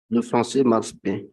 Le français marche bien.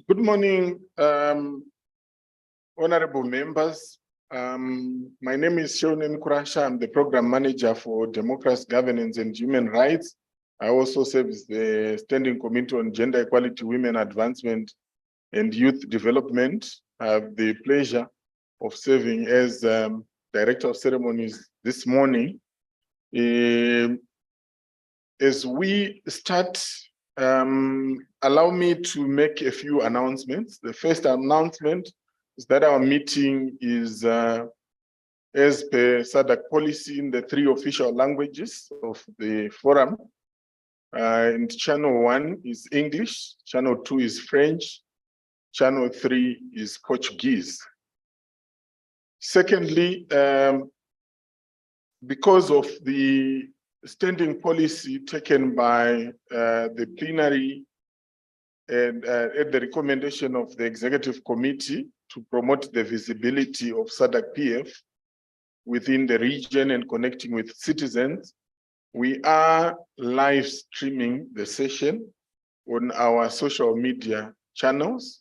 Good morning, honorable members. My name is Shonen Kurasha. I'm the program manager for democracy, governance, and human rights. I also serve as the Standing Committee on Gender Equality, Women Advancement, and Youth Development. I have the pleasure of serving as Director of Ceremonies this morning. As we start, allow me to make a few announcements. The first announcement is that our meeting is as per SADC policy in the 3 official languages of the forum. And channel 1 is English, channel 2 is French, channel 3 is Portuguese. Secondly, because of the standing policy taken by the plenary and at the recommendation of the executive committee to promote the visibility of SADC-PF within the region and connecting with citizens, we are live streaming the session on our social media channels.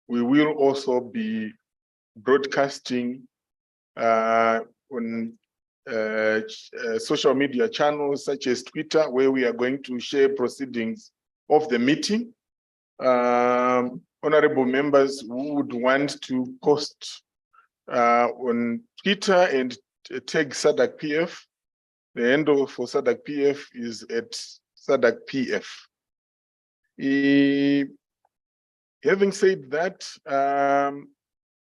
We will also be broadcasting on social media channels such as Twitter, where we are going to share proceedings of the meeting. Honorable members who would want to post on Twitter and tag SADC-PF, the handle for SADC-PF is at SADC-PF. Having said that,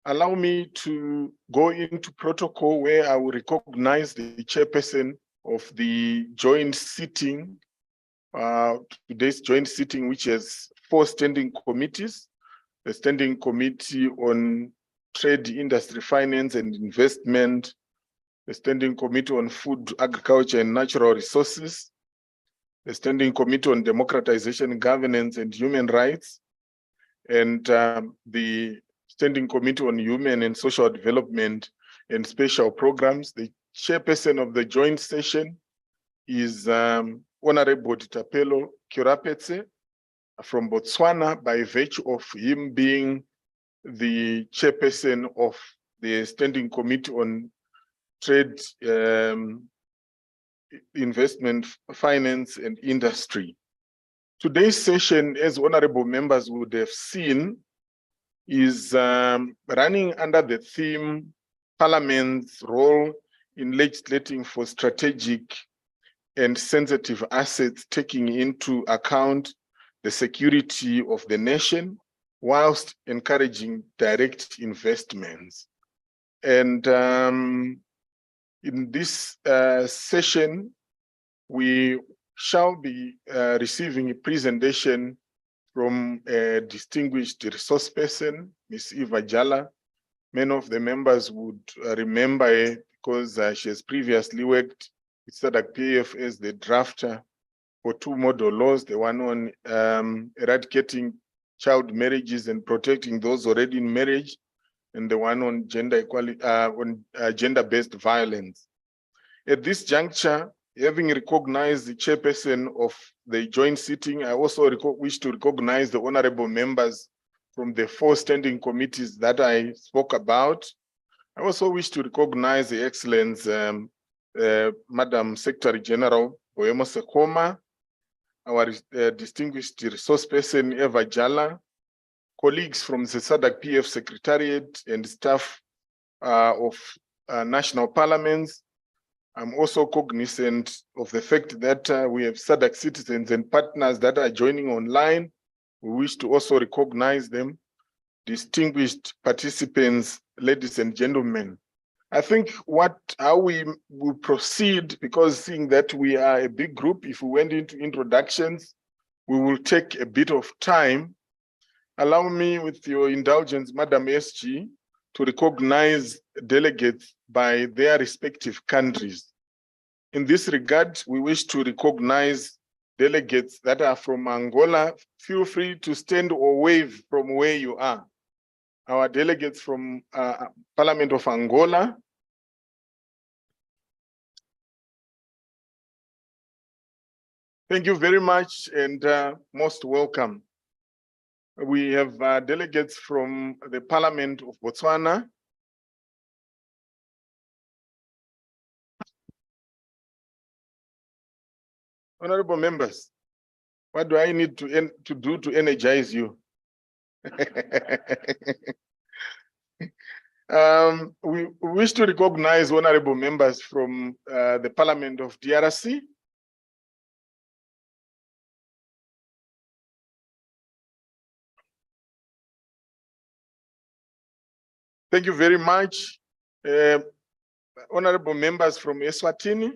allow me to go into protocol where I will recognize the chairperson of the joint sitting, today's joint sitting, which has 4 standing committees: the Standing Committee on Trade, Industry, Finance and Investment, the Standing Committee on Food, Agriculture and Natural Resources, the Standing Committee on Democratization, Governance and Human Rights, and the Standing Committee on Human and Social Development and Special Programs. The chairperson of the joint session is Honorable Ditapelo Kurapetse from Botswana, by virtue of him being the chairperson of the Standing Committee on Trade, Investment, Finance and Industry. Today's session, as honorable members would have seen, is running under the theme Parliament's role in legislating for strategic and sensitive assets, taking into account the security of the nation whilst encouraging direct investments. And in this session, we shall be receiving a presentation from a distinguished resource person, Ms. Eva Jala. Many of the members would remember her because she has previously worked with SADC PF as the drafter for 2 model laws, the one on eradicating child marriages and protecting those already in marriage, and the one on gender equality, gender-based violence. At this juncture, having recognized the chairperson of the joint sitting, I also wish to recognize the honorable members from the 4 standing committees that I spoke about. I also wish to recognize the excellence, Madam Secretary General Boemo Sekoma, our distinguished resource person Eva Jala, colleagues from the SADC PF Secretariat and staff of national parliaments. I'm also cognizant of the fact that we have SADC citizens and partners that are joining online. We wish to also recognize them. Distinguished participants, ladies and gentlemen. I think how we will proceed, because seeing that we are a big group, if we went into introductions, we will take a bit of time. Allow me, with your indulgence, Madam SG, to recognize delegates by their respective countries. In this regard, we wish to recognize delegates that are from Angola. Feel free to stand or wave from where you are. Our delegates from Parliament of Angola. Thank you very much and most welcome. We have delegates from the Parliament of Botswana. Honorable members, what do I need to do to energize you? We wish to recognize honorable members from the Parliament of DRC. Thank you very much. Honorable members from Eswatini.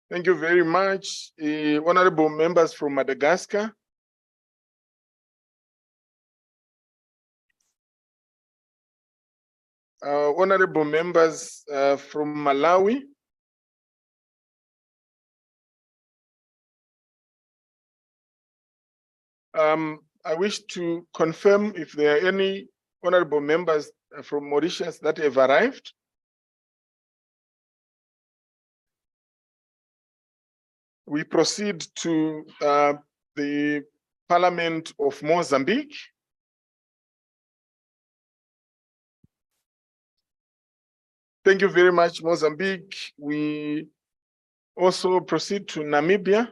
Thank you very much. Honorable members from Madagascar. Honorable members from Malawi. I wish to confirm if there are any honorable members from Mauritius that have arrived. We proceed to the Parliament of Mozambique. Thank you very much, Mozambique. We also proceed to Namibia.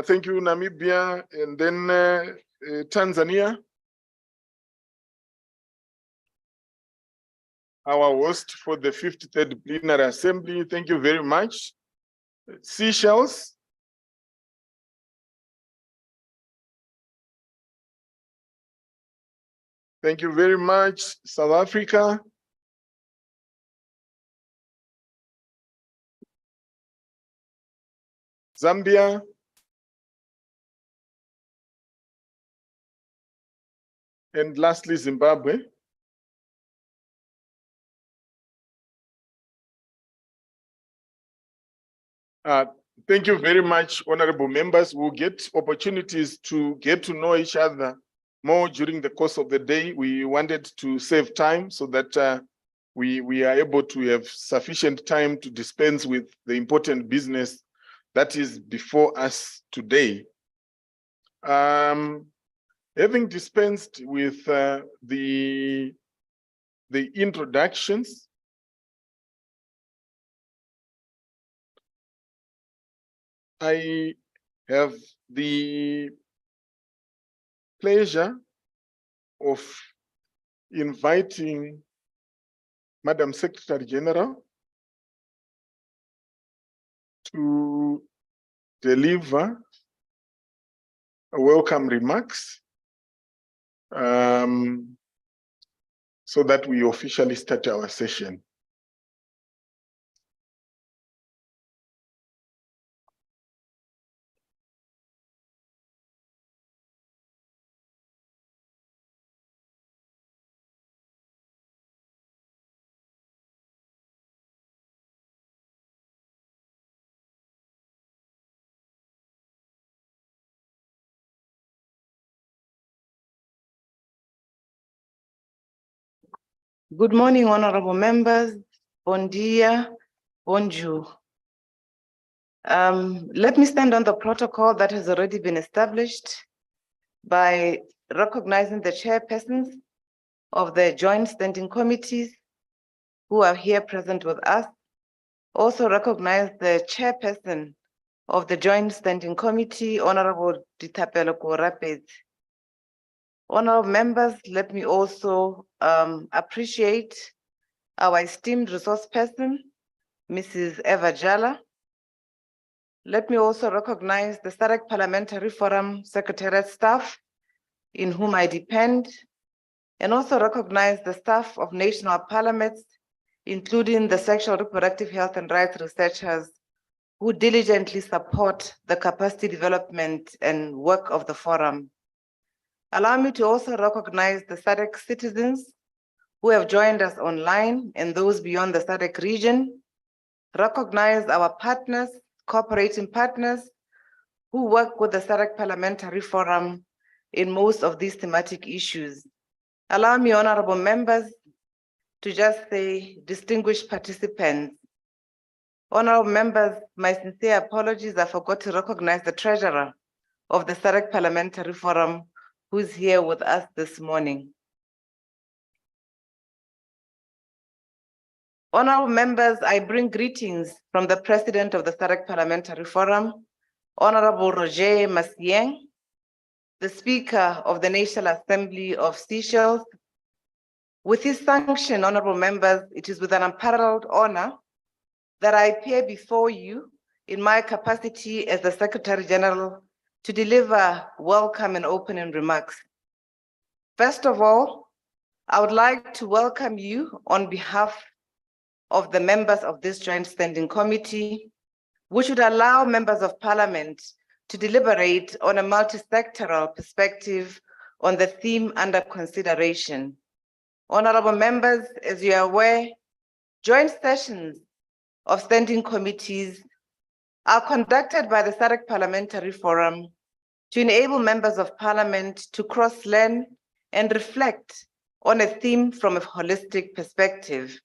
Thank you, Namibia. And then Tanzania. Our host for the 53rd Plenary Assembly. Thank you very much. Seychelles. Thank you very much. South Africa. Zambia. And lastly, Zimbabwe. Thank you very much, honorable members. We'll get opportunities to get to know each other more during the course of the day. We wanted to save time so that we are able to have sufficient time to dispense with the important business that is before us today. Having dispensed with the introductions, I have the pleasure of inviting Madam Secretary General to deliver a welcome remarks so that we officially start our session. Good morning, honorable members. Bon dia, bonjour. Let me stand on the protocol that has already been established by recognizing the chairpersons of the joint standing committees who are here present with us. Also recognize the chairperson of the joint standing committee, Honorable Ditapelo Korapet. Honorable members, let me also appreciate our esteemed resource person, Mrs. Eva Jala. Let me also recognize the SADC Parliamentary Forum Secretariat staff, in whom I depend, and also recognize the staff of national parliaments, including the sexual reproductive health and rights researchers who diligently support the capacity development and work of the forum. Allow me to also recognize the SADC citizens who have joined us online and those beyond the SADC region. Recognize our partners, cooperating partners who work with the SADC Parliamentary Forum in most of these thematic issues. Allow me, honorable members, to just say distinguished participants. Honorable members, my sincere apologies, I forgot to recognize the treasurer of the SADC Parliamentary Forum who's here with us this morning. Honorable members, I bring greetings from the president of the SADC Parliamentary Forum, Honorable Roger Masieng, the Speaker of the National Assembly of Seychelles. With his sanction, honorable members, it is with an unparalleled honor that I appear before you in my capacity as the Secretary General to deliver welcome and opening remarks. First of all, I would like to welcome you on behalf of the members of this joint standing committee, which would allow members of parliament to deliberate on a multi-sectoral perspective on the theme under consideration. Honorable members, as you are aware, joint sessions of standing committees are conducted by the SADC Parliamentary Forum to enable members of parliament to cross-learn and reflect on a theme from a holistic perspective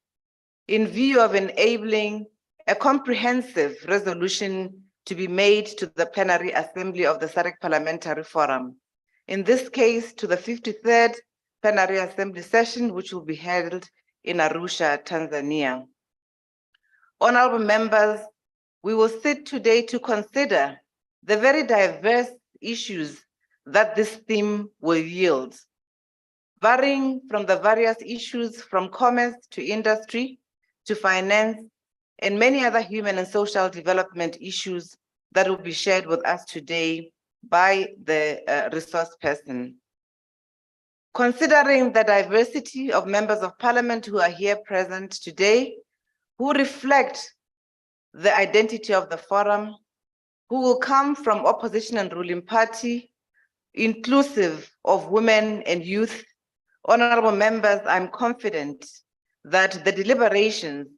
in view of enabling a comprehensive resolution to be made to the plenary assembly of the SADC Parliamentary Forum. In this case, to the 53rd plenary assembly session, which will be held in Arusha, Tanzania. Honorable members, we will sit today to consider the very diverse issues that this theme will yield, varying from the various issues from commerce to industry to finance and many other human and social development issues that will be shared with us today by the resource person. Considering the diversity of members of parliament who are here present today, who reflect the identity of the forum, who will come from opposition and ruling party, inclusive of women and youth, honorable members, I'm confident that the deliberations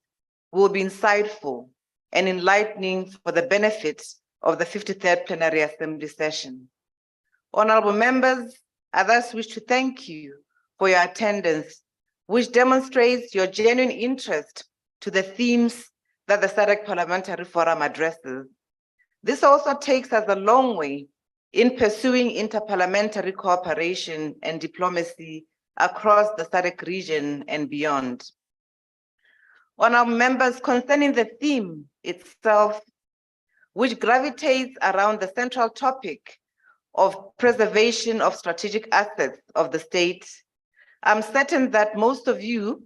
will be insightful and enlightening for the benefit of the 53rd plenary assembly session. Honorable members, I thus wish to thank you for your attendance which demonstrates your genuine interest to the themes that the SADC Parliamentary Forum addresses. This also takes us a long way in pursuing interparliamentary cooperation and diplomacy across the SADC region and beyond. Honourable members, concerning the theme itself, which gravitates around the central topic of preservation of strategic assets of the state, I'm certain that most of you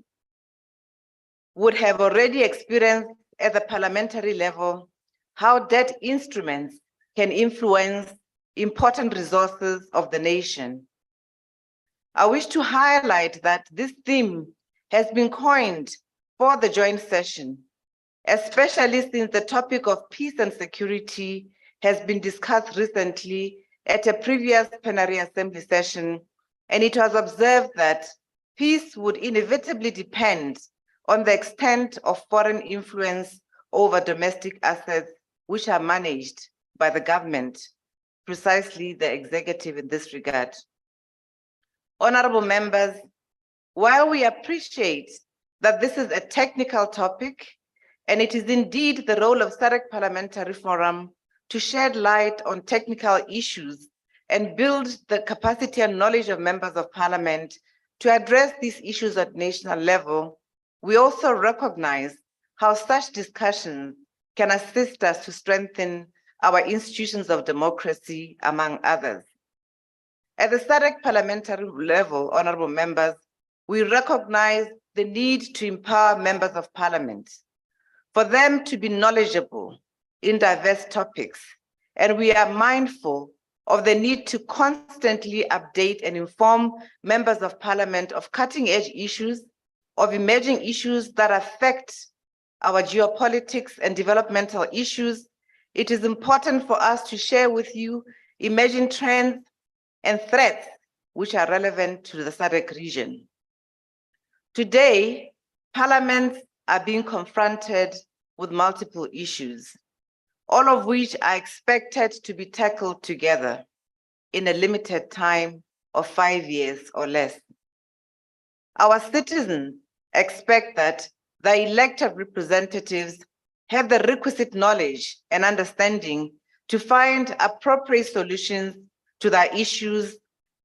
would have already experienced at the parliamentary level how debt instruments can influence important resources of the nation. I wish to highlight that this theme has been coined for the joint session, especially since the topic of peace and security has been discussed recently at a previous plenary assembly session, and it was observed that peace would inevitably depend on the extent of foreign influence over domestic assets which are managed by the government, precisely the executive in this regard. Honorable members, while we appreciate that this is a technical topic, and it is indeed the role of SADC Parliamentary Forum to shed light on technical issues and build the capacity and knowledge of members of parliament to address these issues at national level, we also recognize how such discussions can assist us to strengthen our institutions of democracy, among others. At the SADC parliamentary level, honorable members, we recognize the need to empower members of parliament, for them to be knowledgeable in diverse topics, and we are mindful of the need to constantly update and inform members of parliament of cutting-edge issues, of emerging issues that affect our geopolitics and developmental issues. It is important for us to share with you emerging trends and threats which are relevant to the SADC region. Today, parliaments are being confronted with multiple issues, all of which are expected to be tackled together in a limited time of 5 years or less. Our citizens expect that the elected representatives have the requisite knowledge and understanding to find appropriate solutions to their issues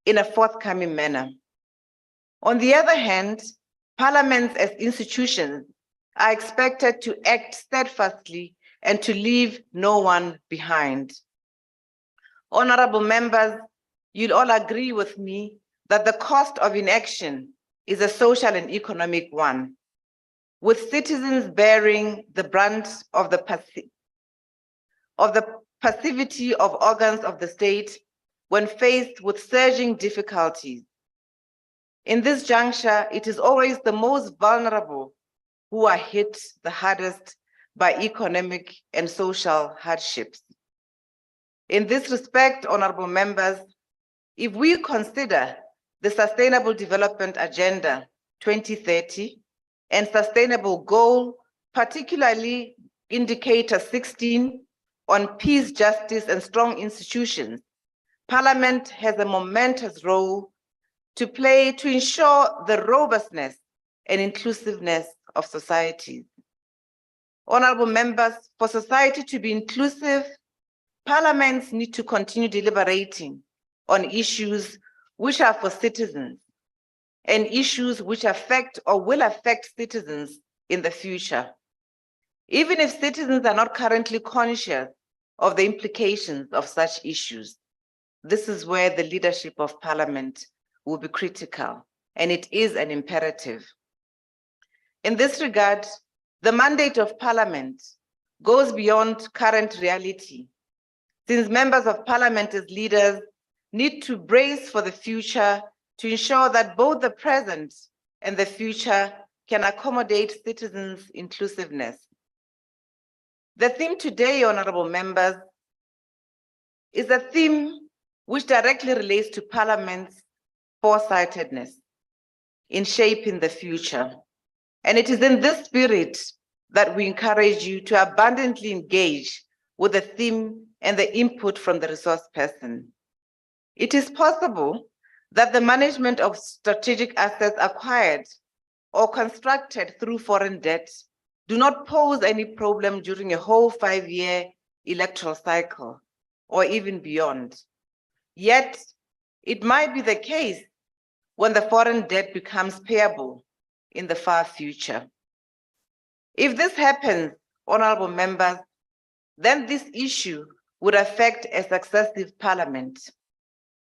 in a forthcoming manner. On the other hand, parliaments as institutions are expected to act steadfastly and to leave no one behind. Honorable members, you'll all agree with me that the cost of inaction is a social and economic one, with citizens bearing the brunt of the passivity of organs of the state when faced with surging difficulties. In this juncture, it is always the most vulnerable who are hit the hardest by economic and social hardships. In this respect, honorable members, if we consider the Sustainable Development Agenda 2030 and Sustainable Goal, particularly Indicator 16 on peace, justice, and strong institutions, Parliament has a momentous role to play to ensure the robustness and inclusiveness of societies. Honorable members, for society to be inclusive, parliaments need to continue deliberating on issues which are for citizens and issues which affect or will affect citizens in the future. Even if citizens are not currently conscious of the implications of such issues, this is where the leadership of parliament will be critical, and it is an imperative. In this regard, the mandate of parliament goes beyond current reality, since members of parliament as leaders need to brace for the future to ensure that both the present and the future can accommodate citizens' inclusiveness. The theme today, honorable members, is a theme which directly relates to parliament's foresightedness in shaping the future. And it is in this spirit that we encourage you to abundantly engage with the theme and the input from the resource person. It is possible that the management of strategic assets acquired or constructed through foreign debt do not pose any problem during a whole 5-year electoral cycle or even beyond. Yet, it might be the case when the foreign debt becomes payable in the far future. If this happens, honorable members, then this issue would affect a successive parliament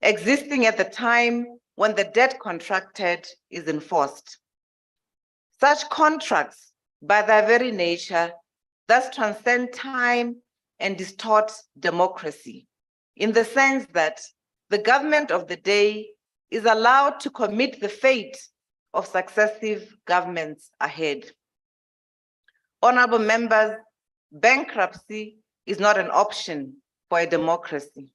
existing at the time when the debt contracted is enforced. Such contracts, by their very nature, thus transcend time and distort democracy, in the sense that the government of the day is allowed to commit the fate of successive governments ahead. Honorable members, bankruptcy is not an option for a democracy.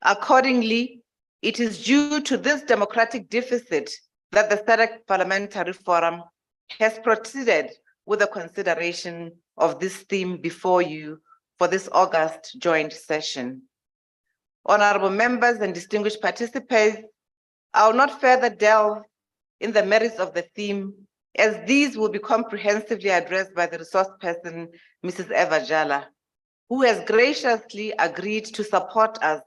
Accordingly, it is due to this democratic deficit that the SADC Parliamentary Forum has proceeded with the consideration of this theme before you for this August joint session. Honorable members and distinguished participants, I will not further delve in the merits of the theme, as these will be comprehensively addressed by the resource person, Mrs. Eva Jala, who has graciously agreed to support us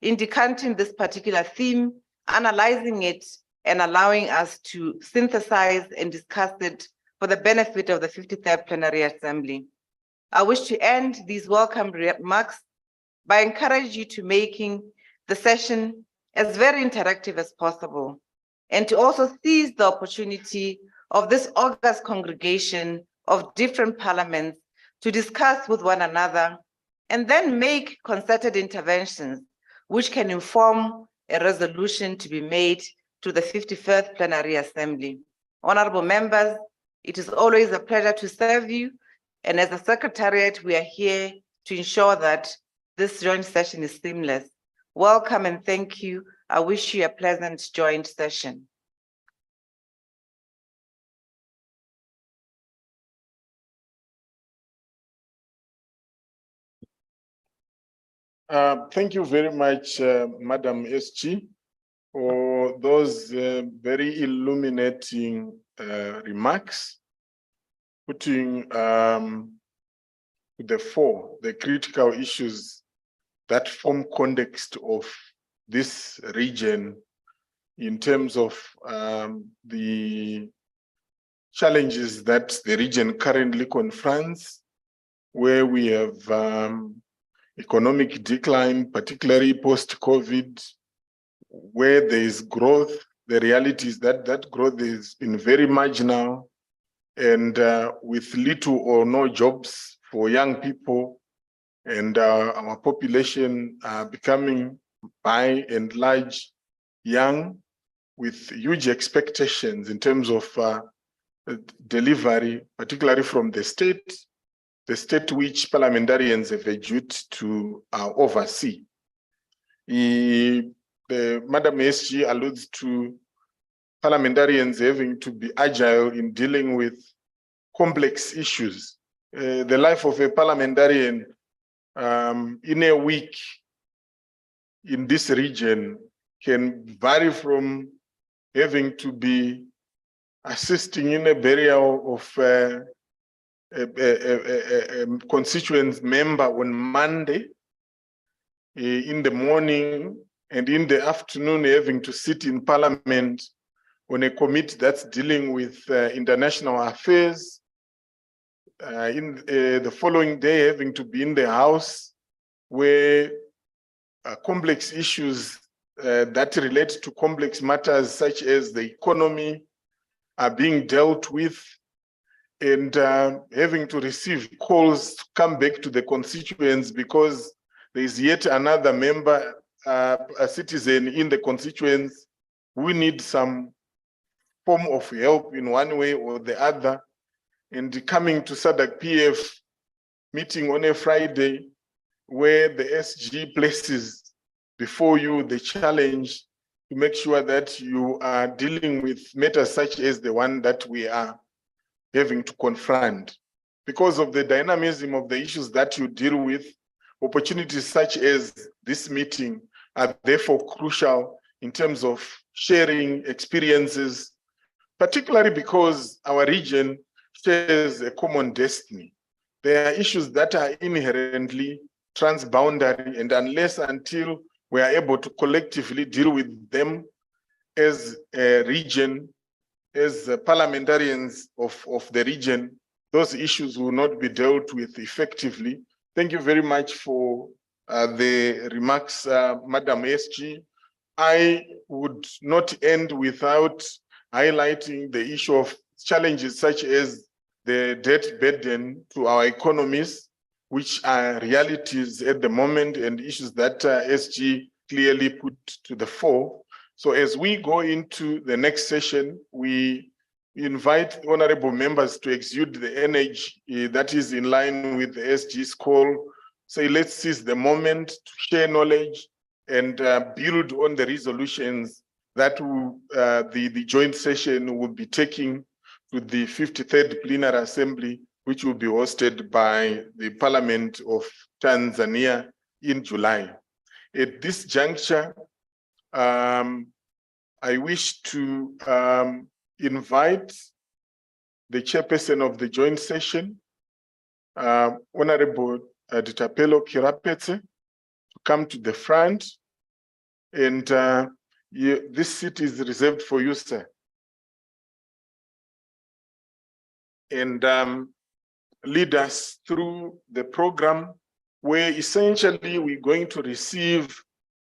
in decanting this particular theme, analyzing it, and allowing us to synthesize and discuss it for the benefit of the 53rd Plenary Assembly. I wish to end these welcome remarks by encouraging you to making the session as very interactive as possible, and to also seize the opportunity of this august congregation of different parliaments to discuss with one another and then make concerted interventions which can inform a resolution to be made to the 51st Plenary Assembly. Honorable members, it is always a pleasure to serve you, and as a Secretariat, we are here to ensure that this joint session is seamless. Welcome and thank you. I wish you a pleasant joint session. Thank you very much, Madam SG, for those very illuminating remarks, putting to the fore the critical issues that form context of this region in terms of the challenges that the region currently confronts, where we have economic decline, particularly post-COVID, where there is growth. The reality is that that growth has been very marginal, and with little or no jobs for young people, and our population becoming by and large young, with huge expectations in terms of delivery, particularly from the state which parliamentarians have a duty to oversee. Madam SG alludes to parliamentarians having to be agile in dealing with complex issues. The life of a parliamentarian in a week in this region can vary from having to be assisting in a burial of a constituent member on Monday in the morning, and in the afternoon having to sit in parliament on a committee that's dealing with international affairs, in the following day having to be in the house where complex issues that relate to complex matters such as the economy are being dealt with, and having to receive calls to come back to the constituents because there is yet another member, a citizen in the constituents who need some form of help in one way or the other, and coming to SADC PF meeting on a Friday where the SG places before you the challenge to make sure that you are dealing with matters such as the one that we are having to confront. Because of the dynamism of the issues that you deal with, opportunities such as this meeting are therefore crucial in terms of sharing experiences, particularly because our region shares a common destiny. There are issues that are inherently transboundary, and until we are able to collectively deal with them as a region, as parliamentarians of the region, those issues will not be dealt with effectively. Thank you very much for the remarks, Madam SG. I would not end without highlighting the issue of challenges such as the debt burden to our economies, which are realities at the moment and issues that SG clearly put to the fore. So as we go into the next session, we invite honorable members to exude the energy that is in line with the SG's call. Say, let's seize the moment to share knowledge and build on the resolutions that the joint session will be taking to the 53rd Plenary Assembly, which will be hosted by the Parliament of Tanzania in July. At this juncture, I wish to invite the chairperson of the joint session, Honorable Ditapelo Kirapetse, to come to the front. And this seat is reserved for you, sir. And lead us through the program where essentially we're going to receive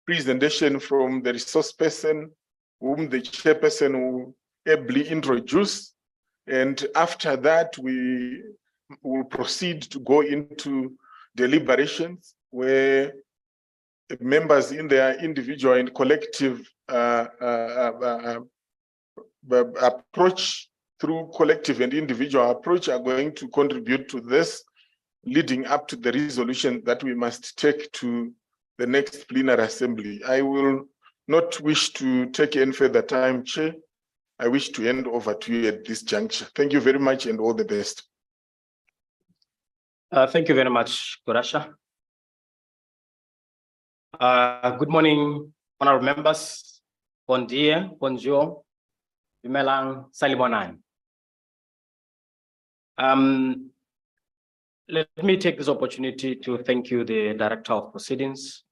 presentation from the resource person whom the chairperson will ably introduce. And after that, we will proceed to go into deliberations where members in their individual and collective approach, through collective and individual approach, are going to contribute to this, leading up to the resolution that we must take to the next plenary assembly. I will not wish to take any further time, Chair. I wish to hand over to you at this juncture. Thank you very much and all the best. Thank you very much, Kurasha. Good morning, honorable members. Bon dia, bonjour, Dumelang, Salibonan. Let me take this opportunity to thank you, the Director of Proceedings.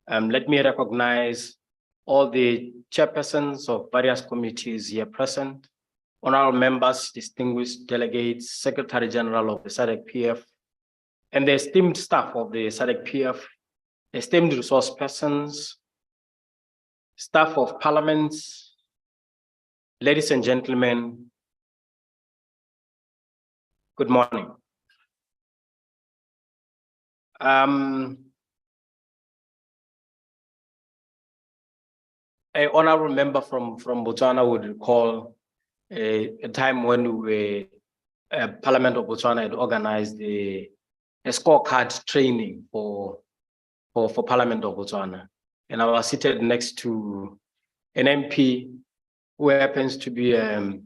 Let me recognize all the chairpersons of various committees here present, honorable members, distinguished delegates, Secretary General of the SADC PF, and the esteemed staff of the SADC PF, esteemed resource persons, staff of parliaments, ladies and gentlemen, good morning. An honorable member from Botswana would recall a time when Parliament of Botswana had organized a scorecard training for Parliament of Botswana. And I was seated next to an MP who happens to be a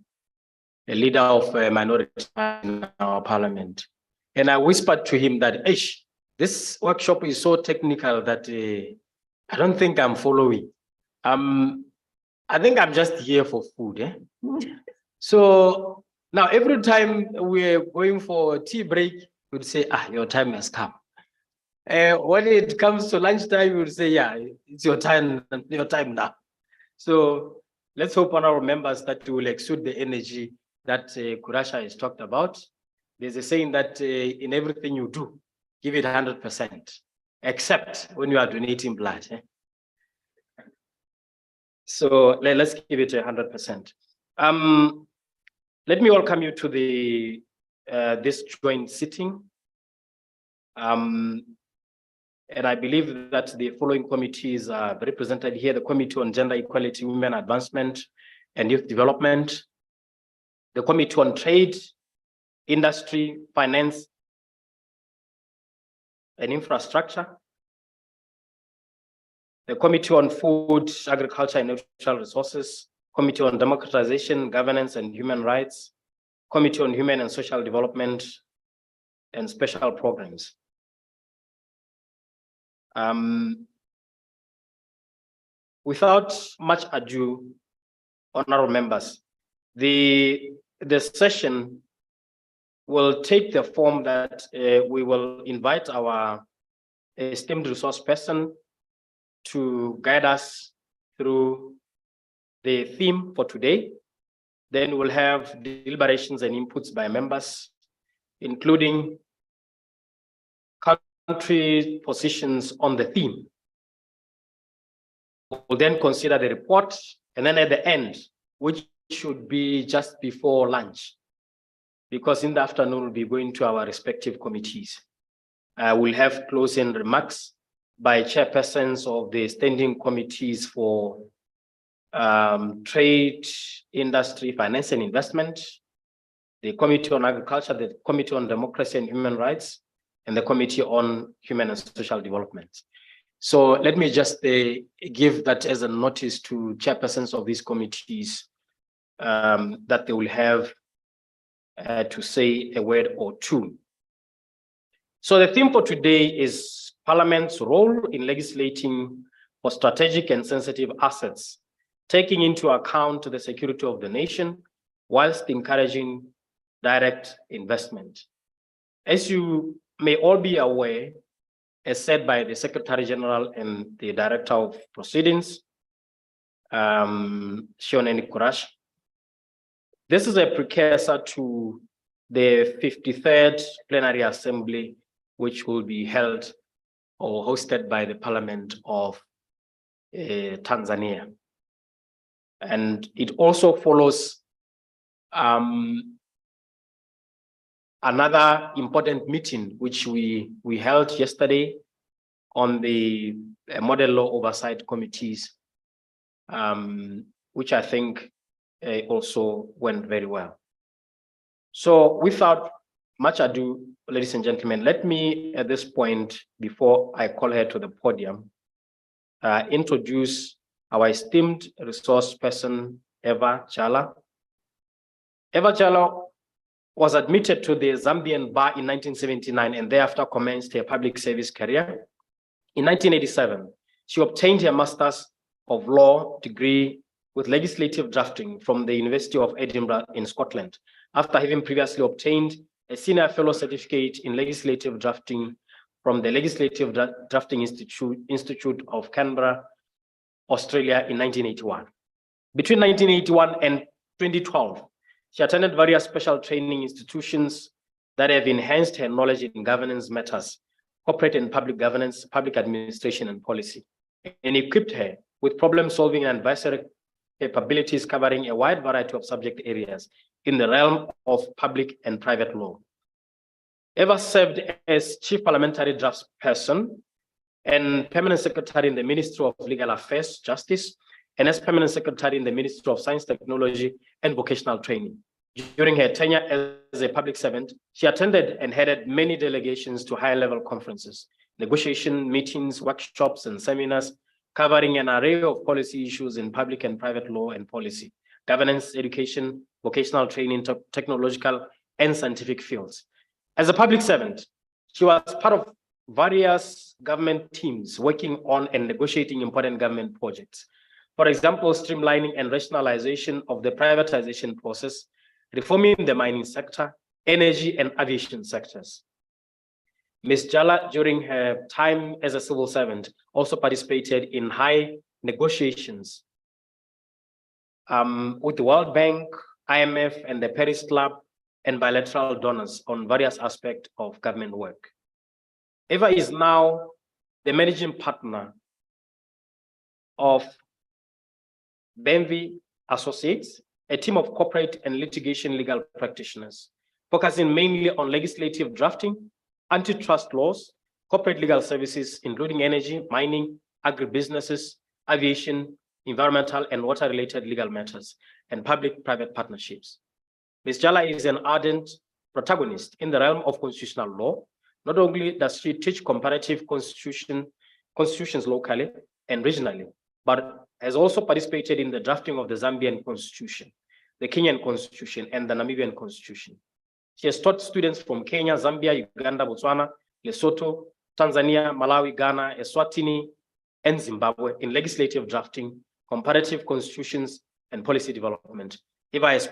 leader of a minority in our parliament. And I whispered to him that, this workshop is so technical that I don't think I'm following. I think I'm just here for food. Eh? So now every time we're going for tea break, we'd say, your time has come. When it comes to lunchtime, we would say, yeah, it's your time now. So let's hope on our members that will exude the energy that Kurasha has talked about. There's a saying that in everything you do, give it 100%, except when you are donating blood. Eh? So let's give it 100%. Let me welcome you to the this joint sitting. And I believe that the following committees are represented here: the Committee on Gender Equality, Women Advancement and Youth Development, the Committee on Trade, Industry, Finance and Infrastructure, the Committee on Food, Agriculture and Natural Resources, Committee on Democratization, Governance and Human Rights, Committee on Human and Social Development and Special Programs. Without much ado, honorable members, The session will take the form that we will invite our esteemed resource person to guide us through the theme for today. Then we'll have deliberations and inputs by members, including country positions on the theme. We'll then consider the report, and then at the end, which should be just before lunch, because in the afternoon we'll be going to our respective committees. We'll have closing remarks by chairpersons of the standing committees for trade, industry, finance and investment, the Committee on Agriculture, the Committee on Democracy and Human Rights, and the Committee on Human and Social Development. So let me just give that as a notice to chairpersons of these committees that they will have to say a word or two. So the theme for today is Parliament's role in legislating for strategic and sensitive assets, taking into account the security of the nation whilst encouraging direct investment. As you may all be aware, as said by the Secretary General and the Director of Proceedings, Shioneni Kurash, this is a precursor to the 53rd Plenary Assembly, which will be held or hosted by the Parliament of Tanzania. And it also follows another important meeting which we held yesterday on the model law oversight committees, which I think also went very well. So without much ado, ladies and gentlemen, let me at this point, before I call her to the podium, introduce our esteemed resource person, Eva Chala. Eva Chala was admitted to the Zambian bar in 1979 and thereafter commenced her public service career. In 1987, she obtained her Master's of Law degree with legislative drafting from the University of Edinburgh in Scotland, after having previously obtained a senior fellow certificate in legislative drafting from the Legislative Drafting Institute of Canberra, Australia in 1981. Between 1981 and 2012, she attended various special training institutions that have enhanced her knowledge in governance matters, corporate and public governance, public administration and policy, and equipped her with problem-solving and advisory capabilities covering a wide variety of subject areas in the realm of public and private law. Eva served as Chief Parliamentary Draftsperson and Permanent Secretary in the Ministry of Legal Affairs, Justice, and as Permanent Secretary in the Ministry of Science, Technology, and Vocational Training. During her tenure as a public servant, she attended and headed many delegations to high-level conferences, negotiation meetings, workshops, and seminars covering an array of policy issues in public and private law and policy, governance, education, vocational training, technological, and scientific fields. As a public servant, she was part of various government teams working on and negotiating important government projects. For example, streamlining and rationalization of the privatization process, reforming the mining sector, energy and aviation sectors. Ms. Jala, during her time as a civil servant, also participated in high negotiations with the World Bank, IMF, and the Paris Club, and bilateral donors on various aspects of government work. Eva is now the managing partner of Benvi Associates, a team of corporate and litigation legal practitioners, focusing mainly on legislative drafting, antitrust laws, corporate legal services, including energy, mining, agribusinesses, aviation, environmental and water-related legal matters, and public-private partnerships. Ms. Jala is an ardent protagonist in the realm of constitutional law. Not only does she teach comparative constitutions locally and regionally, but has also participated in the drafting of the Zambian Constitution, the Kenyan Constitution, and the Namibian Constitution. She has taught students from Kenya, Zambia, Uganda, Botswana, Lesotho, Tanzania, Malawi, Ghana, Eswatini, and Zimbabwe in legislative drafting, comparative constitutions, and policy development. Eva has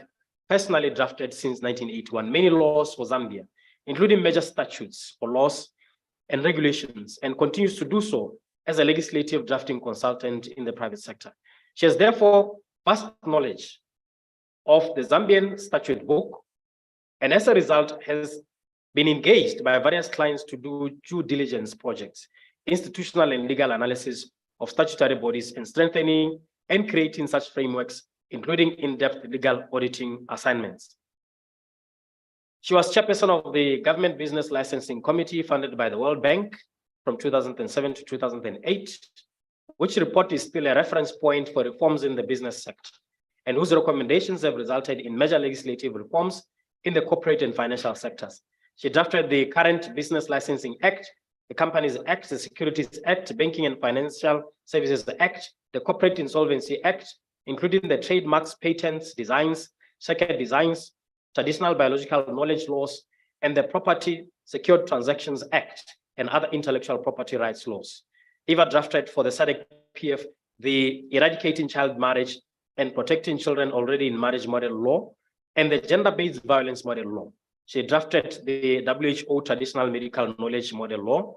personally drafted since 1981 many laws for Zambia, including major statutes for laws and regulations, and continues to do so as a legislative drafting consultant in the private sector. She has therefore vast knowledge of the Zambian statute book, and as a result has been engaged by various clients to do due diligence projects, institutional and legal analysis of statutory bodies, and strengthening and creating such frameworks, including in-depth legal auditing assignments. She was chairperson of the Government Business Licensing Committee funded by the World Bank from 2007 to 2008, which report is still a reference point for reforms in the business sector, and whose recommendations have resulted in major legislative reforms in the corporate and financial sectors. She drafted the current Business Licensing Act, the Companies Act, the Securities Act, Banking and Financial Services Act, the Corporate Insolvency Act, including the trademarks, patents, designs, circuit designs, traditional biological knowledge laws, and the Property Secured Transactions Act and other intellectual property rights laws. Eva drafted for the SADC PF the Eradicating Child Marriage and Protecting Children Already in Marriage Model Law and the Gender-Based Violence Model Law. She drafted the WHO Traditional Medical Knowledge Model Law.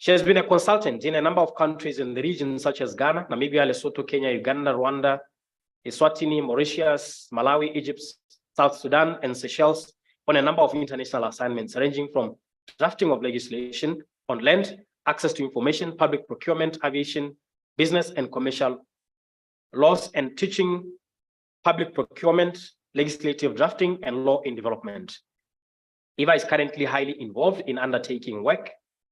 She has been a consultant in a number of countries in the region, such as Ghana, Namibia, Lesotho, Kenya, Uganda, Rwanda, Eswatini, Mauritius, Malawi, Egypt, South Sudan, and Seychelles on a number of international assignments, ranging from drafting of legislation on land, access to information, public procurement, aviation, business and commercial laws, and teaching public procurement, legislative drafting, and law in development. Eva is currently highly involved in undertaking work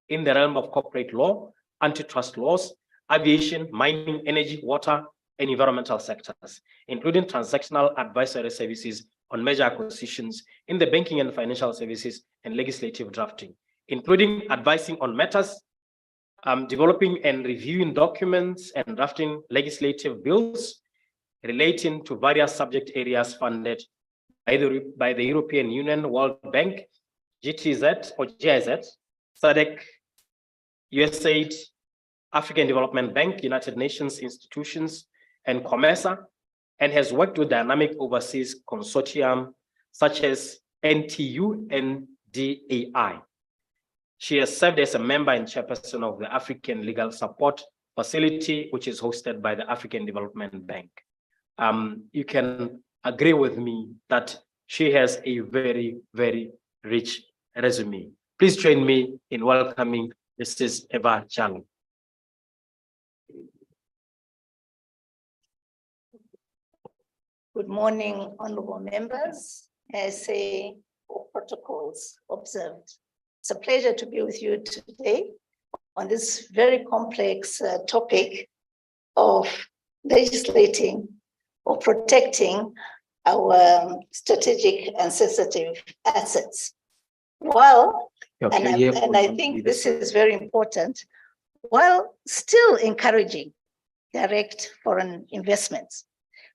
in the realm of corporate law, antitrust laws, aviation, mining, energy, water, and environmental sectors, including transactional advisory services on major acquisitions in the banking and financial services and legislative drafting, including advising on matters, developing and reviewing documents and drafting legislative bills relating to various subject areas funded by the European Union, World Bank, GTZ or GIZ, SADC, USAID, African Development Bank, United Nations institutions, and COMESA, and has worked with dynamic overseas consortium such as NTU and DAI. She has served as a member and chairperson of the African Legal Support Facility, which is hosted by the African Development Bank. You can agree with me that she has a very, very rich resume. Please join me in welcoming Mrs. Eva Chalo. Good morning, honorable members. I say all protocols observed. It's a pleasure to be with you today on this very complex topic of legislating or protecting our strategic and sensitive assets. While, and I think this is very important, while still encouraging direct foreign investments.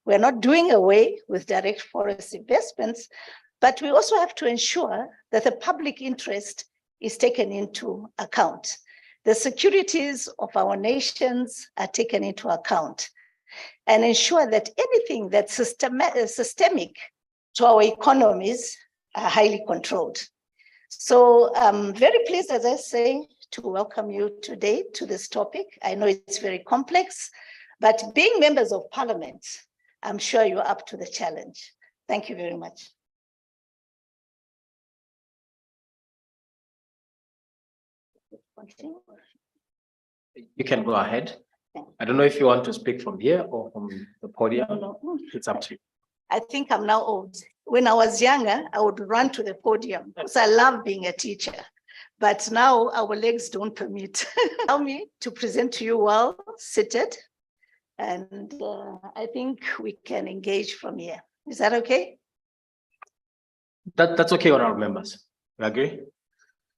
We're not doing away with direct foreign investments, but we also have to ensure that the public interest is taken into account. The securities of our nations are taken into account, and ensure that anything that's systemic to our economies are highly controlled. So I'm very pleased, as I say, to welcome you today to this topic. I know it's very complex, but being members of parliament, I'm sure you're up to the challenge. Thank you very much. You can go ahead. I don't know if you want to speak from here or from the podium. No. It's up to you. I think I'm now old. When I was younger, I would run to the podium because I love being a teacher. But now our legs don't permit. Allow me to present to you well seated. And I think we can engage from here. Is that okay? That's okay, honorable members. You agree?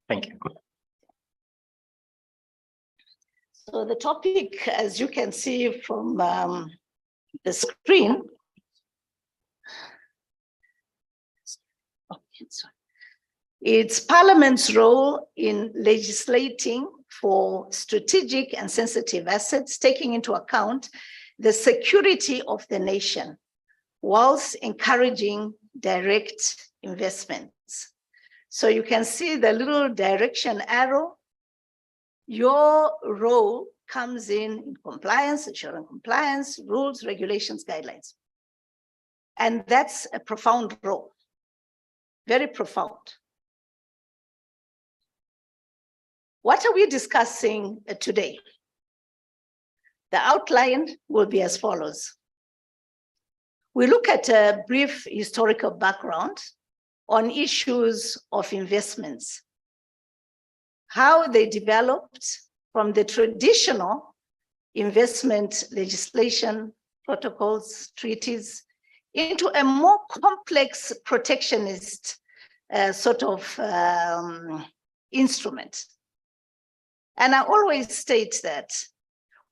Thank you. So the topic, as you can see from the screen, it's Parliament's role in legislating for strategic and sensitive assets, taking into account the security of the nation whilst encouraging direct investments. So you can see the little direction arrow. Your role comes in compliance, ensuring compliance, rules, regulations, guidelines. And that's a profound role, very profound. What are we discussing today? The outline will be as follows. We look at a brief historical background on issues of investments, how they developed from the traditional investment legislation, protocols, treaties, into a more complex protectionist sort of instrument. And I always state that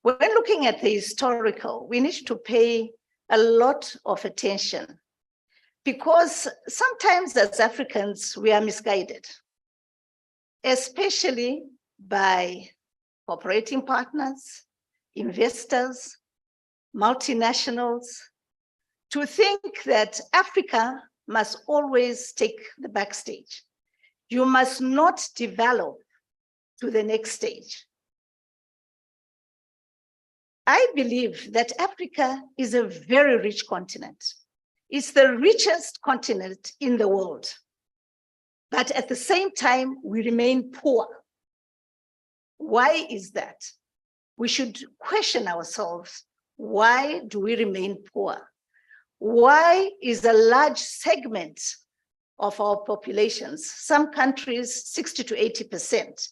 when looking at the historical, we need to pay a lot of attention, because sometimes as Africans, we are misguided, especially by cooperating partners, investors, multinationals, to think that Africa must always take the backstage. You must not develop to the next stage. I believe that Africa is a very rich continent. It's the richest continent in the world. But at the same time, we remain poor. Why is that? We should question ourselves, why do we remain poor? Why is a large segment of our populations, some countries 60 to 80%,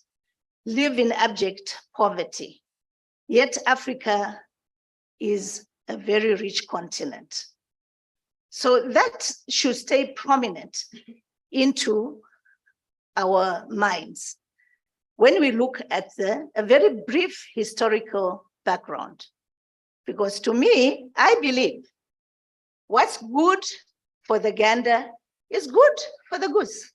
live in abject poverty? Yet Africa is a very rich continent. So that should stay prominent into our minds when we look at a very brief historical background. Because to me, I believe what's good for the gander is good for the goose.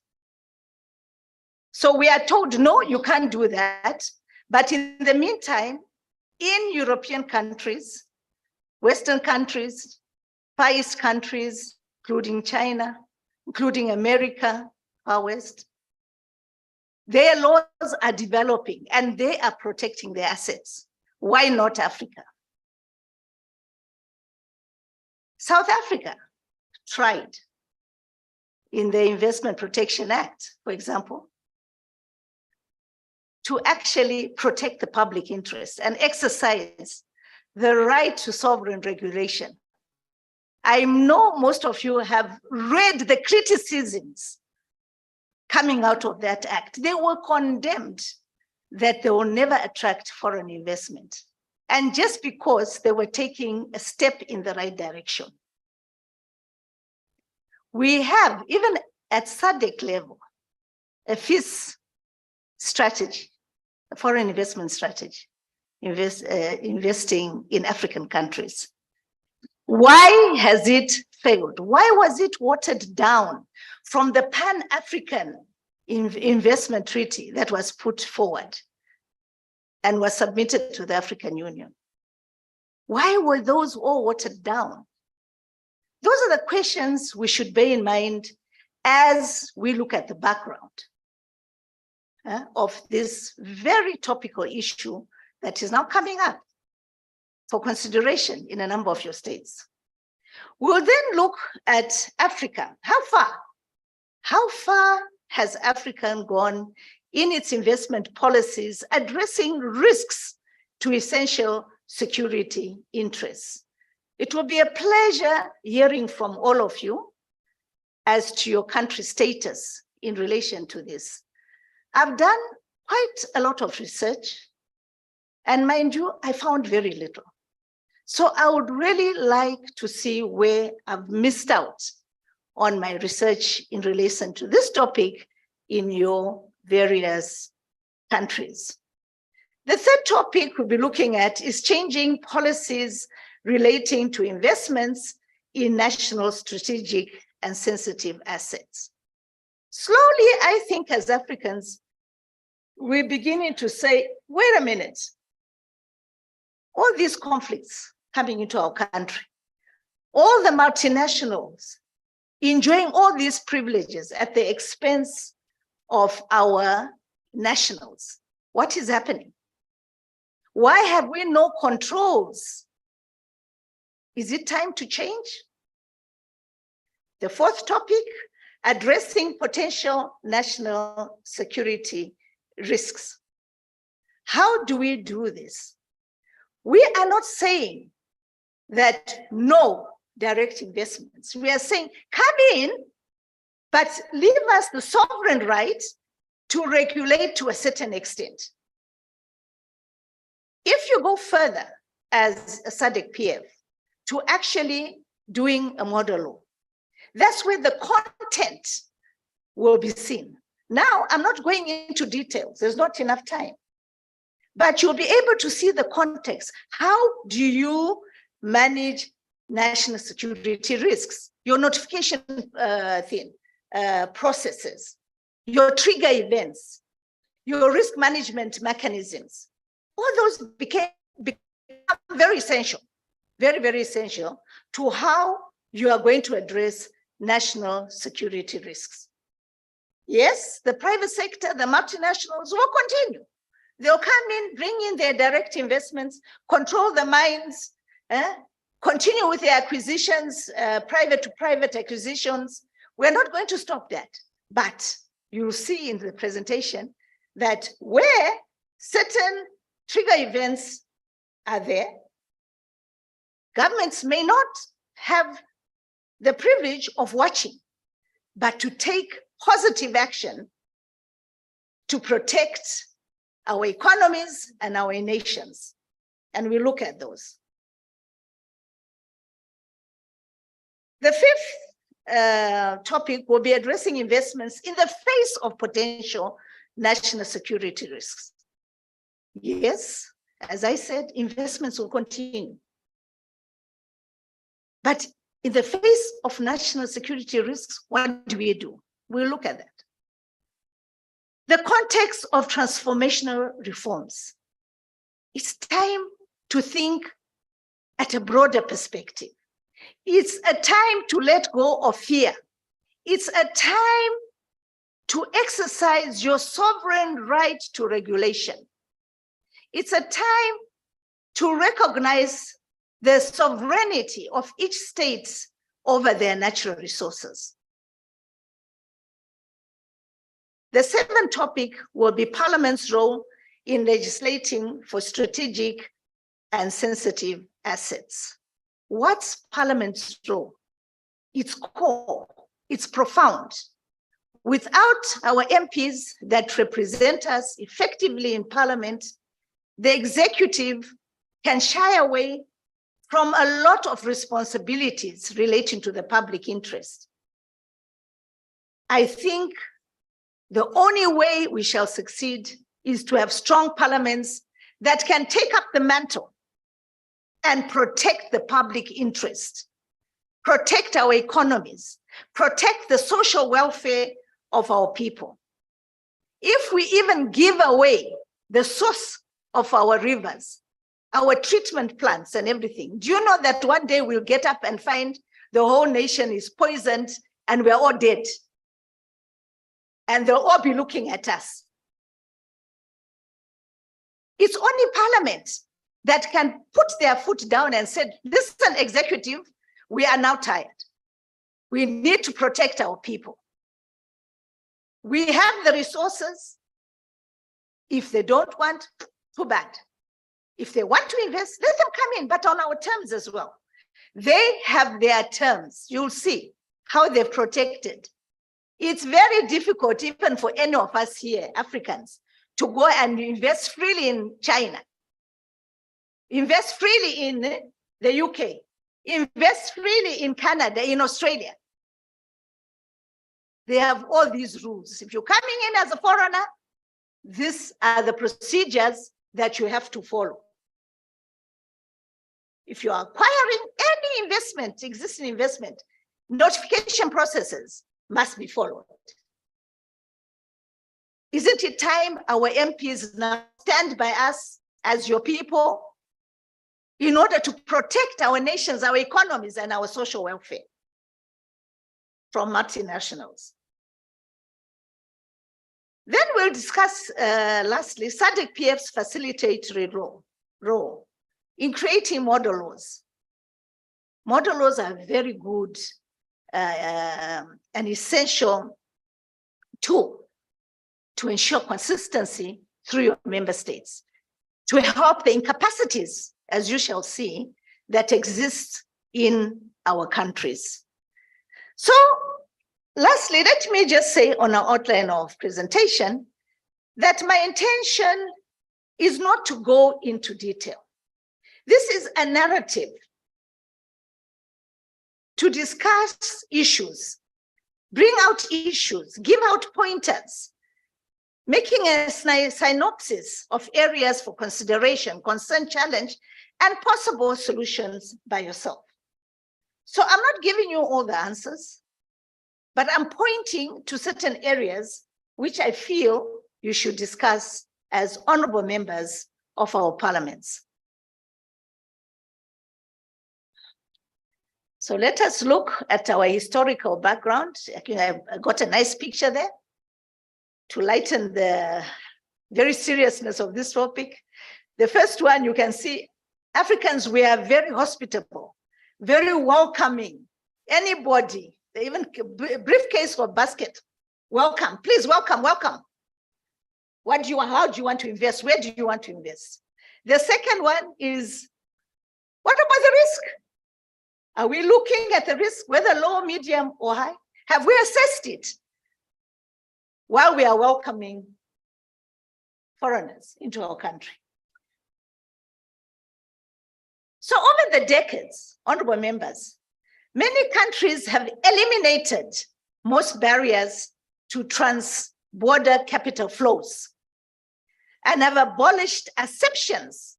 So we are told, no, you can't do that. But in the meantime, in European countries, Western countries, Far East countries, including China, including America, Far West, their laws are developing and they are protecting their assets. Why not Africa? South Africa tried in the Investment Protection Act, for example, to actually protect the public interest and exercise the right to sovereign regulation. I know most of you have read the criticisms coming out of that act. They were condemned that they will never attract foreign investment. And just because they were taking a step in the right direction. We have, even at SADC level, a FIS strategy, a foreign investment strategy, investing in African countries. Why has it failed? Why was it watered down from the Pan-African investment treaty that was put forward and was submitted to the African Union? Why were those all watered down? Those are the questions we should bear in mind as we look at the background of this very topical issue that is now coming up for consideration in a number of your states. We'll then look at Africa. How far? How far has Africa gone in its investment policies addressing risks to essential security interests? It will be a pleasure hearing from all of you as to your country status in relation to this. I've done quite a lot of research, and mind you, I found very little. So I would really like to see where I've missed out on my research in relation to this topic in your various countries. The third topic we'll be looking at is changing policies relating to investments in national strategic and sensitive assets. Slowly, I think as Africans, we're beginning to say, wait a minute, all these conflicts coming into our country, all the multinationals enjoying all these privileges at the expense of our nationals. What is happening? Why have we no controls? Is it time to change? The fourth topic, addressing potential national security risks. How do we do this? We are not saying that no direct investments. We are saying come in, but leave us the sovereign right to regulate to a certain extent. If you go further as a SADC PF to actually doing a model law, that's where the content will be seen. Now, I'm not going into details. There's not enough time. But you'll be able to see the context. How do you manage national security risks? Your notification processes, your trigger events, your risk management mechanisms. All those become very essential, very, very essential to how you are going to address national security risks. Yes, the private sector, the multinationals will continue. They'll come in, bring in their direct investments, control the mines, continue with their acquisitions, private to private acquisitions. We're not going to stop that. But you'll see in the presentation that where certain trigger events are there, governments may not have the privilege of watching, but to take positive action to protect our economies and our nations. And we look at those. The fifth topic will be addressing investments in the face of potential national security risks. Yes, as I said, investments will continue. But in the face of national security risks, what do we do? We'll look at that. The context of transformational reforms. It's time to think at a broader perspective. It's a time to let go of fear. It's a time to exercise your sovereign right to regulation. It's a time to recognize the sovereignty of each state over their natural resources. The seventh topic will be Parliament's role in legislating for strategic and sensitive assets. What's Parliament's role? It's core, it's profound. Without our MPs that represent us effectively in Parliament, the executive can shy away from a lot of responsibilities relating to the public interest. I think the only way we shall succeed is to have strong parliaments that can take up the mantle and protect the public interest, protect our economies, protect the social welfare of our people. If we even give away the source of our rivers, our treatment plants and everything, do you know that one day we'll get up and find the whole nation is poisoned and we're all dead? And they'll all be looking at us. It's only Parliament that can put their foot down and say, listen, executive, we are now tired. We need to protect our people. We have the resources. If they don't want, too bad. If they want to invest, let them come in, but on our terms as well. They have their terms. You'll see how they've protected. It's very difficult even for any of us here, Africans, to go and invest freely in China, invest freely in the UK, invest freely in Canada, in Australia. They have all these rules. If you're coming in as a foreigner, these are the procedures that you have to follow. If you are acquiring any investment, existing investment, notification processes must be followed. Isn't it time our MPs now stand by us as your people in order to protect our nations, our economies, and our social welfare from multinationals. Then we'll discuss, lastly, SADC-PF's facilitatory role in creating model laws. Model laws are very good, an essential tool to ensure consistency through your member states, to help the incapacities, as you shall see, that exist in our countries. So, lastly, let me just say on our outline of presentation that my intention is not to go into detail. This is a narrative to discuss issues, bring out issues, give out pointers, making a synopsis of areas for consideration, concern, challenge, and possible solutions by yourself. So I'm not giving you all the answers, but I'm pointing to certain areas which I feel you should discuss as honorable members of our parliaments. So let us look at our historical background. I've got a nice picture there to lighten the very seriousness of this topic. The first one, you can see Africans, we are very hospitable, very welcoming. Anybody, even briefcase or basket, welcome, please, welcome, welcome. What do you want? How do you want to invest? Where do you want to invest? The second one is, what about the risk? Are we looking at the risk, whether low, medium, or high? Have we assessed it while we are welcoming foreigners into our country? So over the decades, honorable members, many countries have eliminated most barriers to trans-border capital flows and have abolished exceptions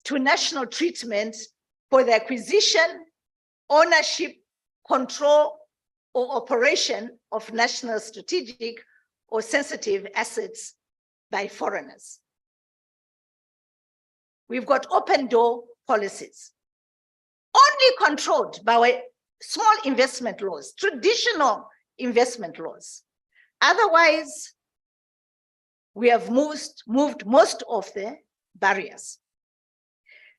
to national treatment for the acquisition, ownership, control, or operation of national strategic or sensitive assets by foreigners. We've got open door policies, only controlled by small investment laws, traditional investment laws. Otherwise, we have moved most of the barriers.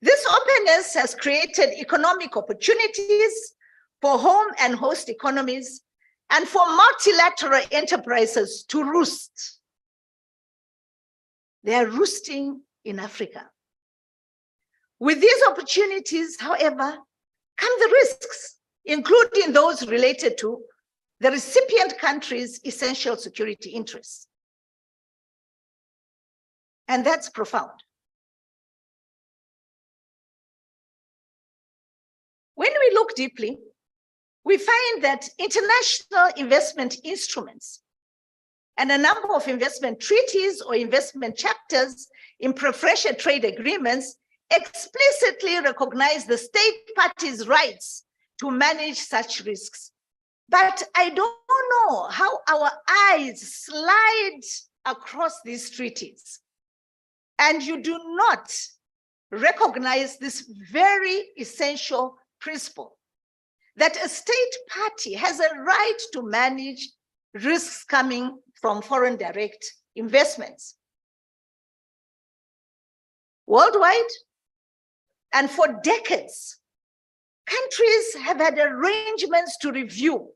This openness has created economic opportunities for home and host economies and for multilateral enterprises to roost. They are roosting in Africa. With these opportunities, however, come the risks, including those related to the recipient country's essential security interests. And that's profound. When we look deeply, we find that international investment instruments and a number of investment treaties or investment chapters in preferential trade agreements explicitly recognize the state parties' rights to manage such risks. But I don't know how our eyes slide across these treaties, and you do not recognize this very essential principle that a state party has a right to manage risks coming from foreign direct investments. Worldwide, and for decades, countries have had arrangements to review,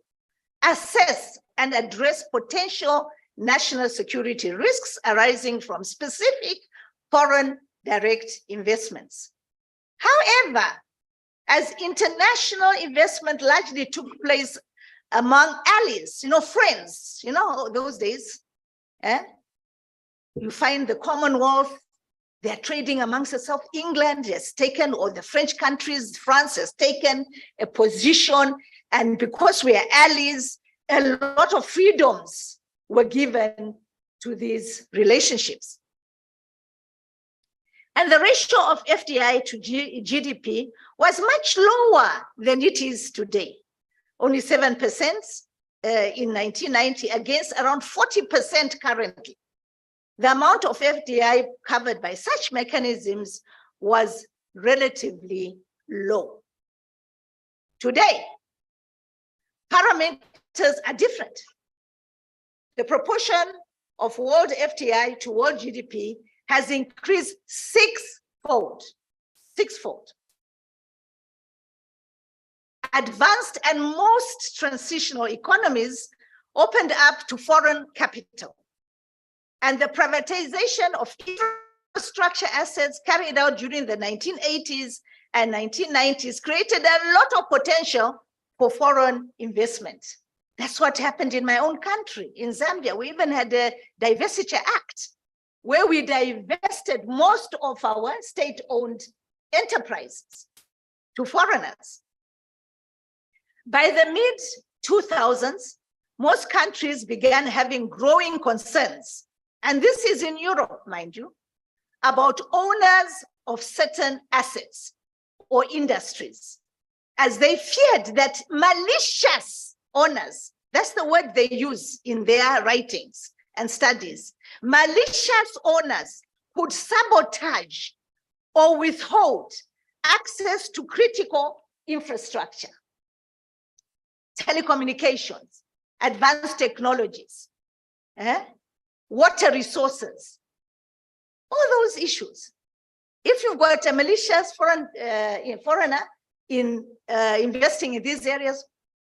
assess, and address potential national security risks arising from specific foreign direct investments. However, as international investment largely took place among allies, friends, those days, you find the Commonwealth, they're trading amongst itself. England has taken, or the French countries, France has taken a position, and because we are allies, a lot of freedoms were given to these relationships. And the ratio of FDI to GDP was much lower than it is today. Only 7% in 1990 against around 40% currently. The amount of FDI covered by such mechanisms was relatively low. Today, parameters are different. The proportion of world FDI to world GDP has increased sixfold. Advanced and most transitional economies opened up to foreign capital. And the privatization of infrastructure assets carried out during the 1980s and 1990s created a lot of potential for foreign investment. That's what happened in my own country, in Zambia. We even had a Divestiture Act where we divested most of our state-owned enterprises to foreigners. By the mid-2000s, most countries began having growing concerns, and this is in Europe, mind you, about owners of certain assets or industries, as they feared that malicious owners, that's the word they use in their writings and studies, malicious owners could sabotage or withhold access to critical infrastructure, telecommunications, advanced technologies, water resources, all those issues. If you've got a malicious foreigner investing in these areas,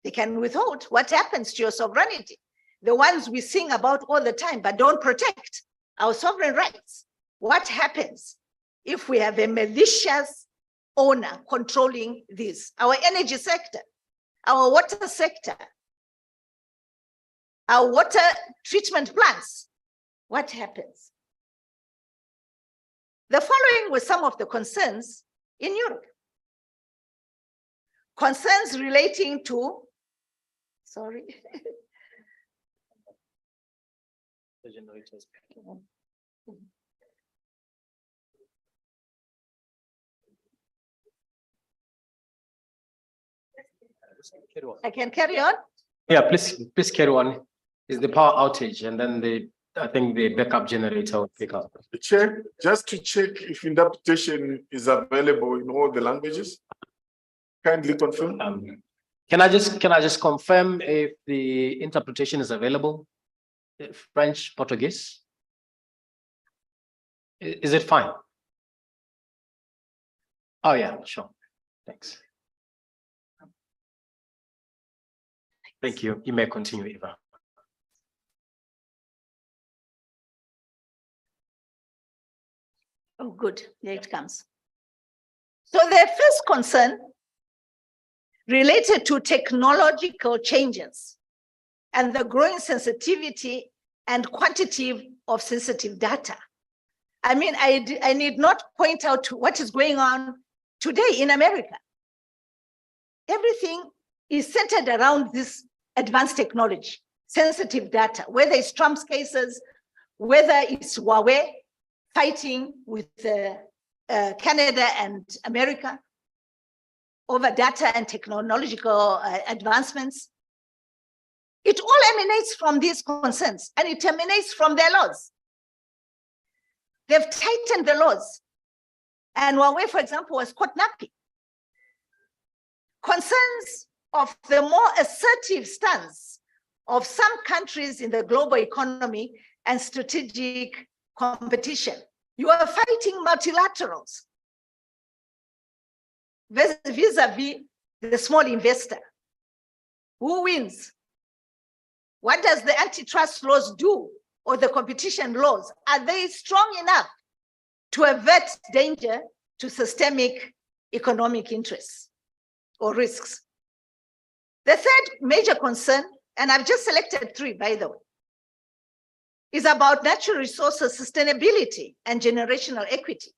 they can withhold. What happens to your sovereignty? The ones we sing about all the time, but don't protect our sovereign rights. What happens if we have a malicious owner controlling this? Our energy sector, our water sector, our water treatment plants. What happens? The following were some of the concerns in Europe. Concerns relating to, sorry. I can carry on? Yeah, please carry on. Is the power outage, and then I think the backup generator will pick up. The chair, just to check if interpretation is available in all the languages. Kindly confirm. Can I just confirm if the interpretation is available? French, Portuguese? Is it fine? Oh yeah, sure. Thanks. Thank you. You may continue, Eva. Oh, good. There it comes. So their first concern related to technological changes and the growing sensitivity and quantity of sensitive data. I mean, I need not point out what is going on today in America. Everything is centered around this advanced technology, sensitive data, whether it's Trump's cases, whether it's Huawei fighting with Canada and America over data and technological advancements. It all emanates from these concerns, and it emanates from their laws. They've tightened the laws. And Huawei, for example, was caught napping. Concerns of the more assertive stance of some countries in the global economy and strategic competition. You are fighting multilaterals vis-a-vis the small investor. Who wins? What does the antitrust laws do, or the competition laws? Are they strong enough to avert danger to systemic economic interests or risks? The third major concern, and I've just selected three, by the way, is about natural resources sustainability and generational equity.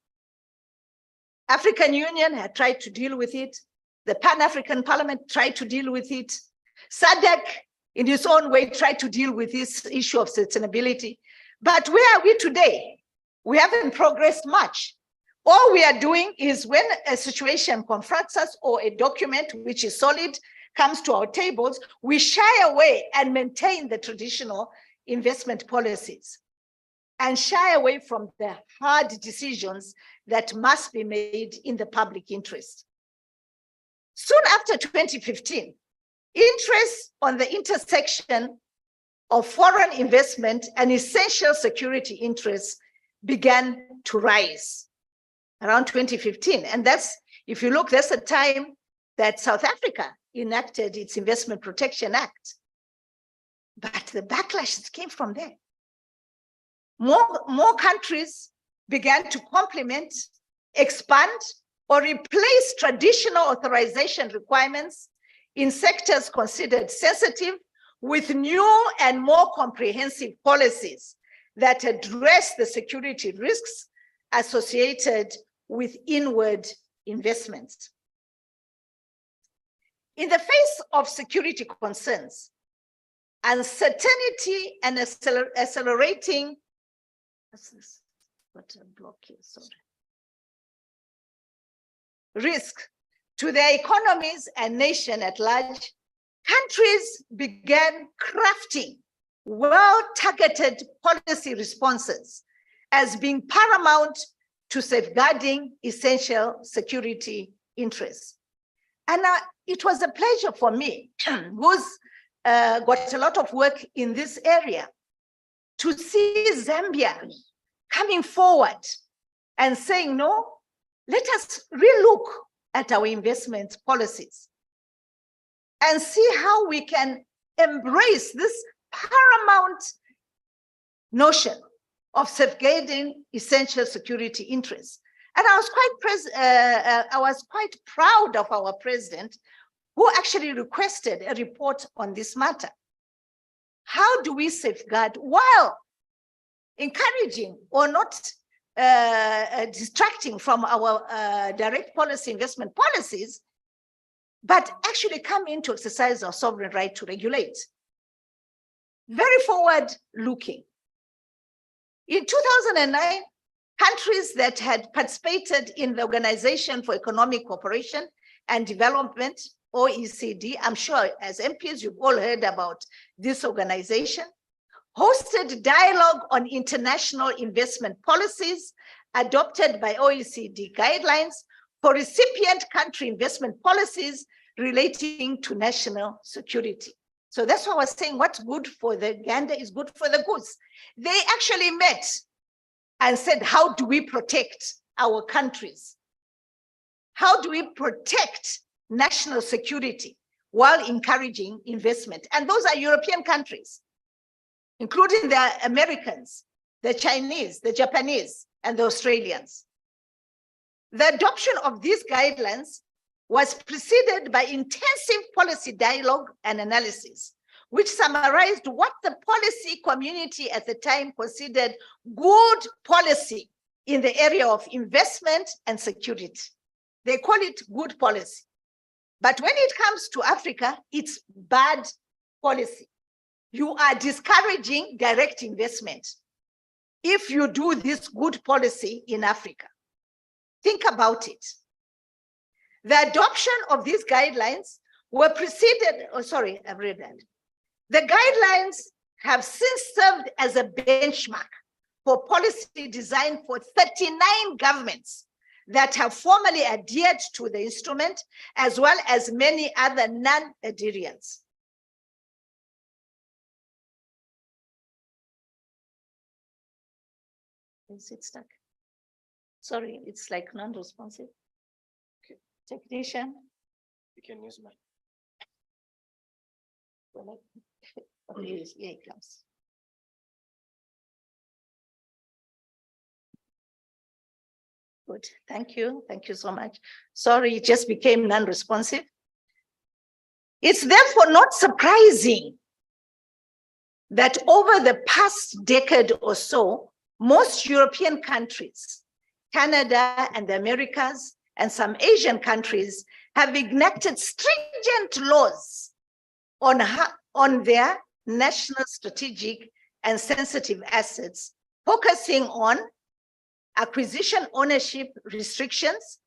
African Union had tried to deal with it. The Pan-African Parliament tried to deal with it. SADC, in its own way, tried to deal with this issue of sustainability. But where are we today? We haven't progressed much. All we are doing is when a situation confronts us or a document which is solid comes to our tables, we shy away and maintain the traditional investment policies. and shy away from the hard decisions that must be made in the public interest. Soon after 2015, interest on the intersection of foreign investment and essential security interests began to rise around 2015. And that's, if you look, that's the time that South Africa enacted its Investment Protection Act. But the backlash came from there. More countries began to complement, expand, or replace traditional authorization requirements in sectors considered sensitive with new and more comprehensive policies that address the security risks associated with inward investments. In the face of security concerns, uncertainty and accelerating, what's this? What a block here, sorry. Risk to their economies and nation at large, countries began crafting well-targeted policy responses as being paramount to safeguarding essential security interests. And it was a pleasure for me, who's got a lot of work in this area, to see Zambia coming forward and saying, no, let us relook at our investment policies and see how we can embrace this paramount notion of safeguarding essential security interests. And I was quite proud of our president, who actually requested a report on this matter. How do we safeguard while encouraging or not distracting from our direct policy investment policies, but actually come into exercise our sovereign right to regulate? Very forward looking. In 2009, countries that had participated in the Organization for Economic Cooperation and Development, OECD, I'm sure as MPs you've all heard about this organization, hosted dialogue on international investment policies adopted by OECD guidelines for recipient country investment policies relating to national security. So that's what I was saying, what's good for the gander is good for the goose. They actually met and said, how do we protect our countries? How do we protect national security while encouraging investment? And those are European countries, including the Americans, the Chinese, the Japanese, and the Australians. The adoption of these guidelines was preceded by intensive policy dialogue and analysis, which summarized what the policy community at the time considered good policy in the area of investment and security. They call it good policy. But when it comes to Africa, it's bad policy. You are discouraging direct investment if you do this good policy in Africa. Think about it. The adoption of these guidelines were preceded, I've read that. The guidelines have since served as a benchmark for policy design for 39 governments that have formally adhered to the instrument, as well as many other non-adherents. Is it stuck? Sorry, it's like non-responsive. Okay. Technician. You can use mine. Okay, here it comes. Good, thank you so much. Sorry, it just became non-responsive. It's therefore not surprising that over the past decade or so, most European countries, Canada and the Americas, and some Asian countries have enacted stringent laws on their national strategic and sensitive assets, focusing on acquisition ownership restrictions,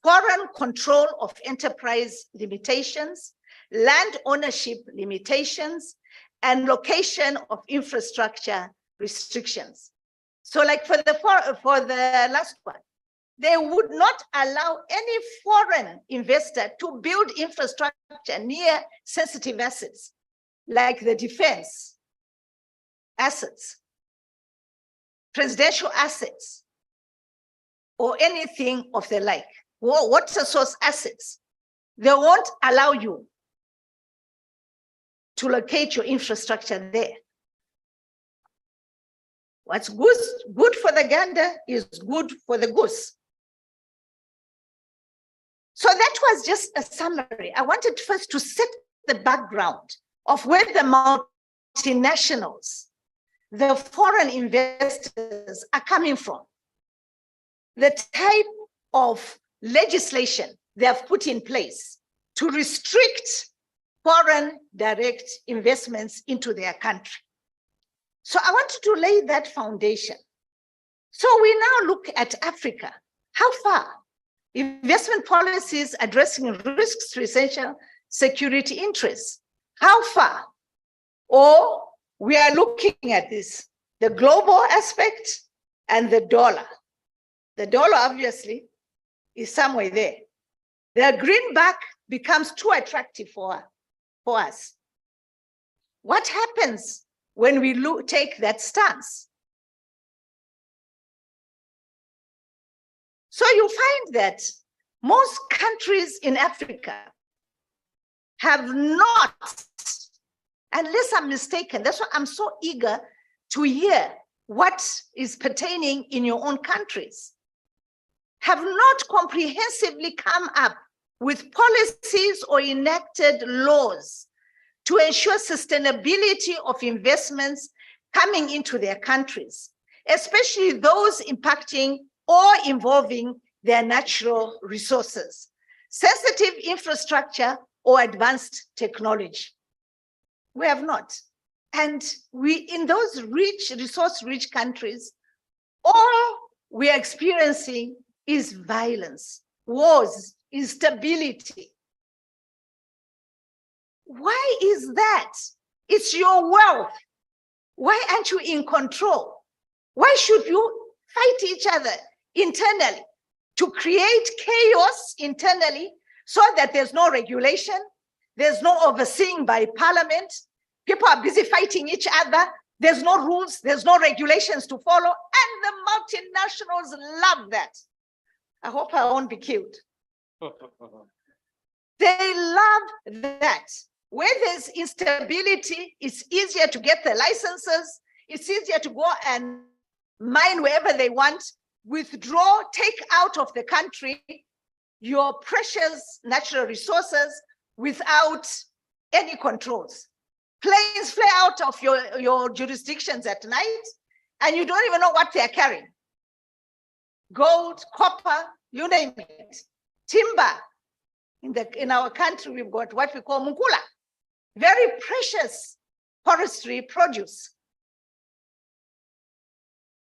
foreign control of enterprise limitations, land ownership limitations, and location of infrastructure restrictions. So like for the last one, they would not allow any foreign investor to build infrastructure near sensitive assets, like the defense assets, presidential assets, or anything of the like, water source assets. They won't allow you to locate your infrastructure there. What's good for the gander is good for the goose. So that was just a summary. I wanted first to set the background of where the multinationals, the foreign investors are coming from, the type of legislation they have put in place to restrict foreign direct investments into their country. So I wanted to lay that foundation. So we now look at Africa. How far? Investment policies addressing risks to essential security interests. How far? Or we are looking at this, the global aspect and the dollar. The dollar obviously is somewhere there. The greenback becomes too attractive for us. What happens when we take that stance? So you find that most countries in Africa have not, unless I'm mistaken, that's why I'm so eager to hear what is pertaining in your own countries, have not comprehensively come up with policies or enacted laws to ensure sustainability of investments coming into their countries, especially those impacting or involving their natural resources, sensitive infrastructure, or advanced technology. We have not. And in those resource-rich countries, all we are experiencing is violence, wars, instability. Why is that? It's your wealth. Why aren't you in control? Why should you fight each other internally to create chaos internally so that there's no regulation, there's no overseeing by parliament, people are busy fighting each other, there's no rules, there's no regulations to follow, and the multinationals love that. I hope I won't be killed. They love that. Where there's instability, it's easier to get the licenses, it's easier to go and mine wherever they want, withdraw, take out of the country your precious natural resources without any controls. Planes fly out of your jurisdictions at night, and you don't even know what they're carrying. Gold, copper, you name it. Timber. In our country, we've got what we call mukula, very precious forestry produce.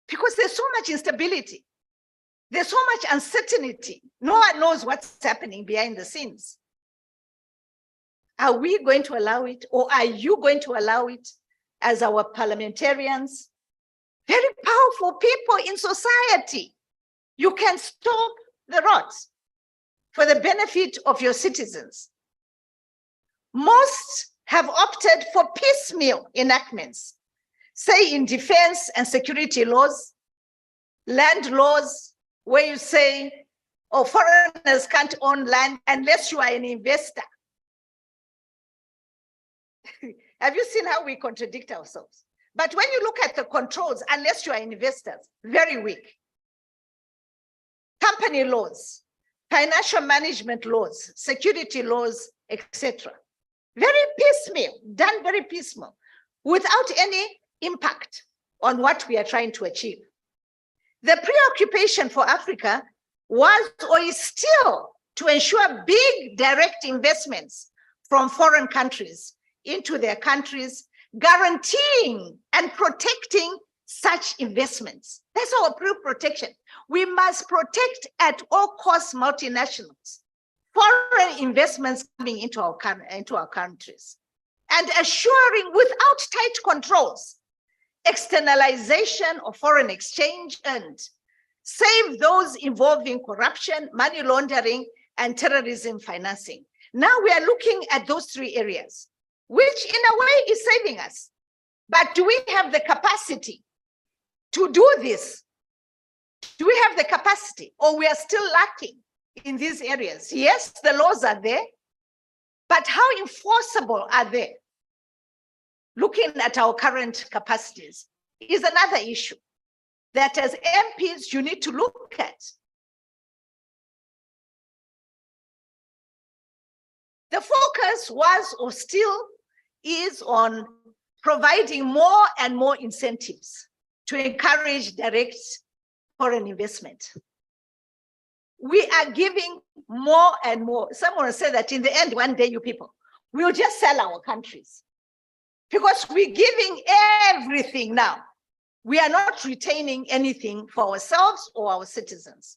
Because there's so much instability. There's so much uncertainty. No one knows what's happening behind the scenes. Are we going to allow it, or are you going to allow it as our parliamentarians? Very powerful people in society. You can stop the rot for the benefit of your citizens. Most have opted for piecemeal enactments, say in defense and security laws, land laws, where you say, oh, foreigners can't own land unless you are an investor. Have you seen how we contradict ourselves? But when you look at the controls, unless you are investors, very weak. Company laws, financial management laws, security laws, etc. Very piecemeal, done very piecemeal, without any impact on what we are trying to achieve. The preoccupation for Africa was or is still to ensure big direct investments from foreign countries into their countries, guaranteeing and protecting such investments. That's our protection. We must protect at all costs multinationals, foreign investments coming into our countries, and assuring without tight controls externalization of foreign exchange earned, save those involving corruption, money laundering, and terrorism financing. Now we are looking at those three areas, which in a way is saving us. But do we have the capacity to do this? Do we have the capacity, or we are still lacking in these areas? Yes, the laws are there, but how enforceable are they? Looking at our current capacities is another issue that as MPs you need to look at. The focus was or still is on providing more and more incentives to encourage direct foreign investment. We are giving more and more. Someone said that in the end, one day you people, we'll just sell our countries because we're giving everything now. We are not retaining anything for ourselves or our citizens.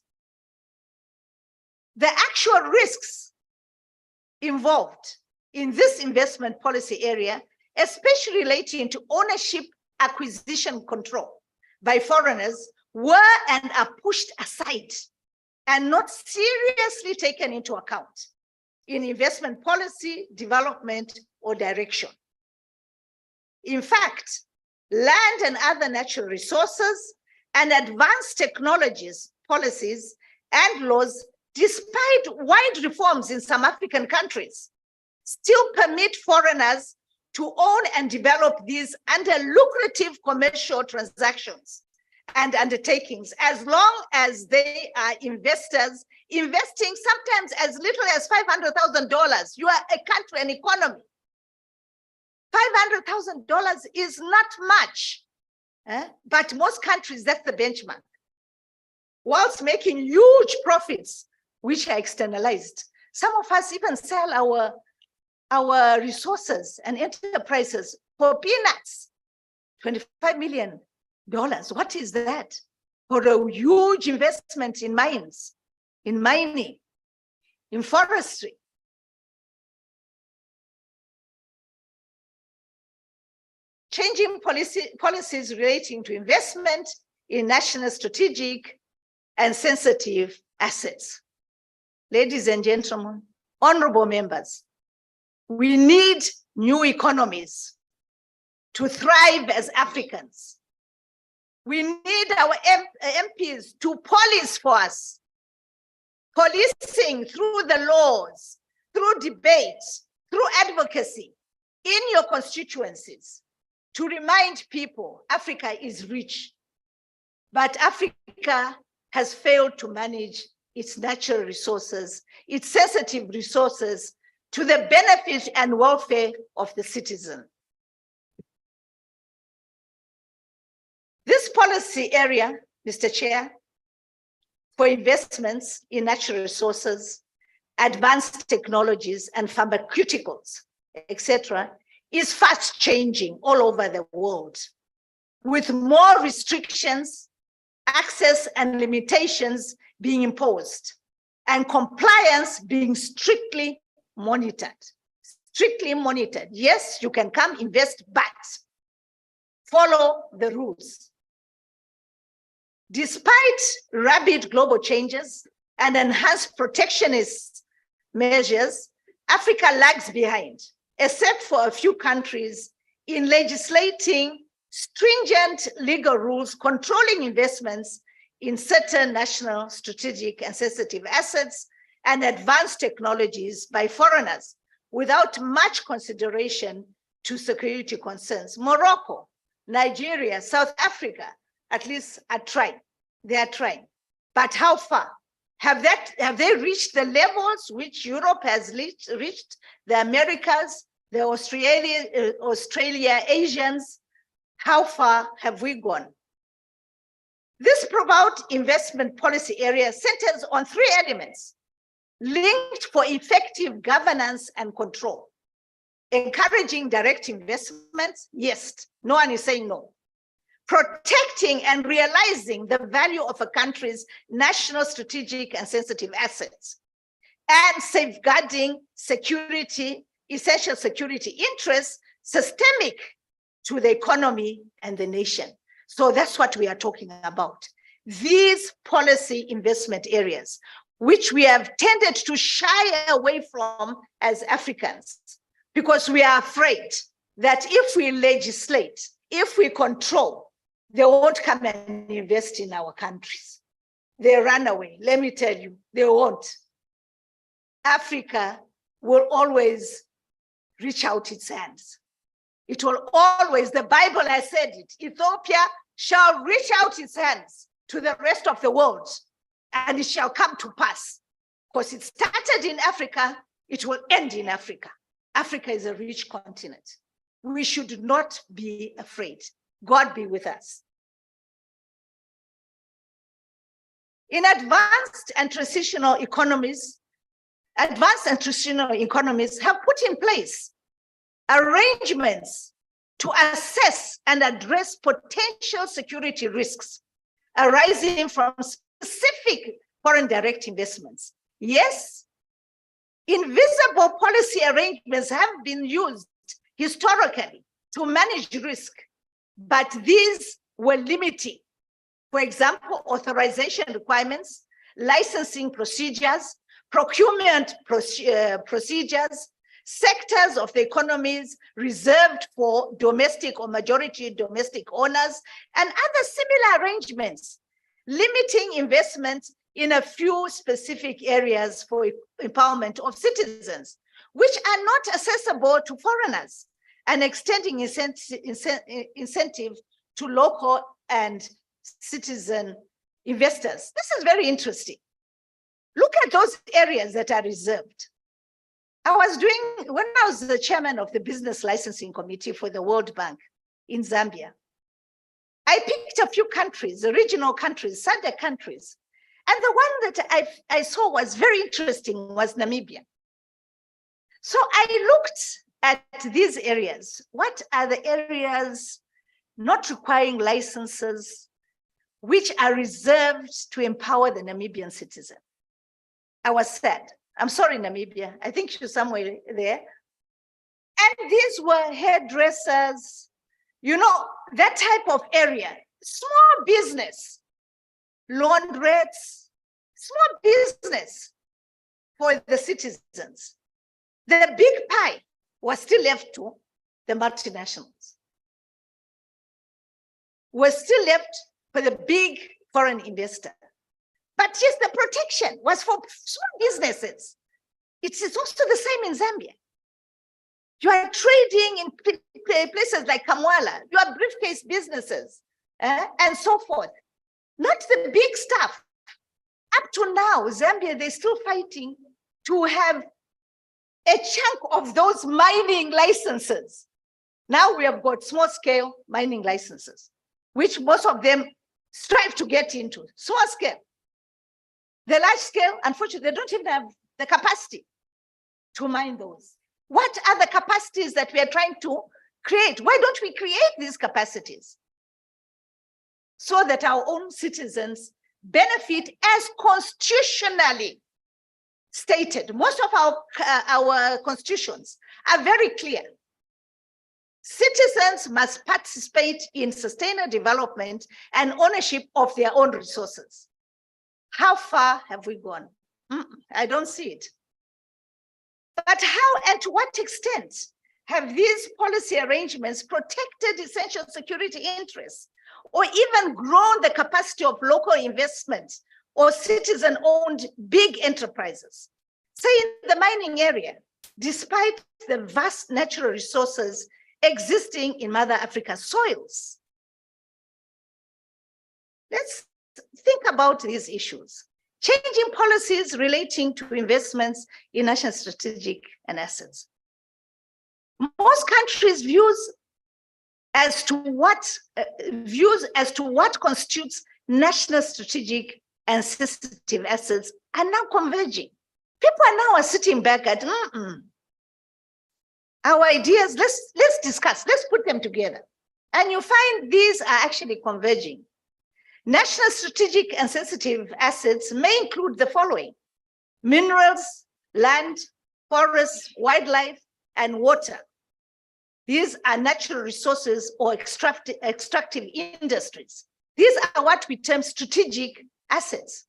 The actual risks involved in this investment policy area, especially relating to ownership acquisition control by foreigners, were and are pushed aside and not seriously taken into account in investment policy, development, or direction. In fact, land and other natural resources and advanced technologies, policies, and laws, despite wide reforms in some African countries, still permit foreigners to own and develop these under lucrative commercial transactions and undertakings, as long as they are investors investing sometimes as little as $500,000. You are a country, an economy. $500,000 is not much, but most countries, that's the benchmark. Whilst making huge profits, which are externalized. Some of us even sell our resources and enterprises for peanuts, $25 million. What is that? For a huge investment in mines, in mining, in forestry. Changing policies relating to investment in national strategic and sensitive assets. Ladies and gentlemen, honorable members, we need new economies to thrive as Africans. We need our MPs to police for us, policing through the laws, through debate, through advocacy in your constituencies, to remind people Africa is rich, but Africa has failed to manage its natural resources, its sensitive resources, to the benefit and welfare of the citizen. This policy area, Mr. Chair, for investments in natural resources, advanced technologies, and pharmaceuticals, etc., is fast changing all over the world, with more restrictions, access and limitations being imposed, and compliance being strictly monitored. Strictly monitored. Yes, you can come invest, but follow the rules. Despite rapid global changes and enhanced protectionist measures, Africa lags behind, except for a few countries in legislating stringent legal rules controlling investments in certain national strategic and sensitive assets and advanced technologies by foreigners without much consideration to security concerns. Morocco, Nigeria, South Africa, at least are trying. They are trying. But how far? Have they reached the levels which Europe has reached, the Americas, the Australia, Asians? How far have we gone? This promote investment policy area centers on three elements linked for effective governance and control. Encouraging direct investments, yes, no one is saying no. Protecting and realizing the value of a country's national strategic and sensitive assets, and safeguarding security, essential security interests, systemic to the economy and the nation. So that's what we are talking about. These policy investment areas, which we have tended to shy away from as Africans, because we are afraid that if we legislate, if we control, they won't come and invest in our countries. They run away. Let me tell you, they won't. Africa will always reach out its hands. It will always, the Bible has said it, Ethiopia shall reach out its hands to the rest of the world, and it shall come to pass. Because it started in Africa, it will end in Africa. Africa is a rich continent. We should not be afraid. God be with us. In advanced and transitional economies have put in place arrangements to assess and address potential security risks arising from specific foreign direct investments. Yes, invisible policy arrangements have been used historically to manage risk, but these were limiting. For example, authorization requirements, licensing procedures, procurement procedures, sectors of the economies reserved for domestic or majority domestic owners, and other similar arrangements, limiting investments in a few specific areas for empowerment of citizens, which are not accessible to foreigners, and extending incentive to local and citizen investors. This is very interesting. Look at those areas that are reserved. When I was the chairman of the business licensing committee for the World Bank in Zambia, I picked a few countries, the regional countries, SADC countries. And the one that I saw was very interesting was Namibia. So I looked at these areas. What are the areas not requiring licenses, which are reserved to empower the Namibian citizen? I was sad. I'm sorry, Namibia. I think you're somewhere there. And these were hairdressers, you know, that type of area, small business, laundrettes, small business for the citizens. The big pie was still left to the multinationals. Was still left for the big foreign investor. But yes, the protection was for small businesses. It is also the same in Zambia. You are trading in places like Kamwala, you are briefcase businesses, and so forth. Not the big stuff. Up to now, Zambia, they're still fighting to have a chunk of those mining licenses. Now we have got small scale mining licenses, which most of them strive to get into, small scale. The large scale, unfortunately, they don't even have the capacity to mine those. What are the capacities that we are trying to create? Why don't we create these capacities so that our own citizens benefit as constitutionally stated? Most of our constitutions are very clear. Citizens must participate in sustainable development and ownership of their own resources. How far have we gone? I don't see it. But how and to what extent have these policy arrangements protected essential security interests or even grown the capacity of local investment or citizen-owned big enterprises? Say in the mining area, despite the vast natural resources existing in Mother Africa's soils. Let's think about these issues. Changing policies relating to investments in national strategic and assets. Most countries' views as to what constitutes national strategic and sensitive assets are now converging. People are now sitting back at our ideas. Let's discuss. Let's put them together, and you find these are actually converging. National strategic and sensitive assets may include the following: minerals, land, forests, wildlife, and water. These are natural resources or extractive industries. These are what we term strategic assets.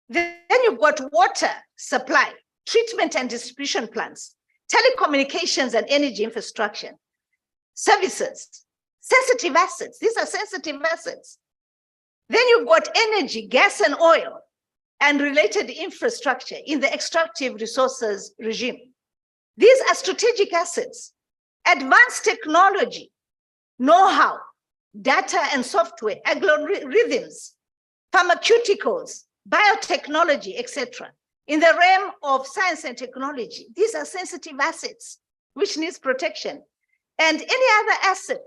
Then you've got water supply, treatment and distribution plants, telecommunications and energy infrastructure, services, sensitive assets. These are sensitive assets. Then you've got energy, gas and oil, and related infrastructure in the extractive resources regime. These are strategic assets. Advanced technology, know-how, data and software, algorithms, pharmaceuticals, biotechnology, etc. In the realm of science and technology, these are sensitive assets which needs protection. And any other asset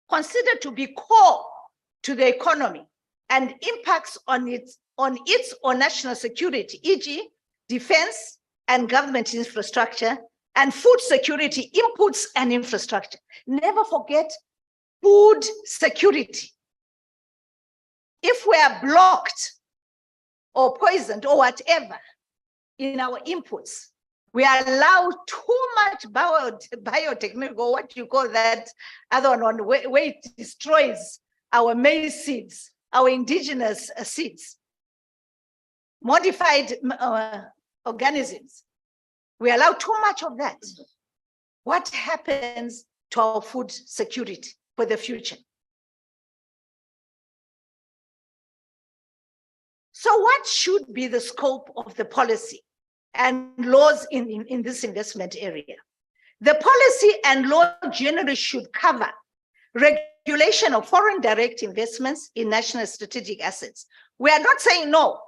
considered to be core to the economy and impacts on its or national security, e.g. defense and government infrastructure and food security inputs and infrastructure. Never forget food security. If we are blocked or poisoned or whatever in our inputs, we allow too much biotechnology, or what you call that other one, where it destroys our maize seeds, our indigenous seeds, modified organisms. We allow too much of that. What happens to our food security for the future? So what should be the scope of the policy and laws in this investment area? The policy and law generally should cover regulation of foreign direct investments in national strategic assets. We are not saying no.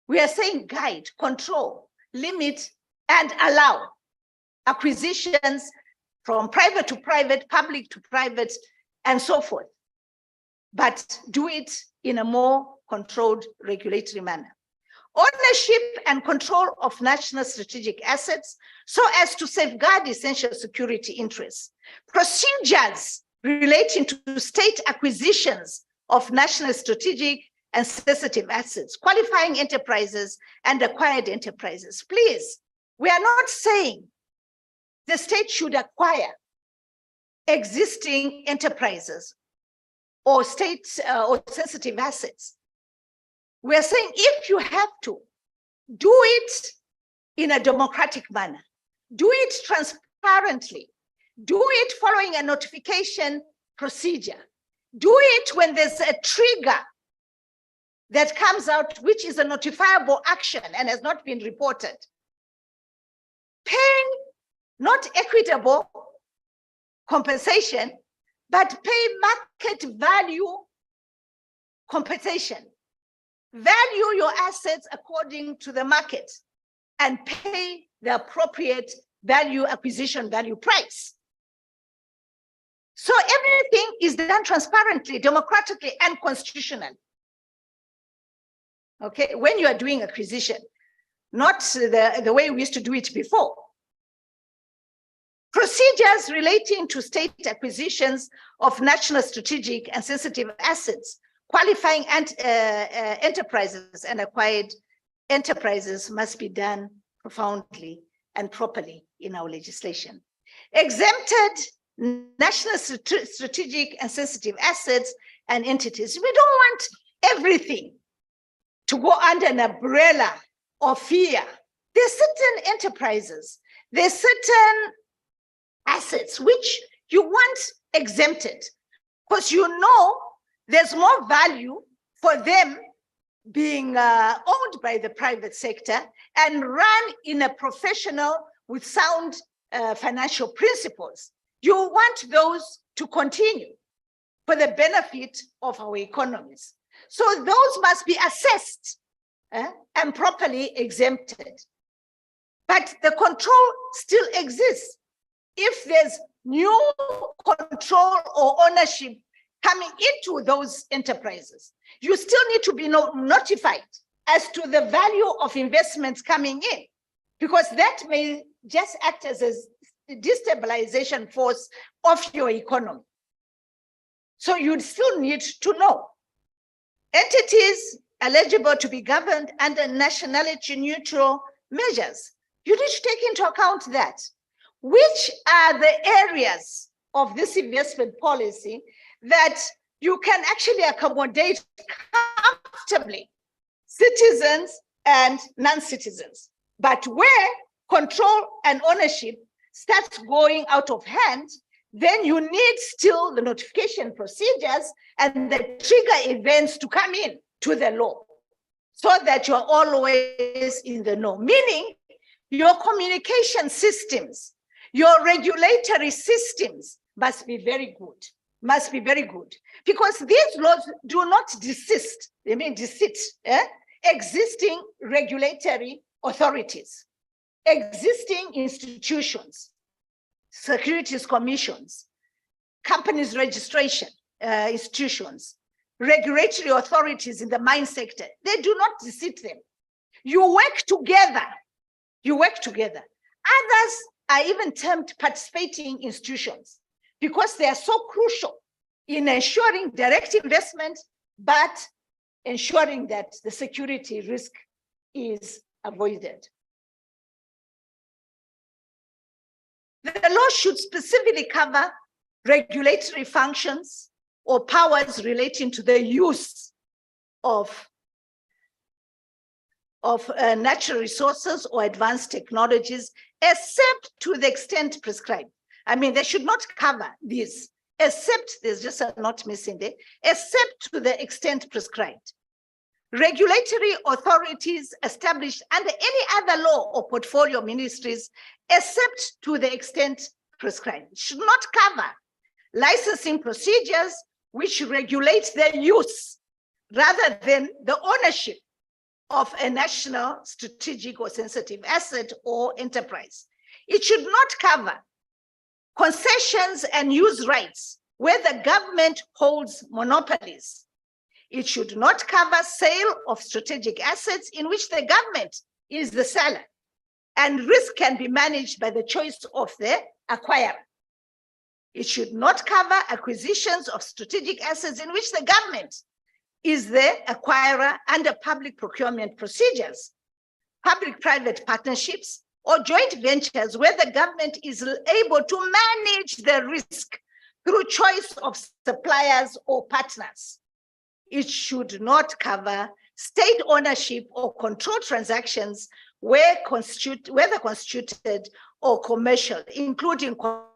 We are saying guide, control, limit, and allow acquisitions from private to private, public to private, and so forth. But do it in a more controlled regulatory manner. Ownership and control of national strategic assets so as to safeguard essential security interests. Procedures relating to state acquisitions of national strategic and sensitive assets, qualifying enterprises and acquired enterprises. Please, we are not saying the state should acquire existing enterprises or state or sensitive assets. We are saying if you have to, do it in a democratic manner, do it transparently, do it following a notification procedure, do it when there's a trigger that comes out, which is a notifiable action and has not been reported. Paying not equitable compensation, but pay market value compensation. Value your assets according to the market and pay the appropriate value, acquisition value price. So everything is done transparently, democratically, and constitutionally. Okay, when you are doing acquisition, not the way we used to do it before. Procedures relating to state acquisitions of national strategic and sensitive assets, qualifying enterprises and acquired enterprises must be done profoundly and properly in our legislation. Exempted national strategic and sensitive assets and entities. We don't want everything to go under an umbrella of fear. There's certain enterprises, there's certain assets which you want exempted because you know there's more value for them being owned by the private sector and run in a professional with sound financial principles. You want those to continue for the benefit of our economies. So those must be assessed and properly exempted. But the control still exists. If there's new control or ownership coming into those enterprises, you still need to be notified as to the value of investments coming in, because that may just act as a destabilization force of your economy. So you'd still need to know. Entities eligible to be governed under nationality neutral measures. You need to take into account that. which are the areas of this investment policy that you can actually accommodate comfortably citizens and non-citizens. But where control and ownership starts going out of hand, then you need still the notification procedures and the trigger events to come in to the law so that you're always in the know. Meaning your communication systems, your regulatory systems must be very good, because these laws do not desist, existing regulatory authorities, existing institutions, securities commissions, companies registration institutions, regulatory authorities in the mine sector. They do not deceive them. You work together. Others are even termed participating institutions because they are so crucial in ensuring direct investment, but ensuring that the security risk is avoided. The law should specifically cover regulatory functions or powers relating to the use of natural resources or advanced technologies, except to the extent prescribed. I mean, they should not cover these, except, there's just a note missing there, except to the extent prescribed. Regulatory authorities established under any other law or portfolio ministries, except to the extent prescribed. It should not cover licensing procedures which regulate their use rather than the ownership of a national strategic or sensitive asset or enterprise. It should not cover concessions and use rights where the government holds monopolies. It should not cover sale of strategic assets in which the government is the seller and risk can be managed by the choice of the acquirer. It should not cover acquisitions of strategic assets in which the government is the acquirer under public procurement procedures, public-private partnerships, or joint ventures where the government is able to manage the risk through choice of suppliers or partners. It should not cover state ownership or control transactions whether constituted or commercial, including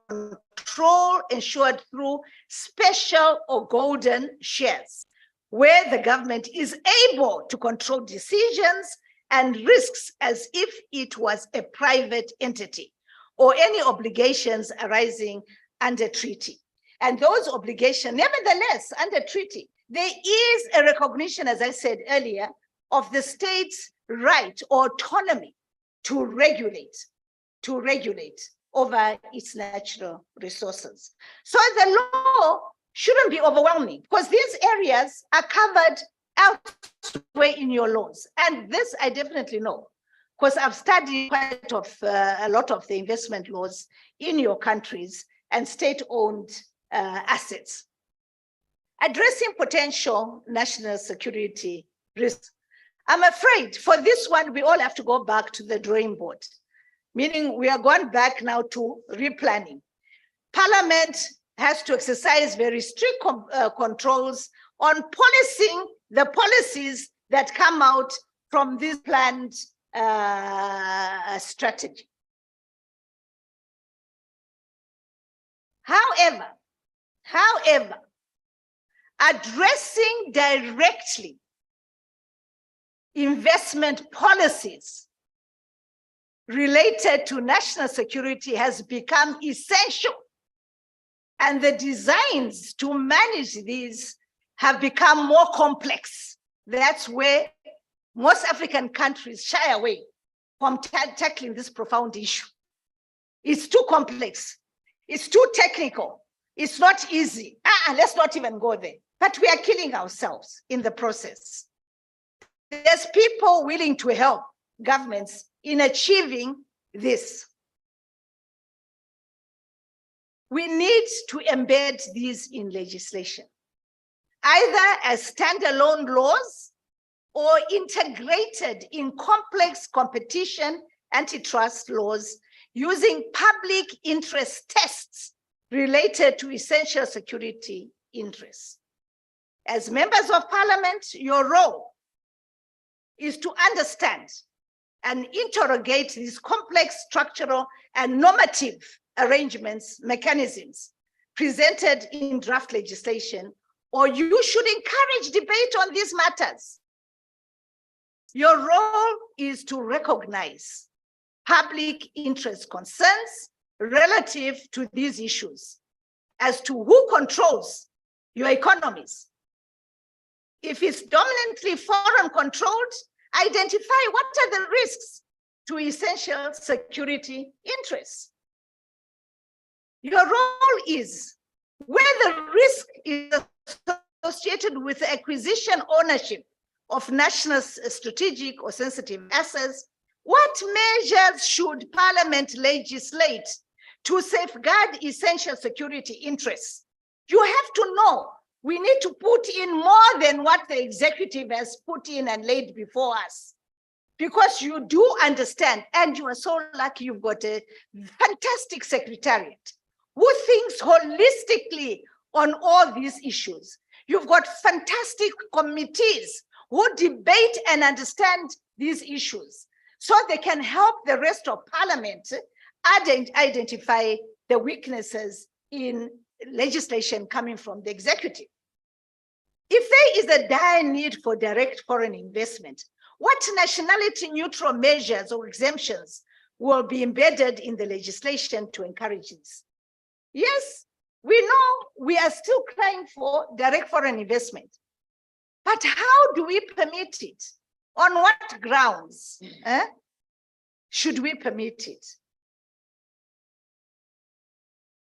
control ensured through special or golden shares, where the government is able to control decisions and risks as if it was a private entity, or any obligations arising under treaty. And those obligations, nevertheless, under treaty, there is a recognition, as I said earlier, of the state's right or autonomy to regulate over its natural resources. So the law shouldn't be overwhelming because these areas are covered elsewhere in your laws. And this I definitely know because I've studied a lot of the investment laws in your countries and state-owned assets. Addressing potential national security risks. I'm afraid for this one, we all have to go back to the drawing board, meaning we are going back now to replanning. Parliament has to exercise very strict controls on policing the policies that come out from this planned strategy. However, addressing directly investment policies related to national security has become essential, and the designs to manage these have become more complex. That's where most African countries shy away from tackling this profound issue. It's too complex. It's too technical. It's not easy. Let's not even go there. But we are killing ourselves in the process. There's people willing to help governments in achieving this. We need to embed these in legislation, either as standalone laws or integrated in complex competition antitrust laws using public interest tests related to essential security interests. As members of parliament, your role is to understand and interrogate these complex structural and normative arrangements, mechanisms presented in draft legislation, or you should encourage debate on these matters. Your role is to recognize public interest concerns relative to these issues as to who controls your economies. If it's dominantly foreign controlled, identify what are the risks to essential security interests. Your role is where the risk is associated with the acquisition ownership of national strategic or sensitive assets. What measures should Parliament legislate to safeguard essential security interests? You have to know we need to put in more than what the executive has put in and laid before us. Because you do understand, and you are so lucky you've got a fantastic secretariat who thinks holistically on all these issues. You've got fantastic committees who debate and understand these issues so they can help the rest of Parliament identify the weaknesses in legislation coming from the executive. If there is a dire need for direct foreign investment, what nationality neutral measures or exemptions will be embedded in the legislation to encourage this? Yes, we know we are still crying for direct foreign investment, but how do we permit it? On what grounds should we permit it?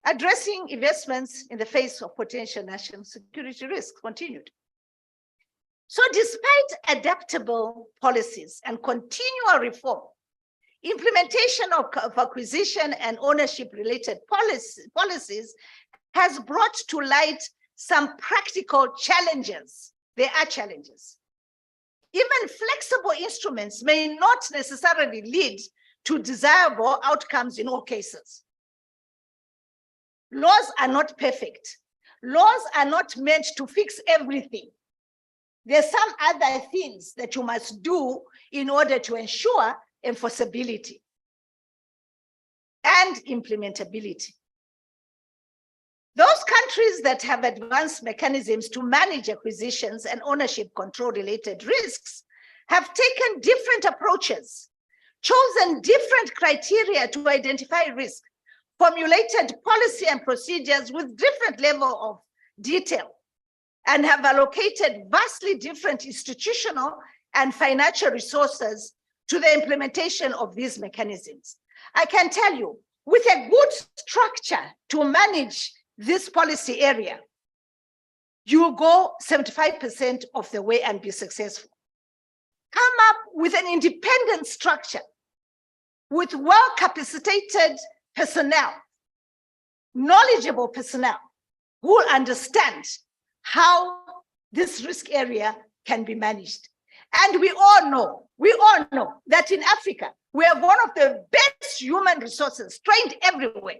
Addressing investments in the face of potential national security risks continued. So despite adaptable policies and continual reform, implementation of acquisition and ownership related policies has brought to light some practical challenges. There are challenges. Even flexible instruments may not necessarily lead to desirable outcomes in all cases. Laws are not perfect. Laws are not meant to fix everything. There's some other things that you must do in order to ensure enforceability and implementability. Those countries that have advanced mechanisms to manage acquisitions and ownership control related risks have taken different approaches, chosen different criteria to identify risk, formulated policy and procedures with different level of detail, and have allocated vastly different institutional and financial resources to the implementation of these mechanisms. I can tell you, with a good structure to manage this policy area, you will go 75% of the way and be successful. Come up with an independent structure with well-capacitated personnel, knowledgeable personnel who will understand how this risk area can be managed. And we all know that in Africa, we have one of the best human resources, trained everywhere,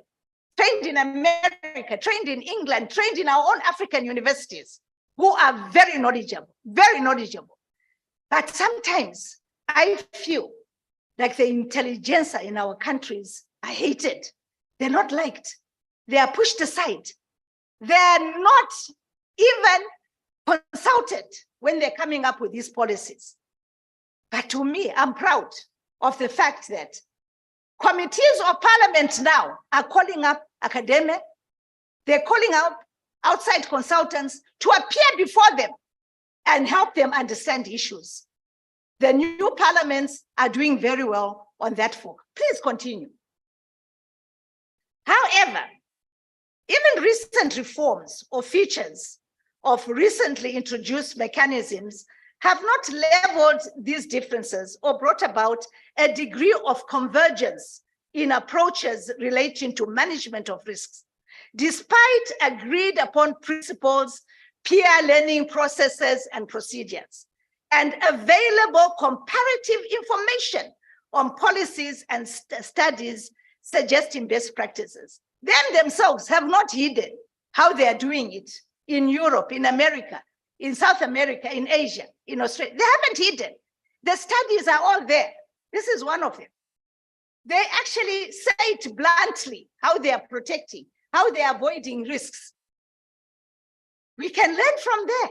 trained in America, trained in England, trained in our own African universities, who are very knowledgeable, very knowledgeable. But sometimes I feel like the intelligentsia in our countries are hated. They're not liked. They are pushed aside. They're not even consulted when they're coming up with these policies. But to me, I'm proud of the fact that committees of parliament now are calling up academia. They're calling out outside consultants to appear before them and help them understand issues. The new parliaments are doing very well on that front. Please continue. However, even recent reforms or features of recently introduced mechanisms have not leveled these differences or brought about a degree of convergence in approaches relating to management of risks. Despite agreed upon principles, peer learning processes and procedures, and available comparative information on policies and studies suggesting best practices. Them themselves have not hidden how they are doing it in Europe, in America, in South America, in Asia, in Australia. They haven't hidden. The studies are all there. This is one of them. They actually say it bluntly, how they are protecting, how they are avoiding risks. We can learn from there.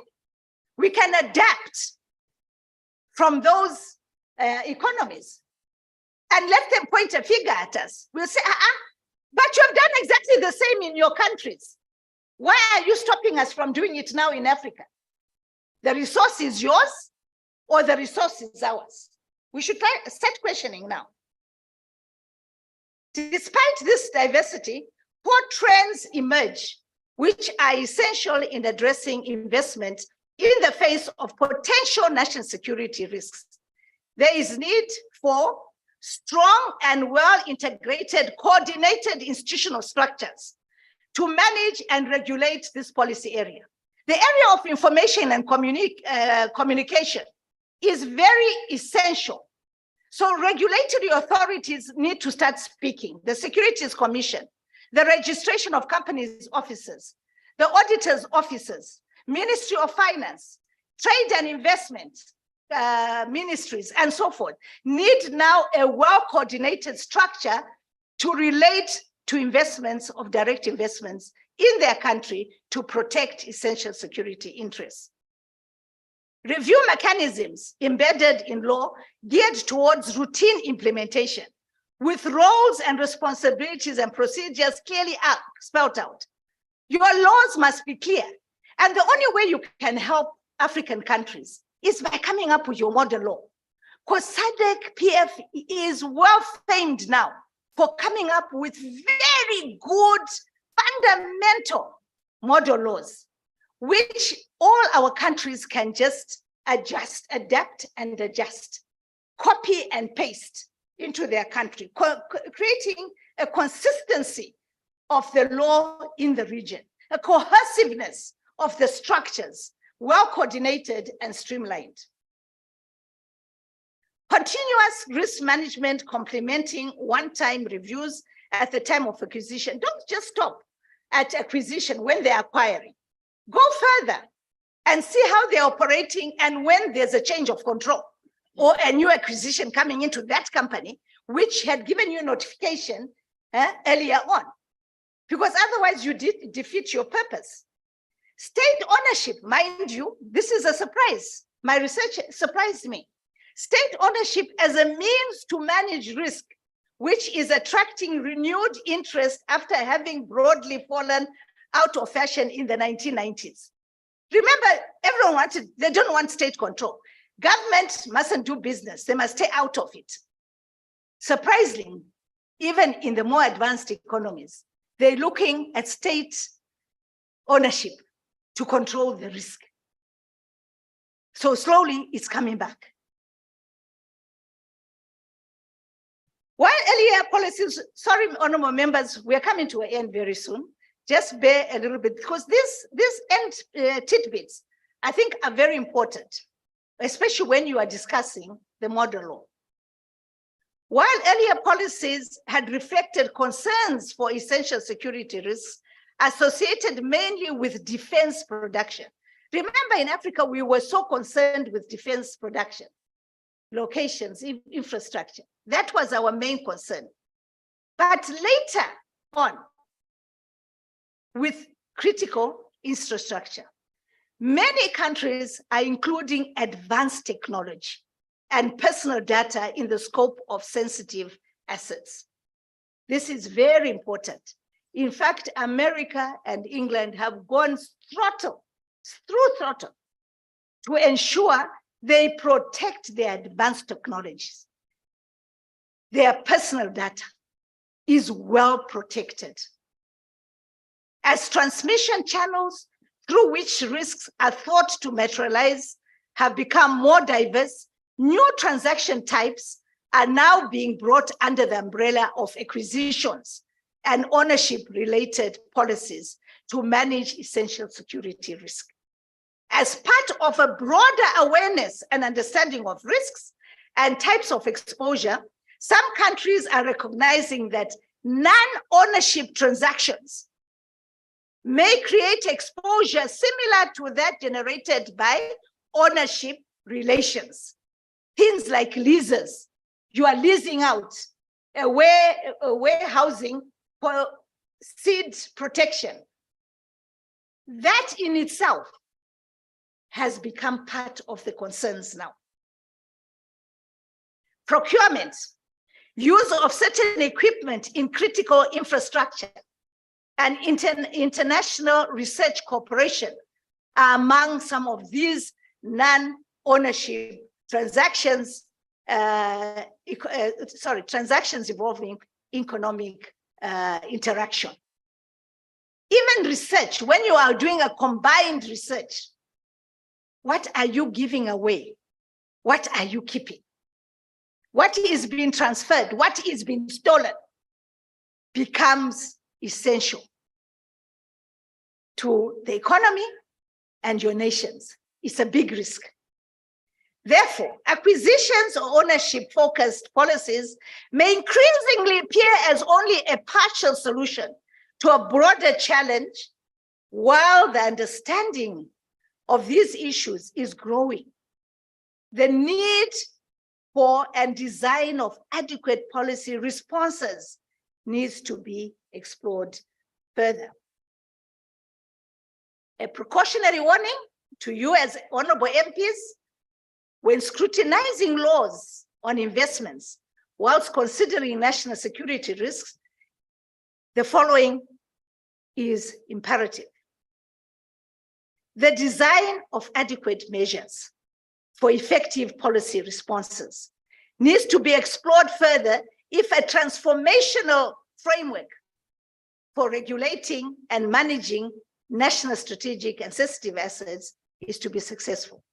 We can adapt from those economies and let them point a finger at us. We'll say, but you have done exactly the same in your countries. Why are you stopping us from doing it now in Africa? The resource is yours or the resource is ours? We should start questioning now. Despite this diversity, 4 trends emerge, which are essential in addressing investment in the face of potential national security risks. There is need for strong and well-integrated, coordinated institutional structures to manage and regulate this policy area. The area of information and communication is very essential. So regulatory authorities need to start speaking. The Securities Commission, the registration of companies' offices, the auditors' offices, Ministry of Finance, Trade and Investment ministries, and so forth, need now a well-coordinated structure to relate to investments of direct investments in their country to protect essential security interests. Review mechanisms embedded in law geared towards routine implementation with roles and responsibilities and procedures clearly spelled out. Your laws must be clear. And the only way you can help African countries is by coming up with your model law. Because SADC PF is well famed now for coming up with very good fundamental model laws, which all our countries can just adjust, adapt and adjust, copy and paste into their country, creating a consistency of the law in the region, a cohesiveness of the structures, well coordinated and streamlined. Continuous risk management complementing one-time reviews at the time of acquisition. Don't just stop at acquisition when they're acquiring. Go further and see how they're operating, and when there's a change of control or a new acquisition coming into that company, which had given you notification earlier on, because otherwise you defeat your purpose. State ownership, mind you, this is a surprise. My research surprised me. State ownership as a means to manage risk, which is attracting renewed interest after having broadly fallen out of fashion in the 1990s. Remember, everyone they don't want state control. Government mustn't do business. They must stay out of it. Surprisingly, even in the more advanced economies, they're looking at state ownership to control the risk. So slowly it's coming back. While earlier policies, sorry, honorable members, we're coming to an end very soon. Just bear a little bit, because these end tidbits, I think, are very important, especially when you are discussing the model law. While earlier policies had reflected concerns for essential security risks associated mainly with defense production. Remember, in Africa, we were so concerned with defense production, locations, infrastructure. That was our main concern. But later on, with critical infrastructure, many countries are including advanced technology and personal data in the scope of sensitive assets. This is very important. In fact, America and England have gone throttle to ensure they protect their advanced technologies. Their personal data is well protected. As transmission channels through which risks are thought to materialize have become more diverse, new transaction types are now being brought under the umbrella of acquisitions and ownership-related policies to manage essential security risk. As part of a broader awareness and understanding of risks and types of exposure, some countries are recognizing that non-ownership transactions may create exposure similar to that generated by ownership relations. Things like leases. You are leasing out a warehousing for seed protection. That in itself has become part of the concerns now. Procurement, use of certain equipment in critical infrastructure, and international research cooperation are among some of these non-ownership transactions, transactions involving economic interaction. Even research, when you are doing a combined research, what are you giving away? What are you keeping? What is being transferred? What is being stolen becomes essential to the economy and your nations. It's a big risk. Therefore, acquisitions or ownership-focused policies may increasingly appear as only a partial solution to a broader challenge, while the understanding of these issues is growing. The need for and design of adequate policy responses needs to be explored further. A precautionary warning to you as honorable MPs: when scrutinizing laws on investments, whilst considering national security risks, the following is imperative. The design of adequate measures for effective policy responses needs to be explored further if a transformational framework for regulating and managing national strategic and sensitive assets is to be successful.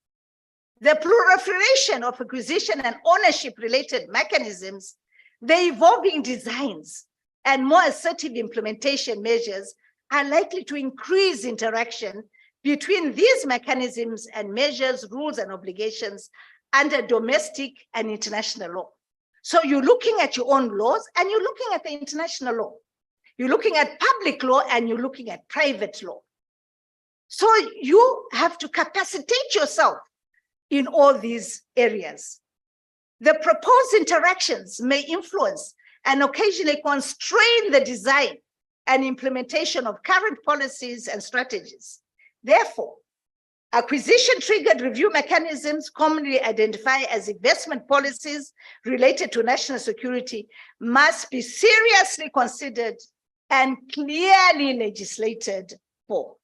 The proliferation of acquisition and ownership-related mechanisms, the evolving designs, and more assertive implementation measures are likely to increase interaction between these mechanisms and measures, rules, and obligations under domestic and international law. So you're looking at your own laws and you're looking at the international law. You're looking at public law and you're looking at private law. So you have to capacitate yourself in all these areas. The proposed interactions may influence and occasionally constrain the design and implementation of current policies and strategies. Therefore, acquisition-triggered review mechanisms, commonly identified as investment policies related to national security, must be seriously considered and clearly legislated for.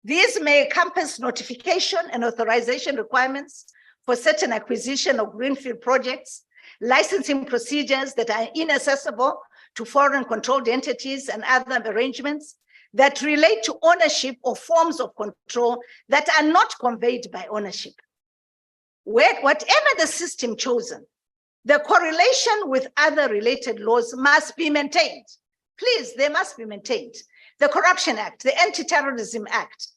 These may encompass notification and authorization requirements for certain acquisition of greenfield projects, licensing procedures that are inaccessible to foreign controlled entities, and other arrangements that relate to ownership or forms of control that are not conveyed by ownership. Whatever the system chosen, the correlation with other related laws must be maintained. Please, they must be maintained. The Corruption Act, the Anti-Terrorism Act,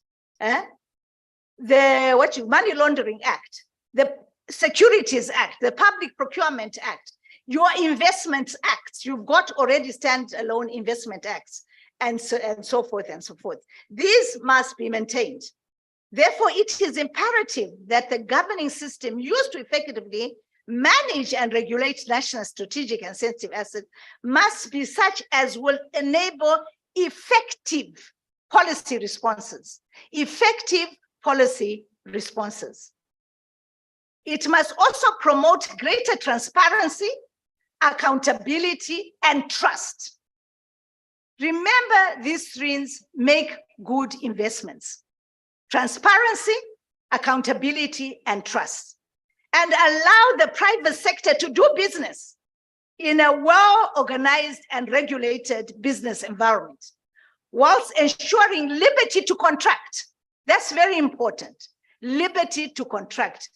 the Money Laundering Act, the Securities Act, the Public Procurement Act, your Investments Acts, you've got already standalone investment acts, and so forth and so forth. These must be maintained. Therefore, it is imperative that the governing system used to effectively manage and regulate national strategic and sensitive assets must be such as will enable effective policy responses. Effective policy responses. It must also promote greater transparency, accountability, and trust. Remember, these things make good investments: transparency, accountability, and trust, and allow the private sector to do business in a well-organized and regulated business environment, whilst ensuring liberty to contract. That's very important. Liberty to contract.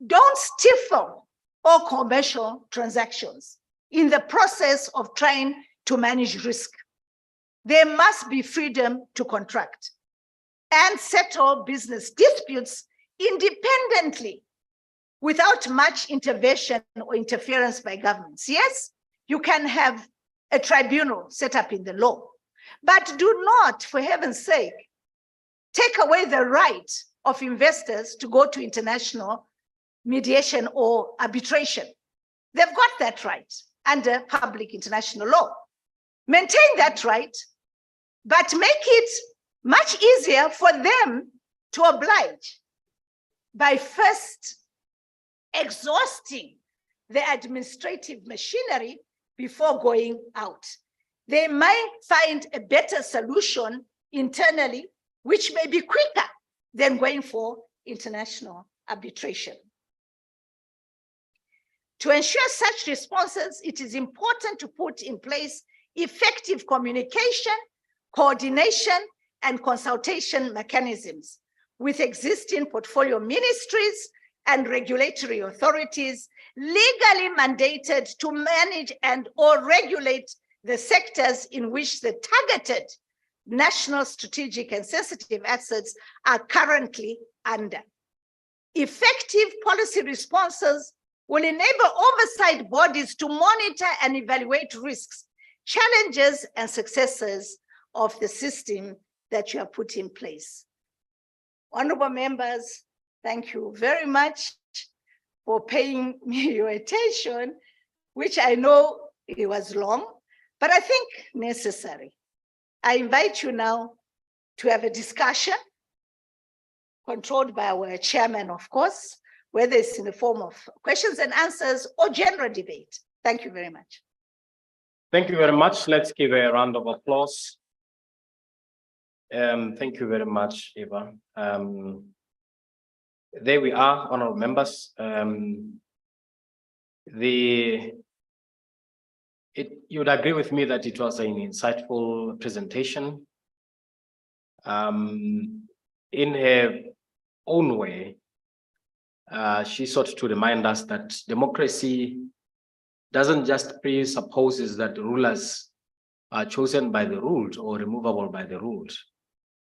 Don't stifle all commercial transactions in the process of trying to manage risk. There must be freedom to contract and settle business disputes independently without much intervention or interference by governments. Yes, you can have a tribunal set up in the law. But do not, for heaven's sake, take away the right of investors to go to international mediation or arbitration. They've got that right under public international law. Maintain that right, but make it much easier for them to oblige by first exhausting the administrative machinery before going out. They might find a better solution internally, which may be quicker than going for international arbitration. To ensure such responses, it is important to put in place effective communication, coordination, and consultation mechanisms with existing portfolio ministries and regulatory authorities legally mandated to manage and or regulate the sectors in which the targeted national strategic and sensitive assets are currently under. Effective policy responses will enable oversight bodies to monitor and evaluate risks, challenges, and successes of the system that you have put in place. Honorable members, thank you very much for paying me your attention, which I know it was long, but I think necessary. I invite you now to have a discussion controlled by our chairman, of course, whether it's in the form of questions and answers or general debate. Thank you very much. Thank you very much. Let's give a round of applause. Thank you very much, Eva. There we are, honorable members. You would agree with me that it was an insightful presentation. In her own way, she sought to remind us that democracy doesn't just presupposes that rulers are chosen by the ruled or removable by the ruled,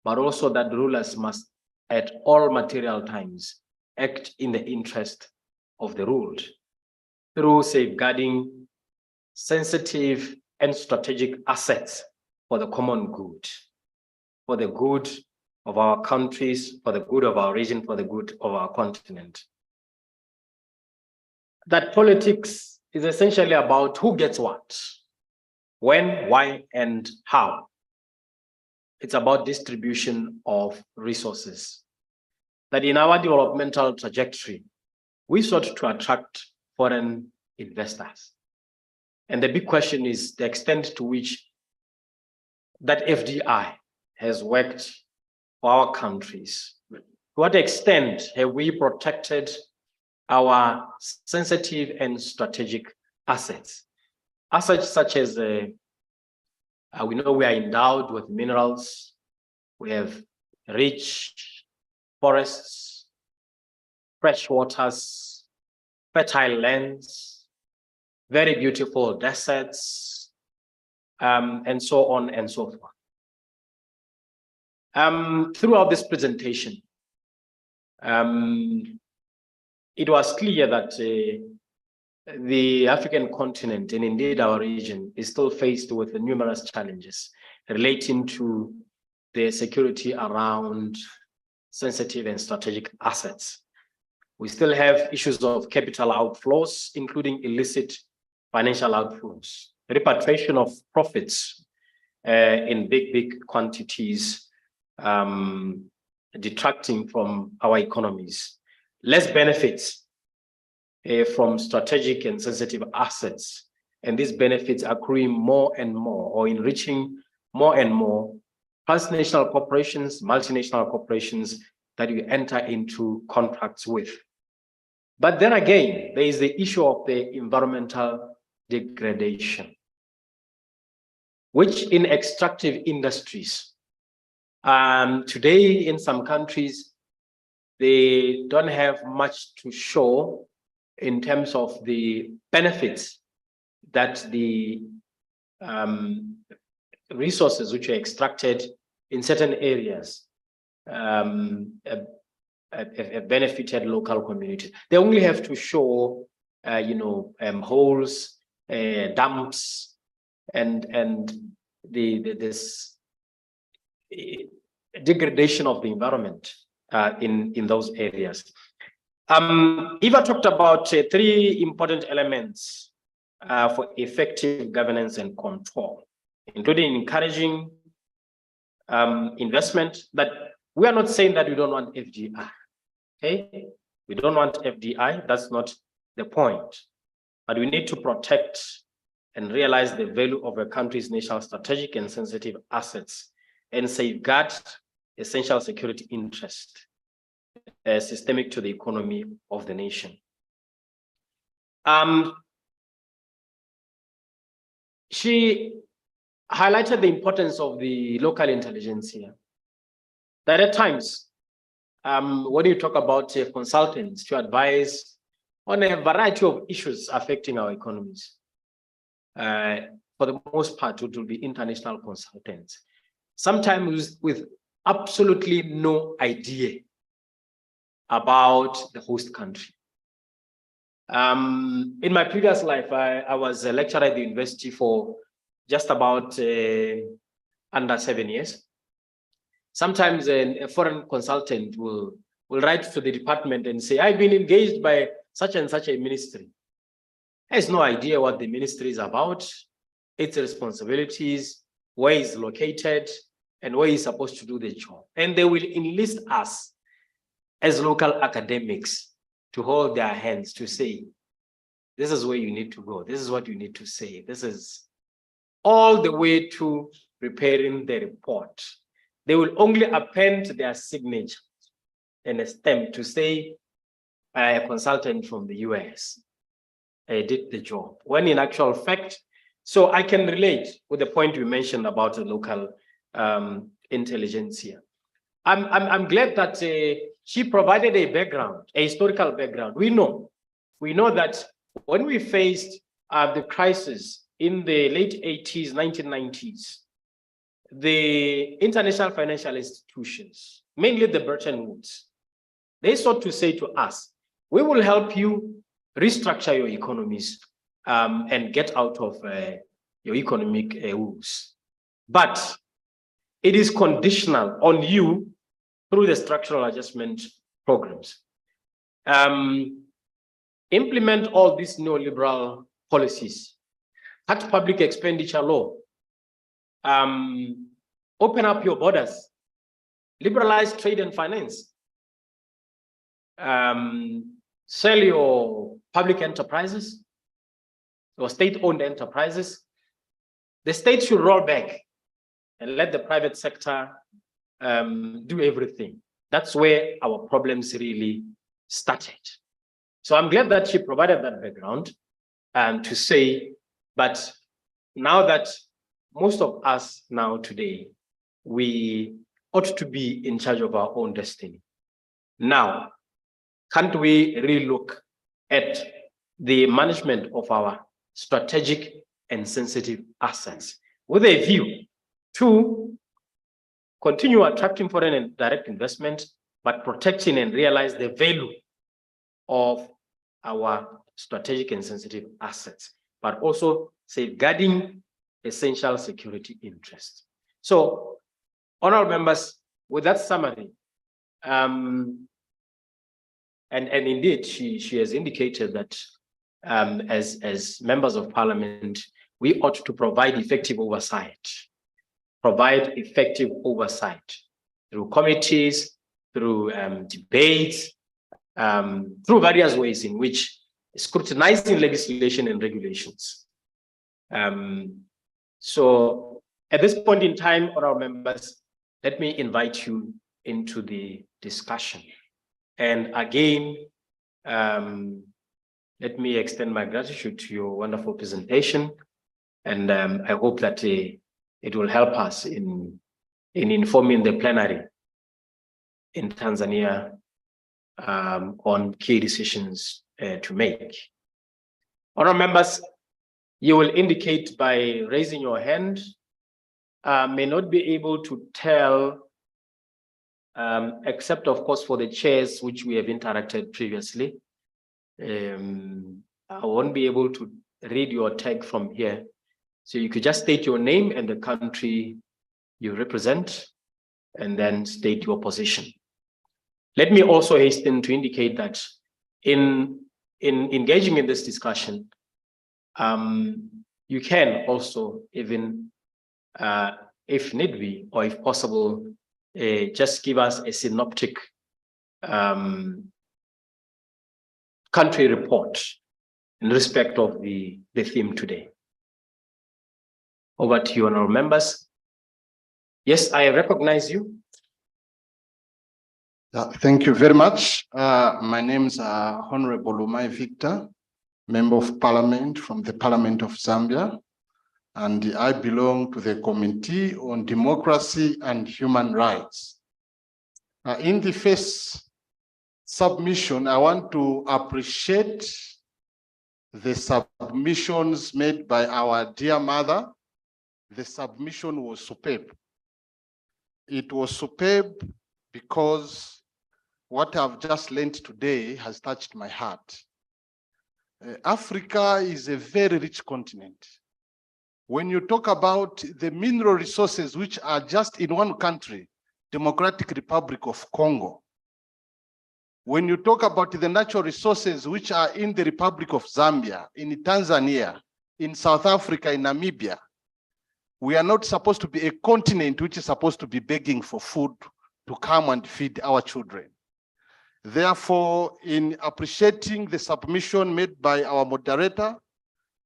but also that rulers must at all material times act in the interest of the ruled through safeguarding sensitive and strategic assets for the common good, for the good of our countries, for the good of our region, for the good of our continent. That politics is essentially about who gets what, when, why, and how. It's about distribution of resources. That in our developmental trajectory, we sought to attract foreign investors. And the big question is the extent to which that FDI has worked for our countries. To what extent have we protected our sensitive and strategic assets? Assets such as, we know we are endowed with minerals, we have rich forests, fresh waters, fertile lands, very beautiful deserts, and so on and so forth. Throughout this presentation, it was clear that the African continent, and indeed our region, is still faced with numerous challenges relating to the security around sensitive and strategic assets. We still have issues of capital outflows, including illicit financial outflows, repatriation of profits in big quantities, detracting from our economies, less benefits from strategic and sensitive assets, and these benefits accruing more and more or enriching more and more transnational corporations, multinational corporations that we enter into contracts with. But then again, there is the issue of the environmental degradation, which in extractive industries, today in some countries, they don't have much to show in terms of the benefits that the resources which are extracted in certain areas have benefited local communities. They only have to show, holes dumps, and this degradation of the environment in those areas. Eva talked about 3 important elements for effective governance and control, including encouraging investment. But we are not saying that we don't want FDI. Okay, we don't want FDI. That's not the point. But we need to protect and realize the value of a country's national strategic and sensitive assets and safeguard essential security interest systemic to the economy of the nation. She highlighted the importance of the local intelligence here. That at times, when you talk about consultants to advise on a variety of issues affecting our economies, for the most part, it will be international consultants, sometimes with absolutely no idea about the host country. In my previous life, I was a lecturer at the university for just about under 7 years. Sometimes a foreign consultant will write to the department and say, I've been engaged by such and such a ministry. Has no idea what the ministry is about, its responsibilities, where it's located, and where he's supposed to do the job. And they will enlist us as local academics to hold their hands to say, this is where you need to go. This is what you need to say. This is all the way to preparing the report. They will only append their signature and a stamp to say a consultant from the US did the job. When in actual fact, so I can relate with the point you mentioned about the local intelligence here. I'm glad that she provided a background, a historical background. We know that when we faced the crisis in the late 80s, 1990s, the international financial institutions, mainly the Bretton Woods, they sought to say to us, we will help you restructure your economies and get out of your economic woes. But it is conditional on you through the structural adjustment programs. Implement all these neoliberal policies, cut public expenditure law, open up your borders, liberalize trade and finance, sell your public enterprises or state-owned enterprises. The state should roll back and let the private sector do everything. That's where our problems really started. So I'm glad that she provided that background to say, but now that most of us now today, we ought to be in charge of our own destiny. Now, can't we relook at the management of our strategic and sensitive assets with a view to continue attracting foreign and direct investment, but protecting and realize the value of our strategic and sensitive assets, but also safeguarding essential security interests. So, honorable members, with that summary, and indeed, she has indicated that as members of parliament, we ought to provide effective oversight through committees, through debates, through various ways in which scrutinizing legislation and regulations. So at this point in time, honorable members, let me invite you into the discussion. And again, let me extend my gratitude to your wonderful presentation. And I hope that it will help us in informing the plenary in Tanzania on key decisions to make. Honorable members, you will indicate by raising your hand. May not be able to tell, except of course for the chairs which we have interacted previously. I won't be able to read your tag from here. So you could just state your name and the country you represent, and then state your position. Let me also hasten to indicate that in engaging in this discussion, you can also even, if need be, or if possible, just give us a synoptic country report in respect of the theme today. Over to you, honorable members. Yes, I recognize you. Thank you very much. My name is Honorable Umai Victor, Member of Parliament from the Parliament of Zambia, and I belong to the Committee on Democracy and Human Rights. In the first submission, I want to appreciate the submissions made by our dear mother. The submission was superb. It was superb because what I've just learned today has touched my heart. Africa is a very rich continent. When you talk about the mineral resources which are just in one country, Democratic Republic of Congo, when you talk about the natural resources which are in the Republic of Zambia, in Tanzania, in South Africa, in Namibia, we are not supposed to be a continent which is supposed to be begging for food to come and feed our children. Therefore, in appreciating the submission made by our moderator,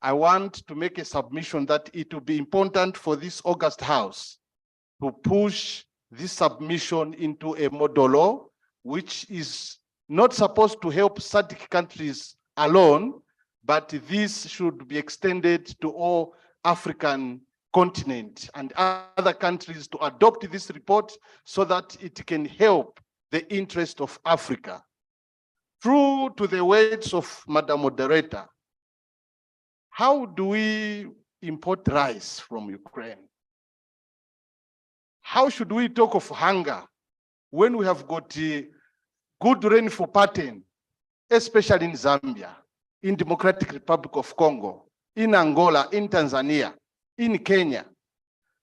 I want to make a submission that it will be important for this August House to push this submission into a model law, which is not supposed to help SADC countries alone, but this should be extended to all African continent and other countries to adopt this report so that it can help the interest of Africa. True to the words of Madam Moderator, how do we import rice from Ukraine? How should we talk of hunger when we have got good rainfall pattern, especially in Zambia, in Democratic Republic of Congo, in Angola, in Tanzania, in Kenya?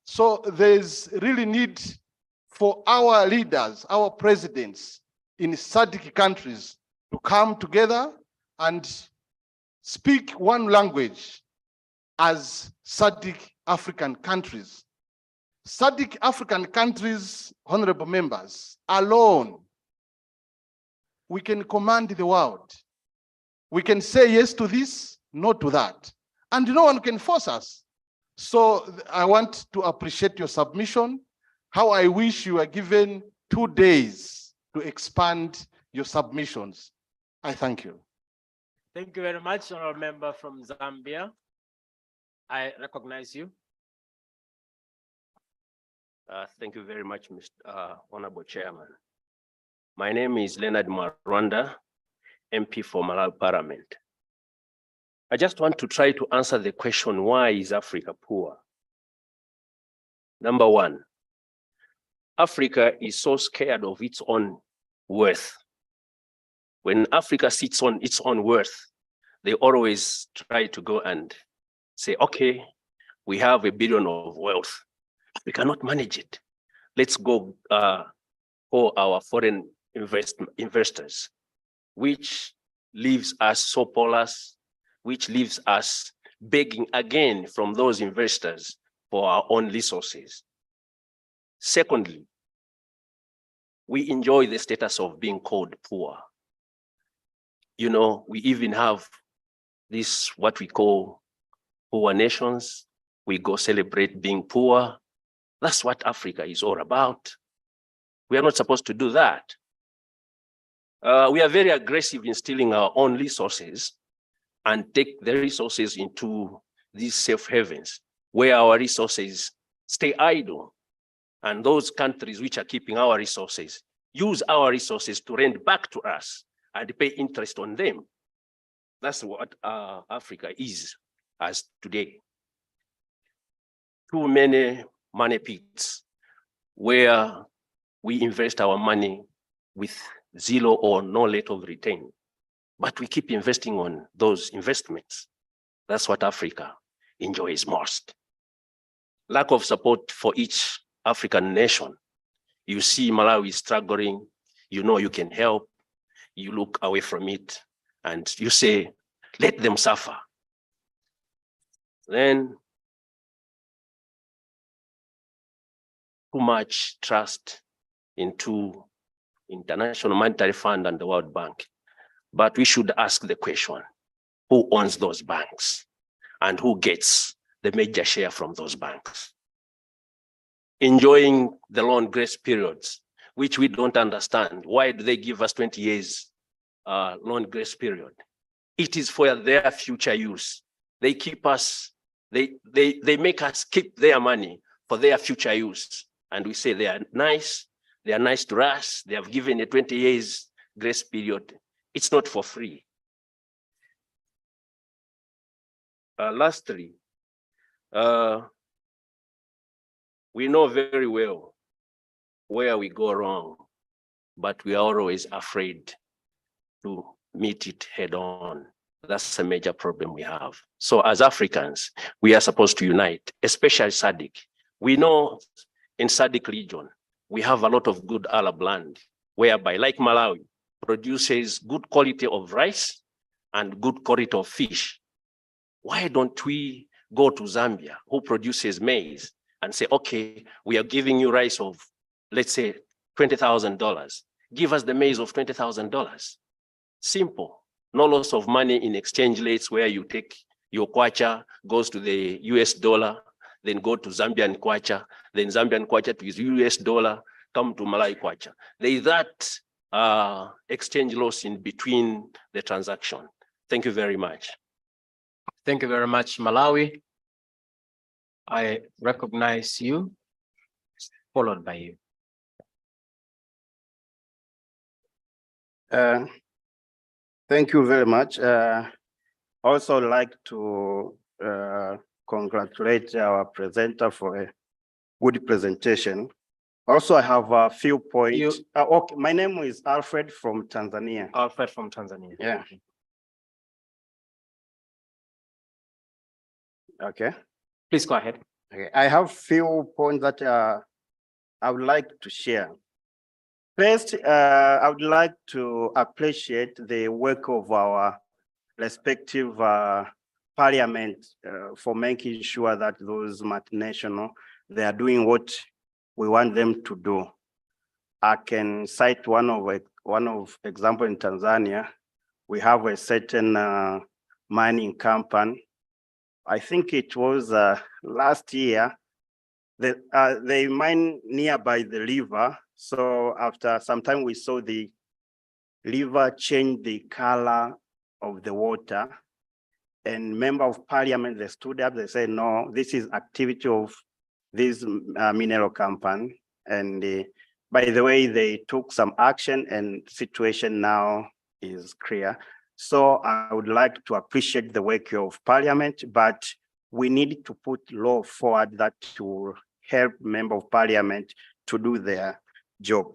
So there's really need for our leaders, our presidents in SADC countries to come together and speak one language as SADC African countries. SADC African countries, honorable members, alone, we can command the world. We can say yes to this, no to that, and no one can force us. So I want to appreciate your submission. How I wish you were given 2 days to expand your submissions. I thank you. Thank you very much, honorable member from Zambia. I recognize you. Thank you very much, Mr. Honorable Chairman. My name is Leonard Marwanda, MP for Malawi Parliament. I just want to try to answer the question, why is Africa poor? Number one, Africa is so scared of its own worth. When Africa sits on its own worth, they always try to go and say, okay, we have $1 billion of wealth. We cannot manage it. Let's go for our foreign investors, which leaves us so powerless, which leaves us begging again from those investors for our own resources. Secondly, we enjoy the status of being called poor. You know, we even have this, what we call poor nations. We go celebrate being poor. That's what Africa is all about. We are not supposed to do that. We are very aggressive in stealing our own resources and take the resources into these safe havens where our resources stay idle. And those countries which are keeping our resources use our resources to rent back to us and pay interest on them. That's what Africa is as today. Too many money pits where we invest our money with zero or no rate of return, but we keep investing on those investments. That's what Africa enjoys most. Lack of support for each African nation. You see Malawi struggling, you know you can help, you look away from it, and you say, let them suffer. Then, too much trust into International Monetary Fund and the World Bank. But we should ask the question, who owns those banks and who gets the major share from those banks? Enjoying the loan grace periods, which we don't understand. Why do they give us 20 years loan grace period? It is for their future use. They keep us, they make us keep their money for their future use. And we say they are nice to us, they have given a 20 years grace period. It's not for free. Lastly, we know very well where we go wrong, but we are always afraid to meet it head on. That's a major problem we have. So as Africans, we are supposed to unite, especially SADC. We know in SADC region, we have a lot of good Arab land, whereby, like Malawi, produces good quality of rice and good quality of fish. Why don't we go to Zambia, who produces maize, and say, okay, we are giving you rice of, let's say, $20,000. Give us the maize of $20,000. Simple. No loss of money in exchange rates where you take your kwacha, goes to the US dollar, then go to Zambian kwacha, then Zambian kwacha to US dollar, come to Malawi kwacha. There is that exchange loss in between the transaction. Thank you very much. Thank you very much, Malawi. I recognize you, followed by you. Thank you very much. Also like to congratulate our presenter for a good presentation. Also, I have a few points. Okay, my name is Alfred from Tanzania. Alfred from Tanzania. Yeah. Okay. Please go ahead. Okay. I have few points that I would like to share. First, I would like to appreciate the work of our respective parliament for making sure that those multinational, they are doing what we want them to do. I can cite one of example in Tanzania. We have a certain mining company. I think it was last year that they mine nearby the river. So after some time, we saw the river change the color of the water. And member of parliament, they stood up, they said, no, this is activity of this mineral company. And by the way, they took some action and situation now is clear. So I would like to appreciate the work of parliament, but we need to put law forward that to help member of parliament to do their job.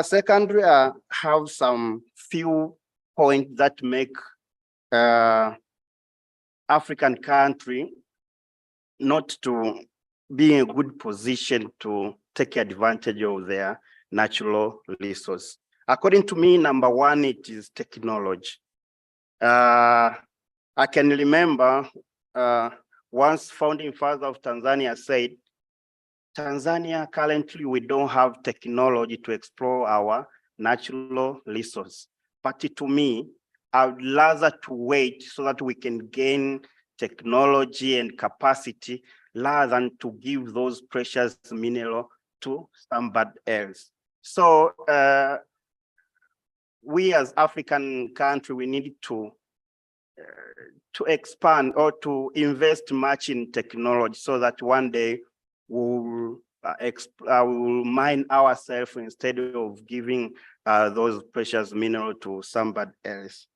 Secondly, I have some few points that make African country not to be in a good position to take advantage of their natural resources. According to me, number one, it is technology. I can remember once founding father of Tanzania said, Tanzania currently we don't have technology to explore our natural resources. But to me, I would rather to wait so that we can gain technology and capacity rather than to give those precious minerals to somebody else. So we as African country, we need to expand or to invest much in technology so that one day we'll mine ourselves instead of giving those precious minerals to somebody else.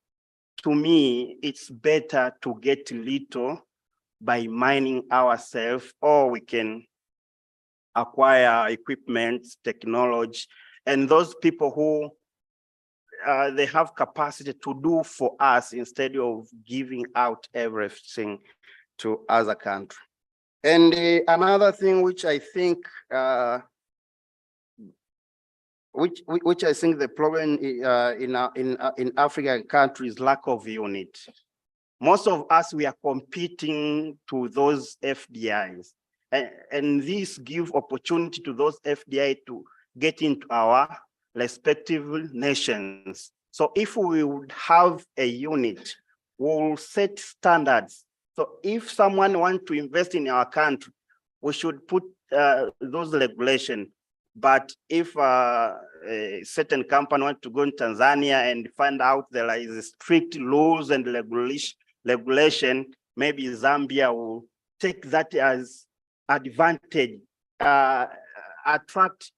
To me, it's better to get little by mining ourselves, or we can acquire equipment, technology, and those people who they have capacity to do for us instead of giving out everything to other countries. And another thing which I think which I think the problem in African countries, lack of unity. Most of us, we are competing to those FDIs, and this give opportunity to those FDI to get into our respective nations. So if we would have a unit, we'll set standards. So if someone wants to invest in our country, we should put those regulations. But if a certain company wants to go in Tanzania and find out there is strict laws and regulation, maybe Zambia will take that as advantage, attract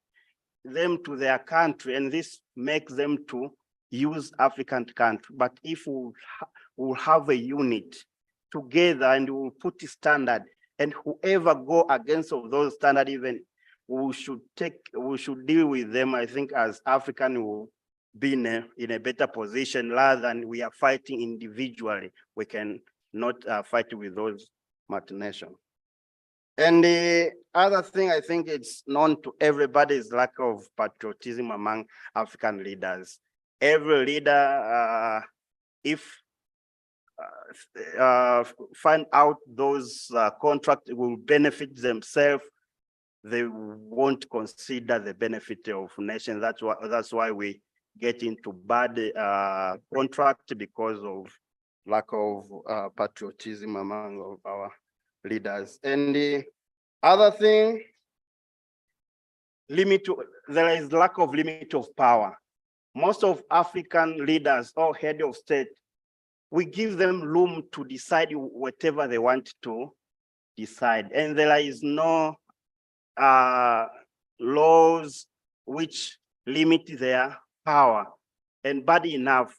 them to their country, and this makes them to use African country. But if we'll have a unit together and we'll put a standard, and whoever go against of those standards, even we should deal with them. I think as African will be in a better position rather than we are fighting individually. We can not fight with those multinationals. And the other thing I think it's known to everybody is lack of patriotism among African leaders. Every leader, find out those contracts will benefit themselves, they won't consider the benefit of nations. That's why we get into bad contract because of lack of patriotism among our leaders. And the other thing, there is lack of limit of power. Most of African leaders or head of state, we give them room to decide whatever they want to decide. And there is no laws which limit their power. And bad enough,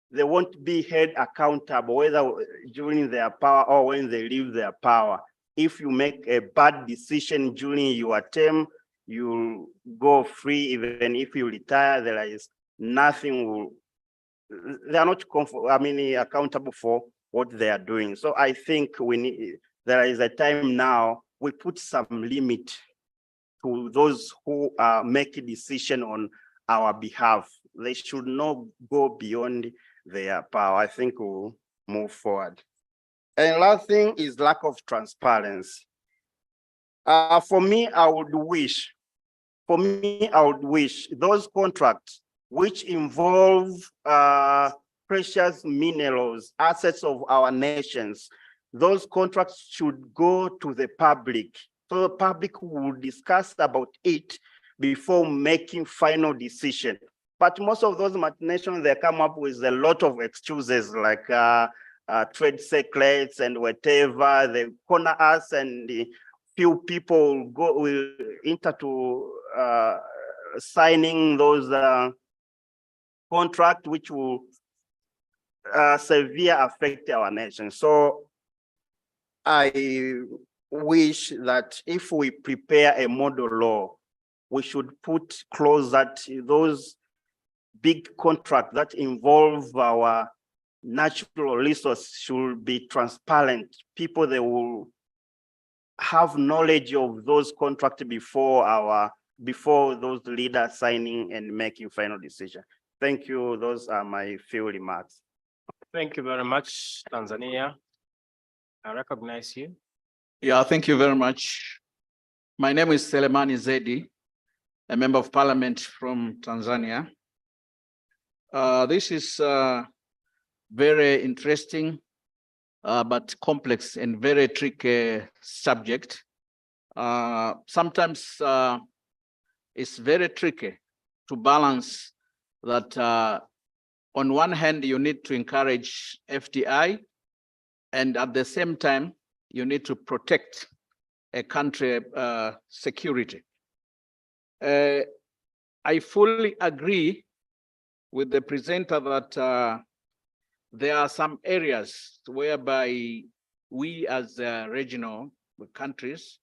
they won't be held accountable whether during their power or when they leave their power. If you make a bad decision during your term, you'll go free. Even if you retire, there is nothing. They are not accountable for what they are doing. So I think there is a time now we put some limit to those who make a decision on our behalf. They should not go beyond their power. I think we'll move forward. And last thing is lack of transparency. For me, I would wish those contracts which involve precious minerals, assets of our nations, those contracts should go to the public. So the public will discuss about it before making final decision. But most of those multinationals, they come up with a lot of excuses like trade secrets and whatever. They corner us, and few people will enter to signing those contracts which will severely affect our nation. So I wish that if we prepare a model law, we should put clause that those big contracts that involve our natural resources should be transparent. People, they will have knowledge of those contracts before those leaders signing and making final decision. Thank you. Those are my few remarks. Thank you very much, Tanzania. I recognize you. Yeah, thank you very much. My name is Selemani Zedi, a member of parliament from Tanzania. This is very interesting, but complex and very tricky subject. Sometimes it's very tricky to balance that on one hand, you need to encourage FDI, and at the same time, you need to protect a country security. I fully agree with the presenter that there are some areas whereby we as regional countries,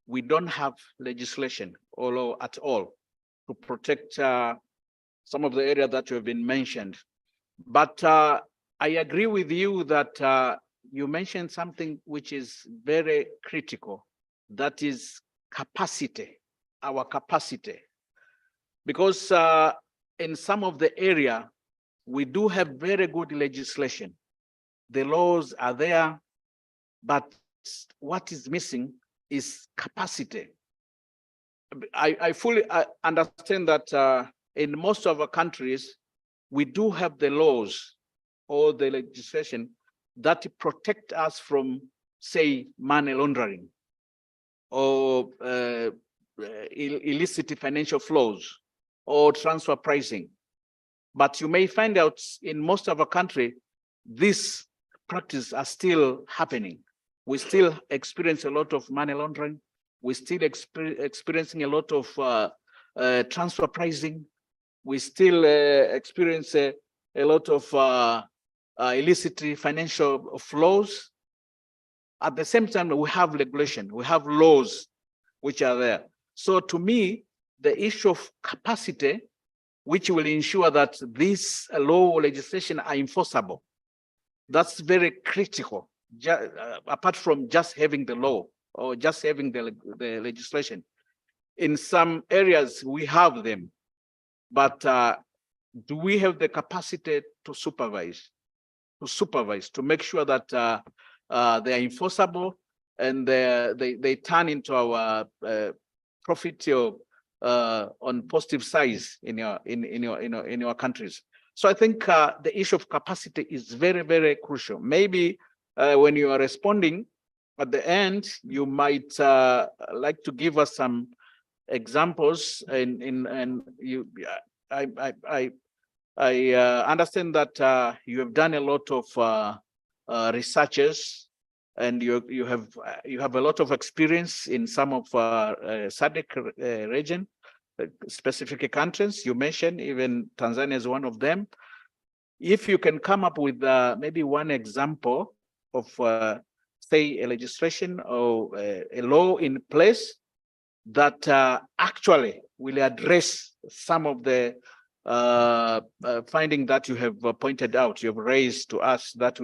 we don't have legislation at all to protect some of the areas that have been mentioned. But I agree with you that you mentioned something which is very critical. That is capacity, our capacity. Because in some of the area, we do have very good legislation. The laws are there, but what is missing is capacity. I fully understand that in most of our countries, we do have the laws or the legislation that protect us from, say, money laundering or illicit financial flows or transfer pricing. But you may find out in most of our country, these practices are still happening. We still experience a lot of money laundering. We still experiencing a lot of transfer pricing. We still experience a lot of illicit financial flows. At the same time, we have regulation, we have laws which are there. So to me, the issue of capacity, which will ensure that these law legislation are enforceable, that's very critical, apart from just having the law or just having the legislation. In some areas, we have them, but do we have the capacity to supervise, to make sure that they are enforceable and they turn into our profit on positive sides in your countries? So I think the issue of capacity is very, very crucial. Maybe when you are responding at the end, you might like to give us some examples. I understand that you have done a lot of researches, and you have a lot of experience in some of SADC region, specific countries. You mentioned even Tanzania is one of them. If you can come up with maybe one example of, say, a legislation or a law in place that actually will address some of the finding that you have pointed out, you have raised to us, that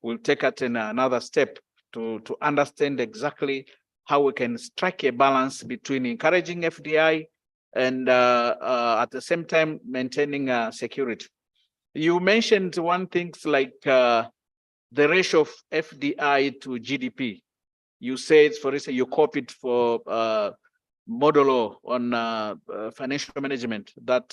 will take us in another step to understand exactly how we can strike a balance between encouraging FDI and at the same time maintaining security. You mentioned one thing like the ratio of FDI to GDP. You said, for instance, you copied for model law on financial management that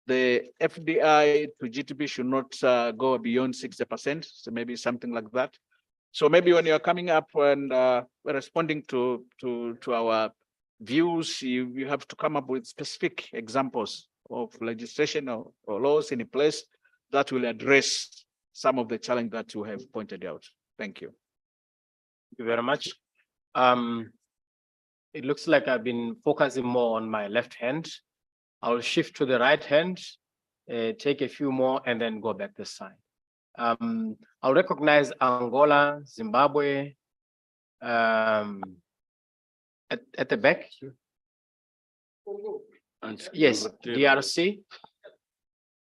the FDI to GDP should not go beyond 60%, so maybe something like that. So maybe when you're coming up and responding to our views, you have to come up with specific examples of legislation or laws in place that will address some of the challenge that you have pointed out. Thank you. Thank you very much. It looks like I've been focusing more on my left hand. I'll shift to the right hand, take a few more, and then go back this side. I'll recognize Angola, Zimbabwe, at the back. Yes, DRC.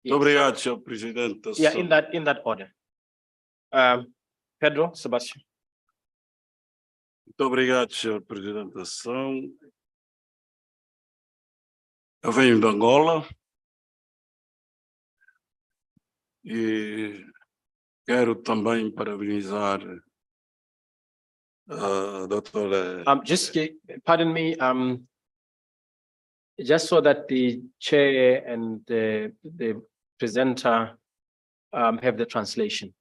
Yes. Obrigado, Sr. Presidente. Yeah, in that order. Pedro, Sebastian. Muito obrigado, Sr. Presidente da Sessão. Eu venho de Angola e quero também parabenizar a doutora. Pardon me, just so that the chair and the presenter have the translation.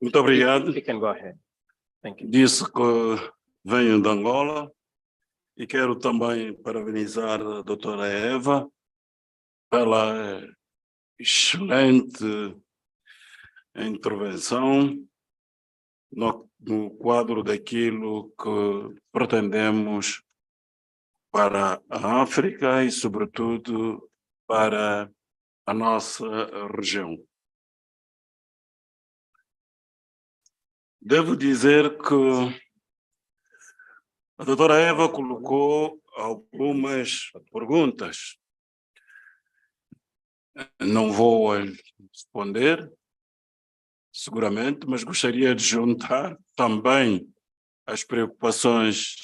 Muito obrigado. You can go ahead. Thank you. Disse que venho de Angola e quero também parabenizar a doutora Eva pela excelente intervenção no quadro daquilo que pretendemos para a África e, sobretudo, para a nossa região. Devo dizer que a doutora Eva colocou algumas perguntas. Não vou responder, seguramente, mas gostaria de juntar também as preocupações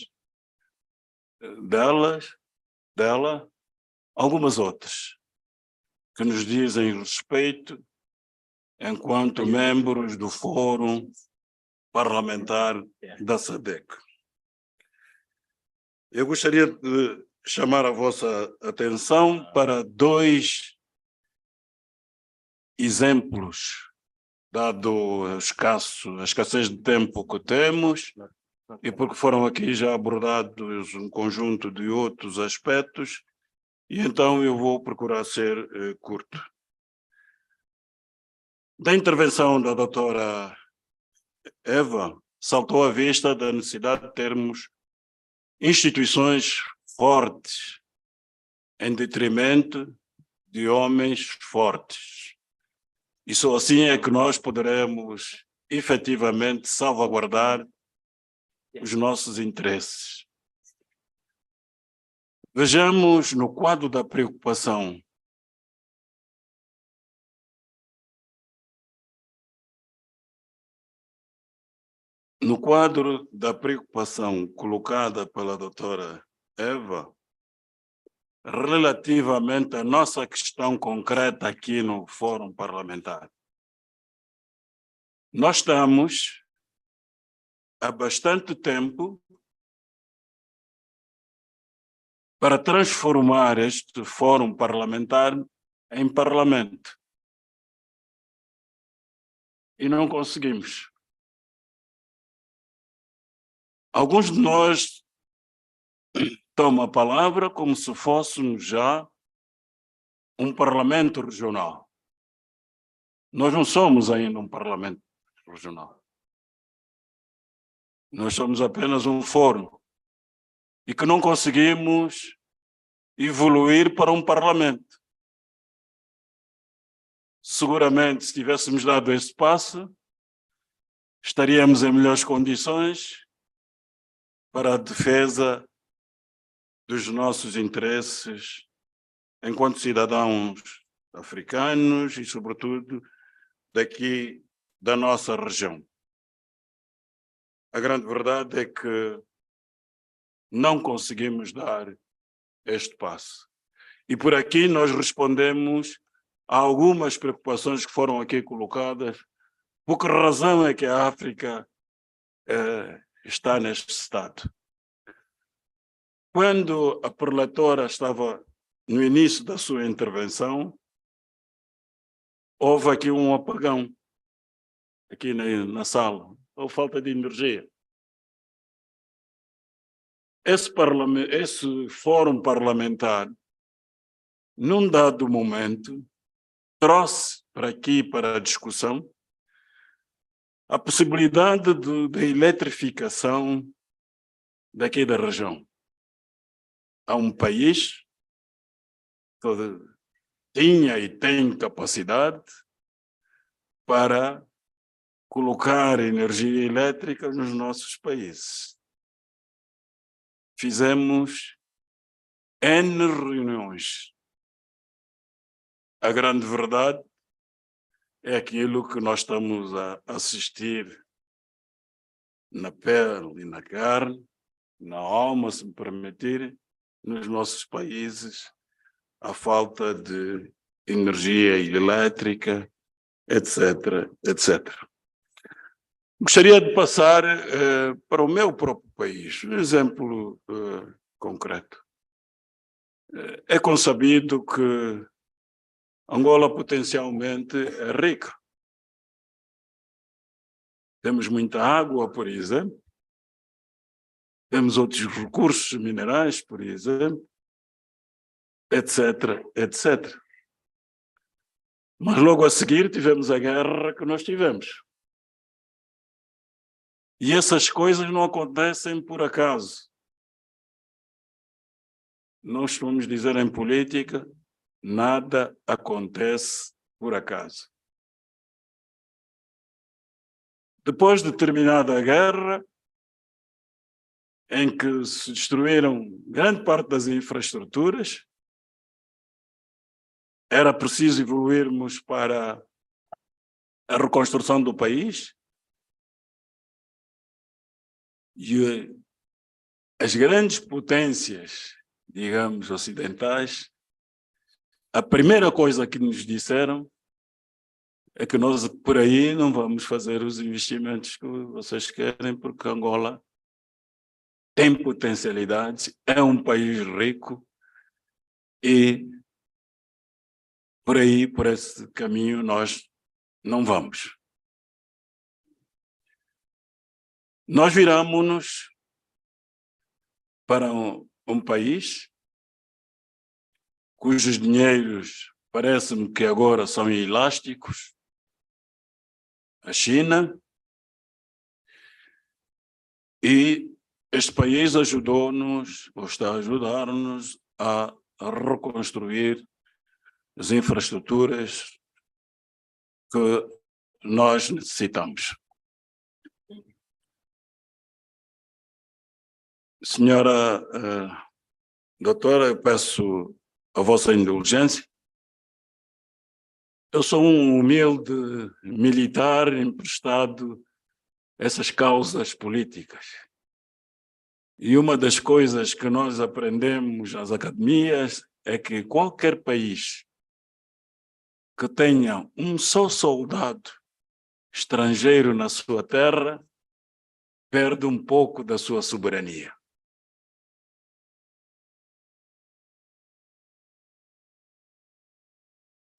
dela, algumas outras, que nos dizem respeito enquanto membros do Fórum Parlamentar da SADC. Eu gostaria de chamar a vossa atenção para dois exemplos, dado a escassez de tempo que temos, e porque foram aqui já abordados um conjunto de outros aspectos, e então eu vou procurar ser curto. Da intervenção da doutora Eva, saltou à vista da necessidade de termos instituições fortes em detrimento de homens fortes. E só assim é que nós poderemos efetivamente salvaguardar os nossos interesses. Vejamos no quadro da preocupação. No quadro da preocupação colocada pela doutora Eva, relativamente à nossa questão concreta aqui no Fórum Parlamentar, nós estamos há bastante tempo para transformar este Fórum Parlamentar em Parlamento. E não conseguimos. Alguns de nós tomam a palavra como se fôssemos já um parlamento regional. Nós não somos ainda um parlamento regional. Nós somos apenas um fórum e que não conseguimos evoluir para um parlamento. Seguramente, se tivéssemos dado esse passo, estaríamos em melhores condições para a defesa dos nossos interesses enquanto cidadãos africanos e, sobretudo, daqui da nossa região. A grande verdade é que não conseguimos dar este passo. E por aqui nós respondemos a algumas preocupações que foram aqui colocadas. Por que razão é que a África está neste estado? Quando a prelatora estava no início da sua intervenção, houve aqui um apagão, aqui na sala, ou falta de energia. Esse fórum parlamentar, num dado momento, trouxe para aqui, para a discussão, a possibilidade da eletrificação daqui da região. Há um país que tinha e tem capacidade para colocar energia elétrica nos nossos países. Fizemos N reuniões. A grande verdade é aquilo que nós estamos a assistir na pele e na carne, na alma, se me permitirem, nos nossos países, a falta de energia elétrica, etc, etc. Gostaria de passar para o meu próprio país, um exemplo concreto. É consabido que Angola potencialmente é rica. Temos muita água, por exemplo. Temos outros recursos minerais, por exemplo, etc, etc. Mas logo a seguir tivemos a guerra que nós tivemos. E essas coisas não acontecem por acaso. Nós vamos dizer em política, nada acontece por acaso. Depois de terminada a guerra, em que se destruíram grande parte das infraestruturas, era preciso evoluirmos para a reconstrução do país e as grandes potências, digamos, ocidentais, a primeira coisa que nos disseram é que nós por aí não vamos fazer os investimentos que vocês querem, porque Angola tem potencialidades, é um país rico e por aí, por esse caminho, nós não vamos. Nós viramos-nos para um país cujos dinheiros parece-me que agora são elásticos, a China, e este país ajudou-nos, ou está a ajudar-nos, a reconstruir as infraestruturas que nós necessitamos. Senhora doutora, eu peço a vossa indulgência. Eu sou um humilde militar emprestado a essas causas políticas. E uma das coisas que nós aprendemos nas academias é que qualquer país que tenha um só soldado estrangeiro na sua terra perde um pouco da sua soberania.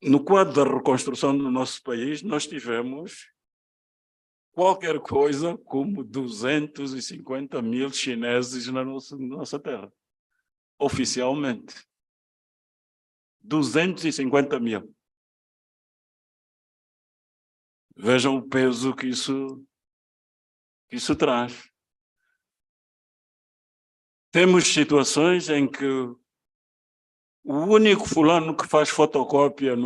No quadro da reconstrução do nosso país, nós tivemos qualquer coisa como 250 mil chineses na nossa terra, oficialmente. 250 mil. Vejam o peso que isso traz. Temos situações em que o único fulano que faz fotocópia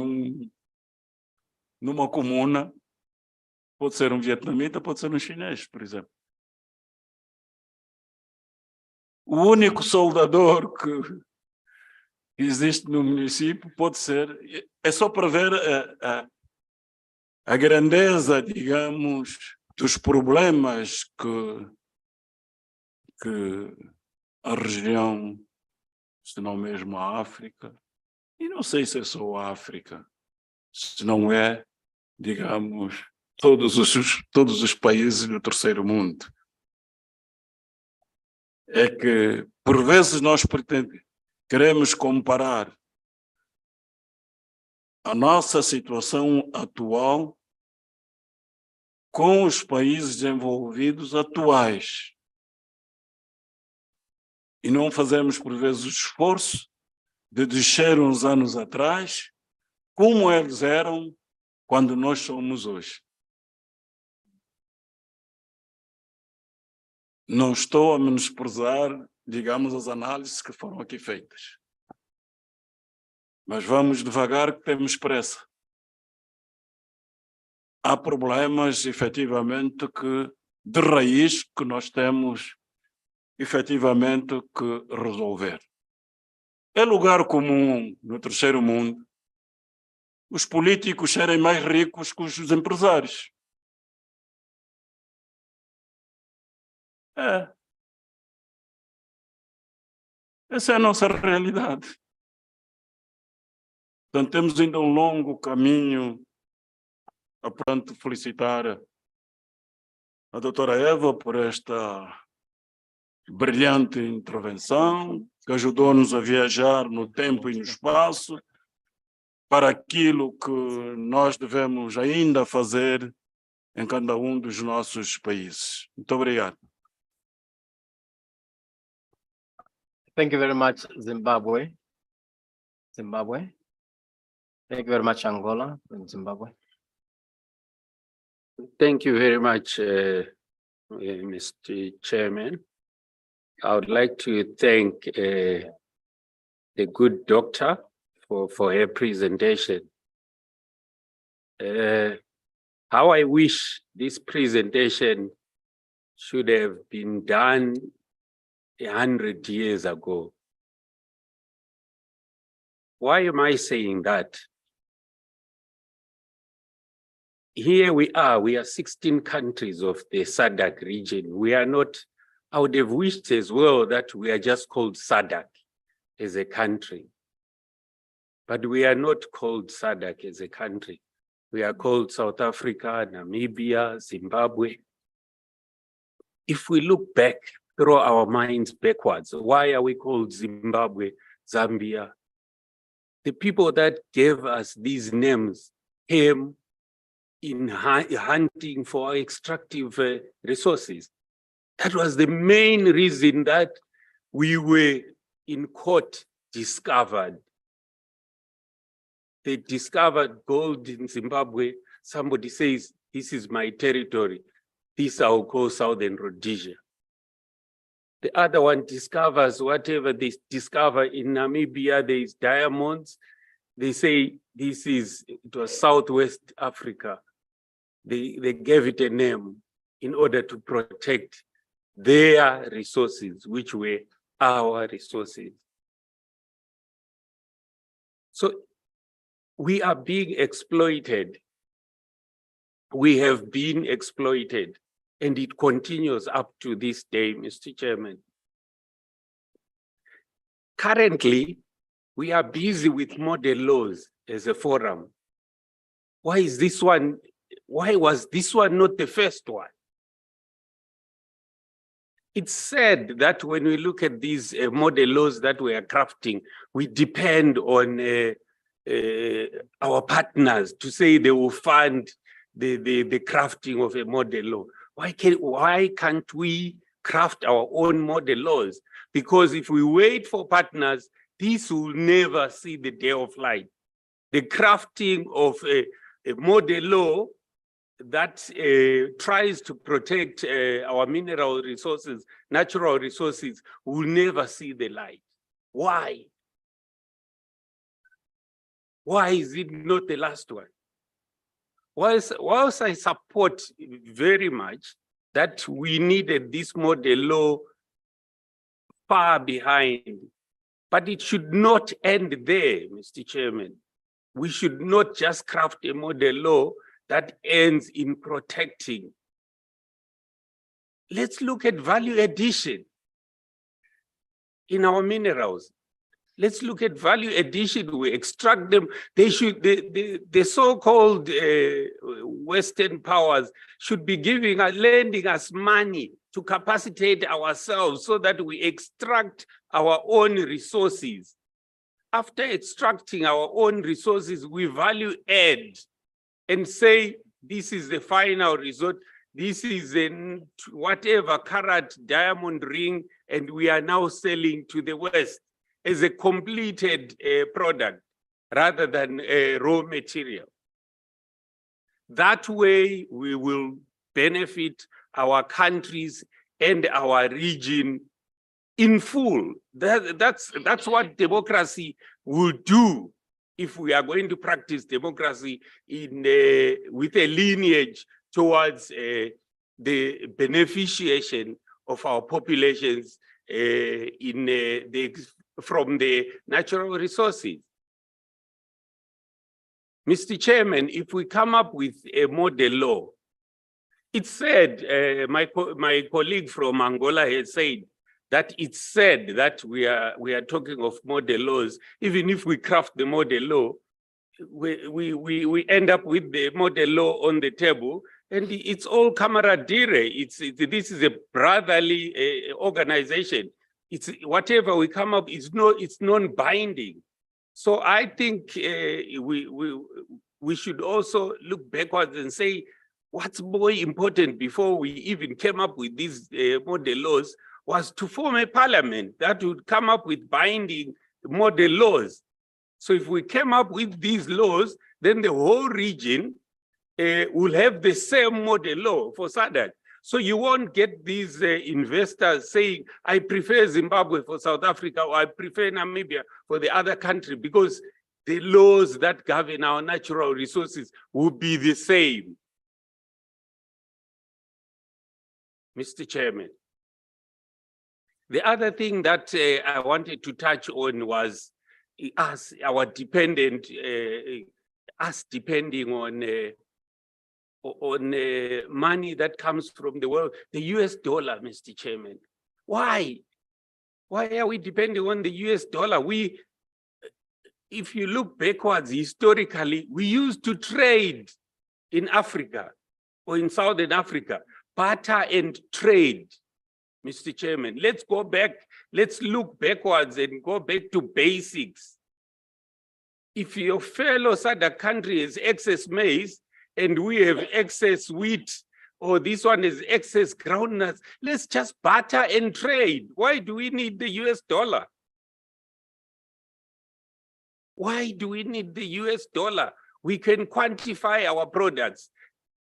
numa comuna pode ser um vietnamita, pode ser um chinês, por exemplo. O único soldador que existe no município pode ser... É só para ver a grandeza, digamos, dos problemas que a região, se não mesmo a África, e não sei se é só a África, se não é, digamos, todos os países do terceiro mundo. É que, por vezes, nós queremos comparar a nossa situação atual com os países desenvolvidos atuais. E não fazemos, por vezes, o esforço de descer uns anos atrás, como eles eram quando nós somos hoje. Não estou a menosprezar, digamos, as análises que foram aqui feitas. Mas vamos devagar, que temos pressa. Há problemas, efetivamente, de raiz que nós temos, efetivamente, que resolver. É lugar comum no terceiro mundo os políticos serem mais ricos que os empresários. Essa é a nossa realidade. Portanto, temos ainda um longo caminho a, portanto, felicitar a doutora Eva por esta brilhante intervenção, que ajudou-nos a viajar no tempo e no espaço para aquilo que nós devemos ainda fazer em cada um dos nossos países. Muito obrigado. Thank you very much, Zimbabwe. Thank you very much, Angola and Zimbabwe. Thank you very much, Mr. Chairman. I would like to thank the good doctor for her presentation. How I wish this presentation should have been done 100 years ago. Why am I saying that? Here we are 16 countries of the SADC region. We are not, I would have wished as well that we are just called SADC as a country. But we are not called SADC as a country. We are called South Africa, Namibia, Zimbabwe. If we look back, throw our minds backwards, why are we called Zimbabwe, Zambia? The people that gave us these names came in hunting for extractive resources. That was the main reason that we were in court discovered. They discovered gold in Zimbabwe. Somebody says, this is my territory. This I'll call Southern Rhodesia. The other one discovers whatever they discover in Namibia, there is diamonds. They say it was Southwest Africa. They gave it a name in order to protect their resources, which were our resources. So we are being exploited. We have been exploited, and it continues up to this day, Mr. Chairman. Currently, we are busy with model laws as a forum. Why was this one not the first one? It's said that when we look at these model laws that we are crafting, we depend on our partners to say they will fund the crafting of a model law. Why can't we craft our own model laws? Because if we wait for partners, this will never see the day of light. The crafting of a model law that tries to protect our mineral resources, natural resources, will never see the light. Why? Why is it not the last one? Whilst I support very much that we needed this model law far behind, but it should not end there, Mr. Chairman. We should not just craft a model law that ends in protecting. Let's look at value addition in our minerals. Let's look at value addition. We extract them. They should, the so-called Western powers should be lending us money to capacitate ourselves so that we extract our own resources. After extracting our own resources, we value add and say, this is the final result. This is whatever carat diamond ring, and we are now selling to the West as a completed product rather than raw material. That way, we will benefit our countries and our region in full. That's what democracy will do if we are going to practice democracy with a lineage towards the beneficiation of our populations from the natural resources. Mr. Chairman, if we come up with a model law, it's said, my colleague from Angola has said that it's said that we are talking of model laws. Even if we craft the model law, we end up with the model law on the table, and it's all camaraderie. This is a brotherly organization. It's whatever we come up, it's non-binding. So I think we should also look backwards and say, what's more important before we even came up with these model laws was to form a parliament that would come up with binding model laws. So if we came up with these laws, then the whole region will have the same model law for SADC. So you won't get these investors saying, I prefer Zimbabwe for South Africa, or I prefer Namibia for the other country, because the laws that govern our natural resources will be the same. Mr. Chairman. The other thing that I wanted to touch on was us, our dependent, us depending on money that comes from the world, the US dollar, Mr. Chairman. Why? Why are we depending on the US dollar? If you look backwards historically, we used to trade in Africa or in Southern Africa, barter and trade, Mr. Chairman. Let's go back, let's look backwards and go back to basics. If your fellow SADC country has excess maize and we have excess wheat, or this one is excess groundnuts, let's just barter and trade. Why do we need the US dollar? Why do we need the US dollar? We can quantify our products.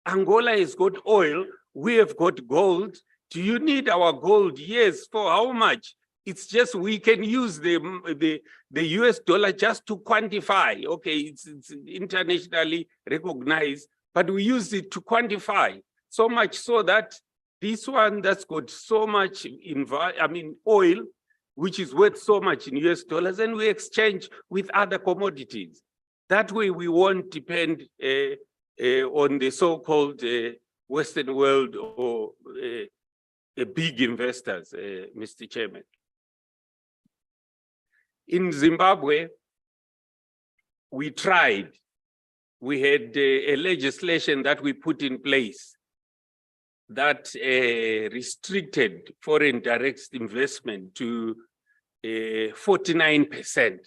Angola has got oil, we have got gold. Do you need our gold? Yes, for how much? It's just we can use the US dollar just to quantify. Okay, it's internationally recognized, but we use it to quantify. So much so that this one that's got so much oil, which is worth so much in US dollars, and we exchange with other commodities. That way we won't depend on the so-called Western world or big investors, Mr. Chairman. In Zimbabwe, we tried. We had a legislation that we put in place that restricted foreign direct investment to 49%.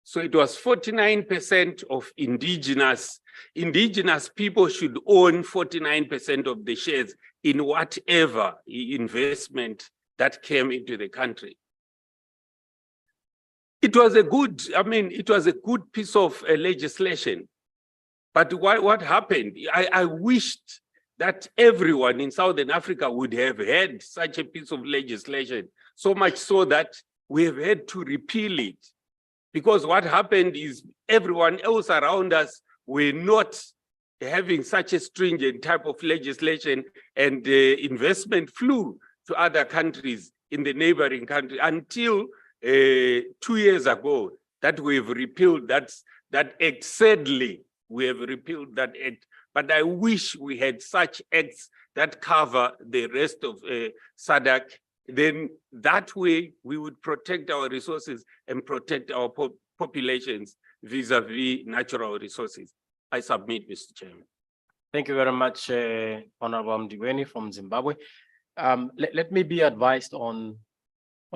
So it was 49% of indigenous people should own 49% of the shares in whatever investment that came into the country. It was a good, it was a good piece of legislation. But what happened? I wished that everyone in Southern Africa would have had such a piece of legislation, so much so that we have had to repeal it. Because what happened is everyone else around us were not having such a stringent type of legislation, and investment flew to other countries in the neighboring country until 2 years ago that we've repealed that act. Sadly, we have repealed that act. But I wish we had such acts that cover the rest of SADC. Then that way we would protect our resources and protect our populations vis-a-vis natural resources. I submit, Mr. Chairman. Thank you very much, Honorable Mdigweni from Zimbabwe. Let me be advised on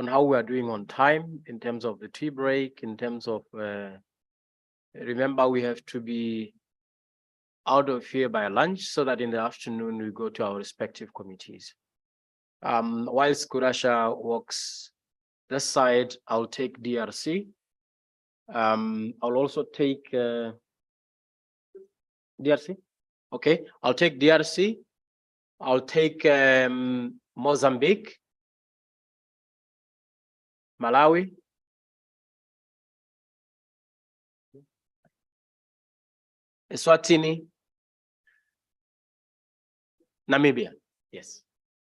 how we are doing on time in terms of the tea break, in terms of, remember we have to be out of here by lunch so that in the afternoon we go to our respective committees. Whilst Kurasha walks this side, I'll take DRC. I'll also take DRC. Okay, I'll take DRC. I'll take Mozambique, Malawi, Eswatini, Namibia. Yes,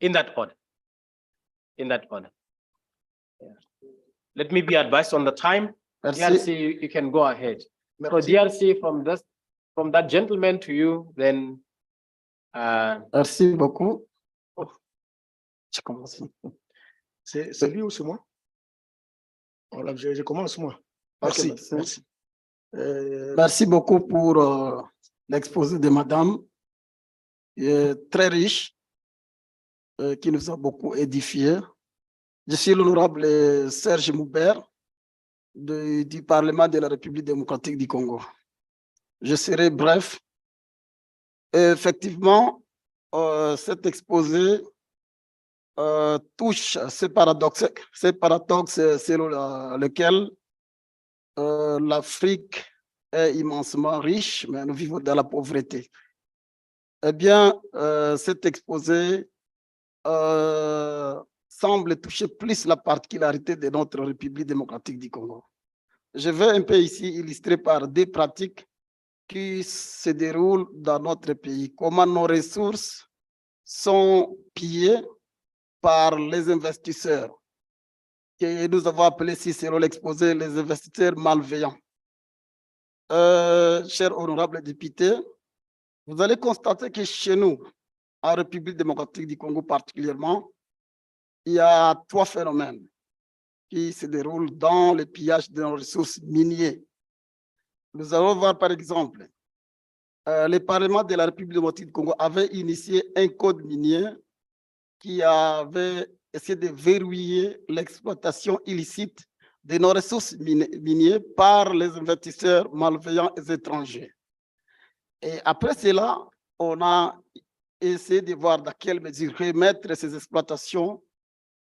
in that order. In that order. Yeah. Let me be advised on the time. Merci. DRC, you can go ahead. Merci. So DRC from that gentleman to you, then. Merci beaucoup. Oh. C'est lui ou c'est moi? Voilà, je commence moi. Merci. Okay, merci. Merci beaucoup pour l'exposé de madame, très riche, qui nous a beaucoup édifié. Je suis l'honorable Serge Moubert du Parlement de la République démocratique du Congo. Je serai bref. Effectivement, cet exposé touche ce paradoxe selon lequel l'Afrique est immensément riche, mais nous vivons dans la pauvreté. Eh bien, cet exposé semble toucher plus la particularité de notre République démocratique du Congo. Je vais un peu ici illustrer par des pratiques qui se déroulent dans notre pays, comment nos ressources sont pillés par les investisseurs, que nous avons appelés, si c'est l'exposé, les investisseurs malveillants. Chers honorables députés, vous allez constater que chez nous, en République démocratique du Congo particulièrement, il y a 3 phénomènes qui se déroulent dans le pillage de nos ressources minières. Nous allons voir par exemple, le Parlement de la République démocratique du Congo avait initié un code minier qui avait essayé de verrouiller l'exploitation illicite de nos ressources minières par les investisseurs malveillants et étrangers. Et après cela, on a essayé de voir dans quelle mesure remettre ces exploitations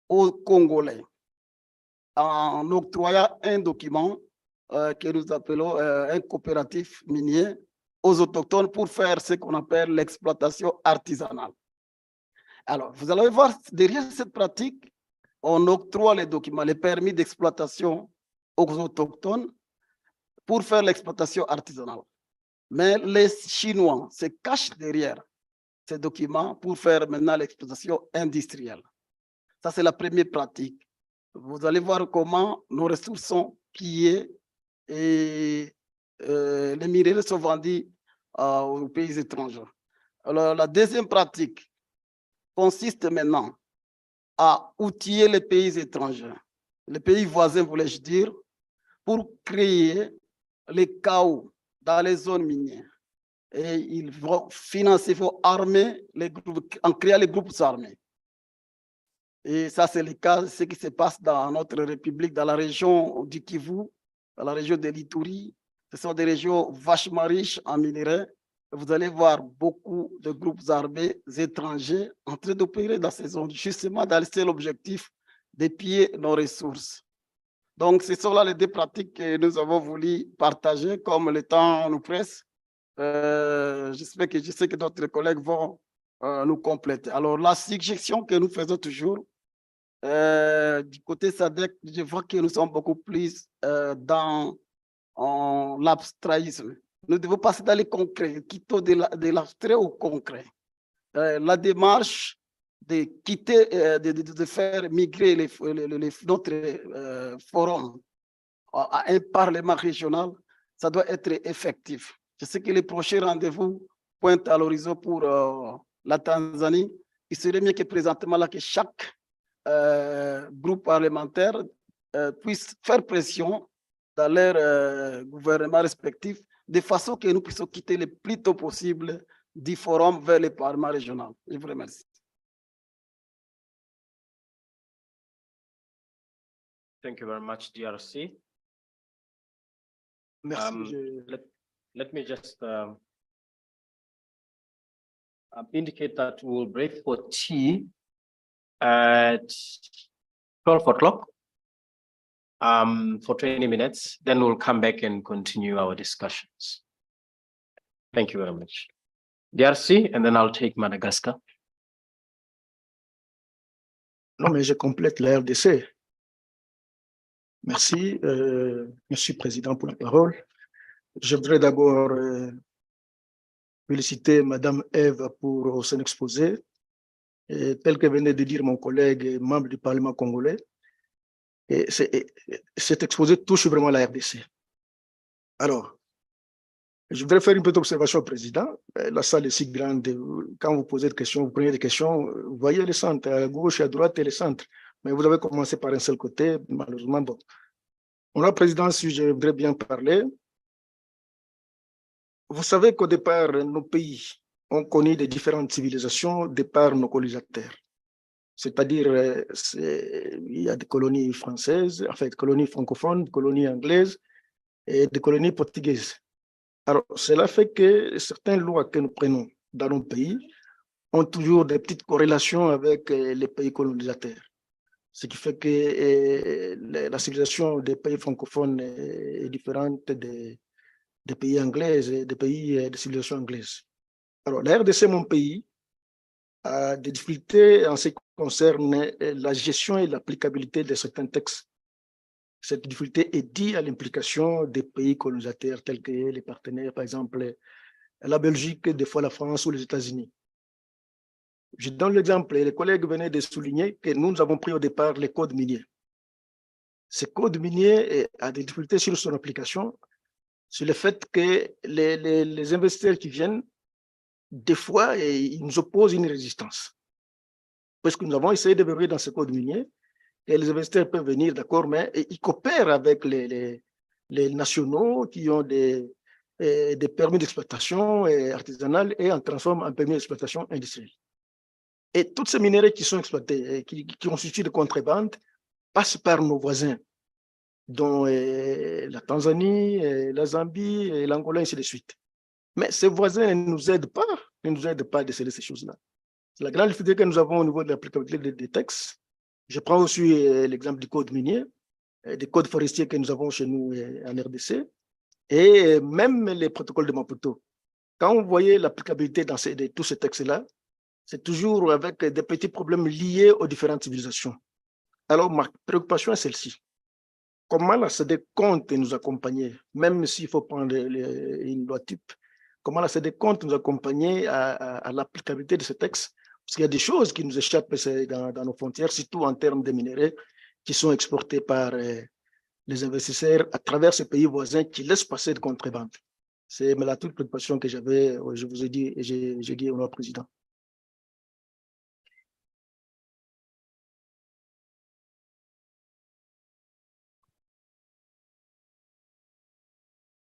aux Congolais en octroyant un document que nous appelons un coopératif minier aux autochtones pour faire ce qu'on appelle l'exploitation artisanale. Alors, vous allez voir, derrière cette pratique, on octroie les documents, les permis d'exploitation aux autochtones pour faire l'exploitation artisanale. Mais les Chinois se cachent derrière ces documents pour faire maintenant l'exploitation industrielle. Ça, c'est la première pratique. Vous allez voir comment nos ressources sont pillées et les minerais sont vendus aux pays étrangers. Alors, la deuxième pratique consiste maintenant à outiller les pays étrangers, les pays voisins, voulais-je dire, pour créer les chaos dans les zones minières. Et ils vont financer, il faut armer les groupes, en créant les groupes armés. Et ça, c'est le cas de ce qui se passe dans notre République, dans la région du Kivu, dans la région de l'Ituri. Ce sont des régions vachement riches en minerais. Vous allez voir beaucoup de groupes armés étrangers en train d'opérer dans ces zones, justement dans le seul objectif de piller nos ressources. Donc, ce sont là les 2 pratiques que nous avons voulu partager, comme le temps nous presse. Je sais que d'autres collègues vont nous compléter. Alors, la suggestion que nous faisons toujours, du côté SADC, je vois que nous sommes beaucoup plus dans l'abstraïsme. Nous devons passer dans le concret, quitter de l'abstrait au concret. La démarche de quitter, de faire migrer notre forum à un parlement régional, ça doit être effectif. Je sais que les prochains rendez-vous pointent à l'horizon pour la Tanzanie. Il serait mieux que présentement là que chaque groupe parlementaire puisse faire pression dans leur gouvernement respectif, de façon que nous puissions quitter le plus tôt possible du forum vers le parlement régional. Je vous remercie. Thank you very much, DRC. Merci. Let me just indicate that we will break for tea at 12 o'clock for 20 minutes. Then we'll come back and continue our discussions. Thank you very much. DRC, and then I'll take Madagascar. Non, mais je complète la RDC. Merci, Monsieur le Président, pour la parole. Je voudrais d'abord féliciter Madame Eve pour son exposé. Et tel que venait de dire mon collègue et membre du Parlement congolais, et cet exposé touche vraiment la RDC. Alors, je voudrais faire une petite observation au Président. La salle est si grande. Quand vous posez des questions, vous prenez des questions, vous voyez le centre, à gauche, à droite et le centre. Mais vous avez commencé par un seul côté, malheureusement. Bon. Honorable Président, si je voudrais bien parler, vous savez qu'au départ, nos pays ont connu des différentes civilisations de par nos colonisateurs. C'est-à-dire, il y a des colonies françaises, en fait, des colonies francophones, des colonies anglaises et des colonies portugaises. Alors, cela fait que certaines lois que nous prenons dans nos pays ont toujours des petites corrélations avec les pays colonisateurs. Ce qui fait que la civilisation des pays francophones est différente des pays anglais et des pays de civilisation anglaise. Alors, la RDC, mon pays, a des difficultés en ce qui concerne la gestion et l'applicabilité de certains textes. Cette difficulté est due à l'implication des pays colonisateurs tels que les partenaires, par exemple, la Belgique, des fois la France ou les États-Unis. Je donne l'exemple, et les collègues venaient de souligner que nous avons pris au départ les codes miniers. Ce code minier a des difficultés sur son application, sur le fait que les investisseurs qui viennent, des fois, ils nous opposent une résistance. Parce que nous avons essayé de verrouiller dans ce code minier, et les investisseurs peuvent venir, d'accord, mais ils coopèrent avec les nationaux qui ont des permis d'exploitation artisanale et en transforment en permis d'exploitation industrielle. Et tous ces minéraux qui sont exploités, qui constituent de contrebande, passent par nos voisins, dont la Tanzanie, la Zambie, et l'Angola, ainsi de suite. Mais ces voisins ne nous aident pas à déceler ces choses-là. C'est la grande difficulté que nous avons au niveau de l'applicabilité des textes. Je prends aussi l'exemple du code minier, des codes forestiers que nous avons chez nous en RDC, et même les protocoles de Maputo. Quand vous voyez l'applicabilité de tous ces textes-là, c'est toujours avec des petits problèmes liés aux différentes civilisations. Alors, ma préoccupation est celle-ci. Comment la CEDEC compte nous accompagner, même s'il faut prendre une loi type, comment la CEDEC compte nous accompagner à l'applicabilité de ces textes, parce qu'il y a des choses qui nous échappent dans nos frontières, surtout en termes de minéraux qui sont exportés par les investisseurs à travers ces pays voisins qui laissent passer de contrebande. C'est la toute préoccupation que j'avais, je vous ai dit, et j'ai dit au président.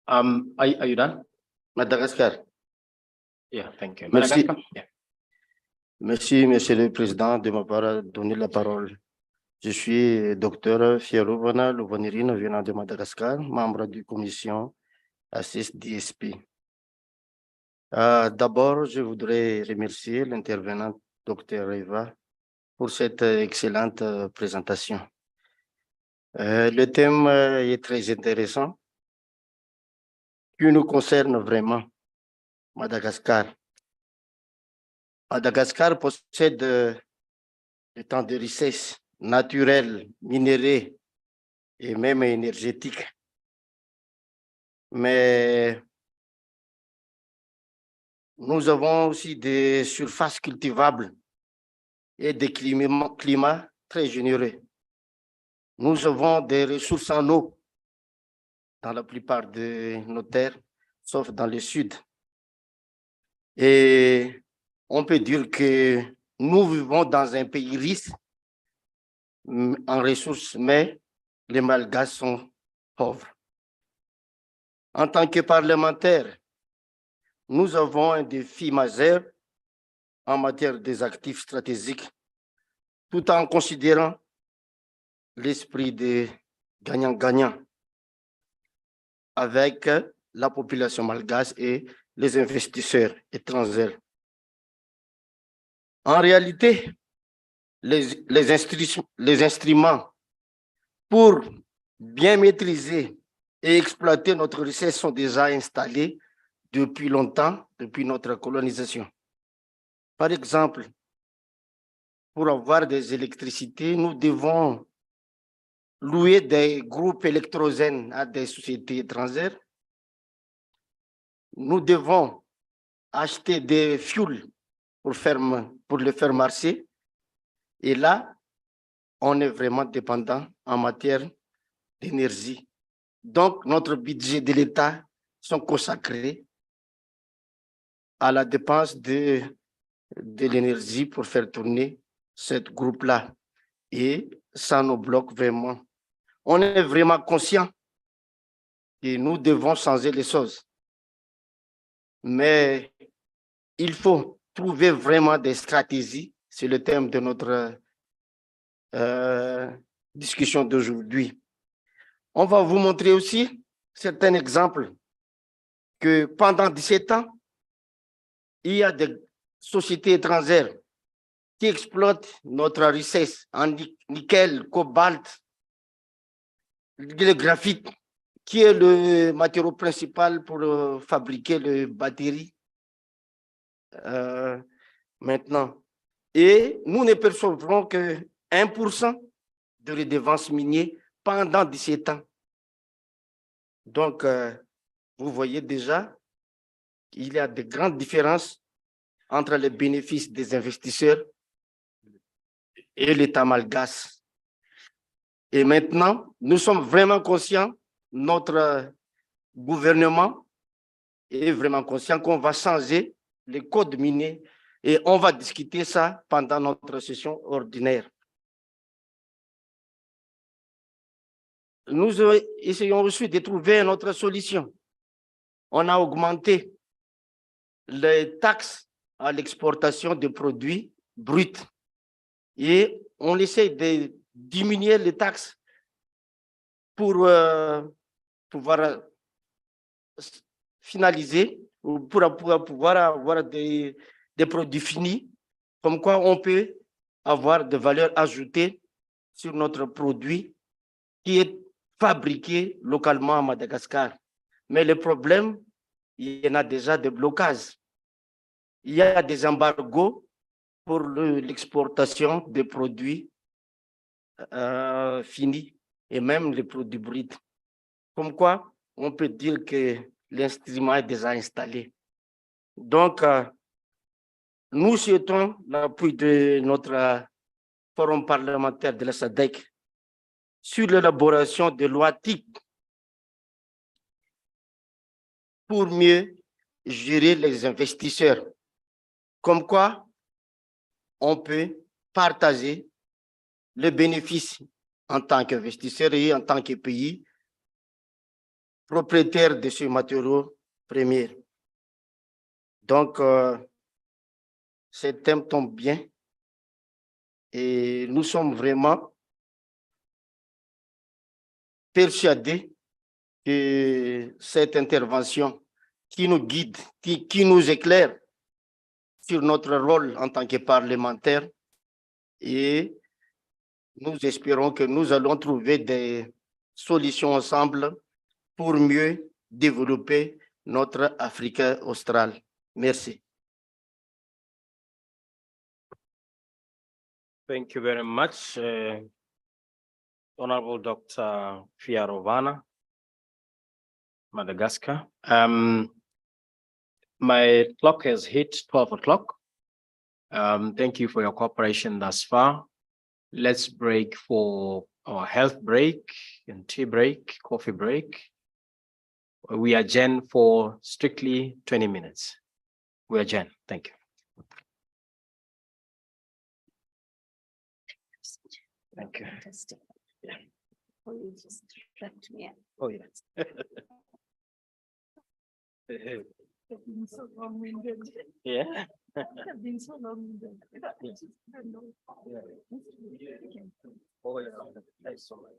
Are you done? Madagascar. Yeah, thank you. Merci. Madagascar? Yeah. Merci, Monsieur le Président, de m'avoir donné la parole. Je suis docteur Fierouvana Louvanirine, venant de Madagascar, membre de la commission HSDSP. D'abord, je voudrais remercier l'intervenant docteur Eva pour cette excellente présentation. Le thème est très intéressant, qui nous concerne vraiment, Madagascar. Madagascar possède des temps de richesse naturelle, minérale et même énergétique. Mais nous avons aussi des surfaces cultivables et des climats très généreux. Nous avons des ressources en eau dans la plupart de nos terres, sauf dans le sud. Et on peut dire que nous vivons dans un pays riche en ressources, mais les Malgaches sont pauvres. En tant que parlementaires, nous avons un défi majeur en matière des actifs stratégiques, tout en considérant l'esprit de gagnant-gagnant avec la population malgache et les investisseurs étrangers. En réalité, les instruments pour bien maîtriser et exploiter notre richesse sont déjà installés depuis longtemps, depuis notre colonisation. Par exemple, pour avoir des électricités, nous devons louer des groupes électrogènes à des sociétés étrangères. Nous devons acheter des fuels pour le faire marcher. Et là, on est vraiment dépendant en matière d'énergie. Donc, notre budget de l'État sont consacrés à la dépense de l'énergie pour faire tourner ce groupe-là. Et ça nous bloque vraiment. On est vraiment conscient que nous devons changer les choses. Mais il faut trouver vraiment des stratégies. C'est le thème de notre discussion d'aujourd'hui. On va vous montrer aussi certains exemples que pendant 17 ans, il y a des sociétés étrangères qui exploitent notre richesse en nickel, cobalt, le graphite, qui est le matériau principal pour fabriquer les batteries maintenant. Et nous ne percevrons que 1% de redevances minières pendant 17 ans. Donc, vous voyez déjà qu'il y a de grandes différences entre les bénéfices des investisseurs et l'État malgache. Et maintenant, nous sommes vraiment conscients, notre gouvernement est vraiment conscient qu'on va changer les codes miniers et on va discuter ça pendant notre session ordinaire. Nous essayons aussi de trouver une autre solution. On a augmenté les taxes à l'exportation de produits bruts et on essaie de diminuer les taxes pour pouvoir finaliser, ou pour pouvoir avoir des produits finis, comme quoi on peut avoir de valeur ajoutée sur notre produit qui est fabriqué localement à Madagascar. Mais le problème, il y en a déjà des blocages. Il y a des embargos pour l'exportation des produits finis et même les produits bruts. Comme quoi, on peut dire que l'instrument est déjà installé. Donc, nous souhaitons l'appui de notre forum parlementaire de la SADC sur l'élaboration de lois TIC pour mieux gérer les investisseurs. Comme quoi, on peut partager le bénéfice en tant qu'investisseur et en tant que pays propriétaire de ces matériaux premiers. Donc, ce thème tombe bien et nous sommes vraiment persuadés que cette intervention qui nous guide, qui nous éclaire sur notre rôle en tant que parlementaire, et nous espérons que nous allons trouver des solutions ensemble pour mieux développer notre Afrique australe. Merci. Thank you very much, Honorable Dr. Fiarovana, Madagascar. My clock has hit 12 o'clock. Thank you for your cooperation thus far. Let's break for our health break and tea break, coffee break. We adjourn for strictly 20 minutes. We adjourn. Thank you. Thank you. Fantastic. Yeah. Oh, you just wrapped me up. Oh, yes. I've been so long-winded. Yeah. I've been so long-winded. Yeah. Oh, yeah. Thanks so much.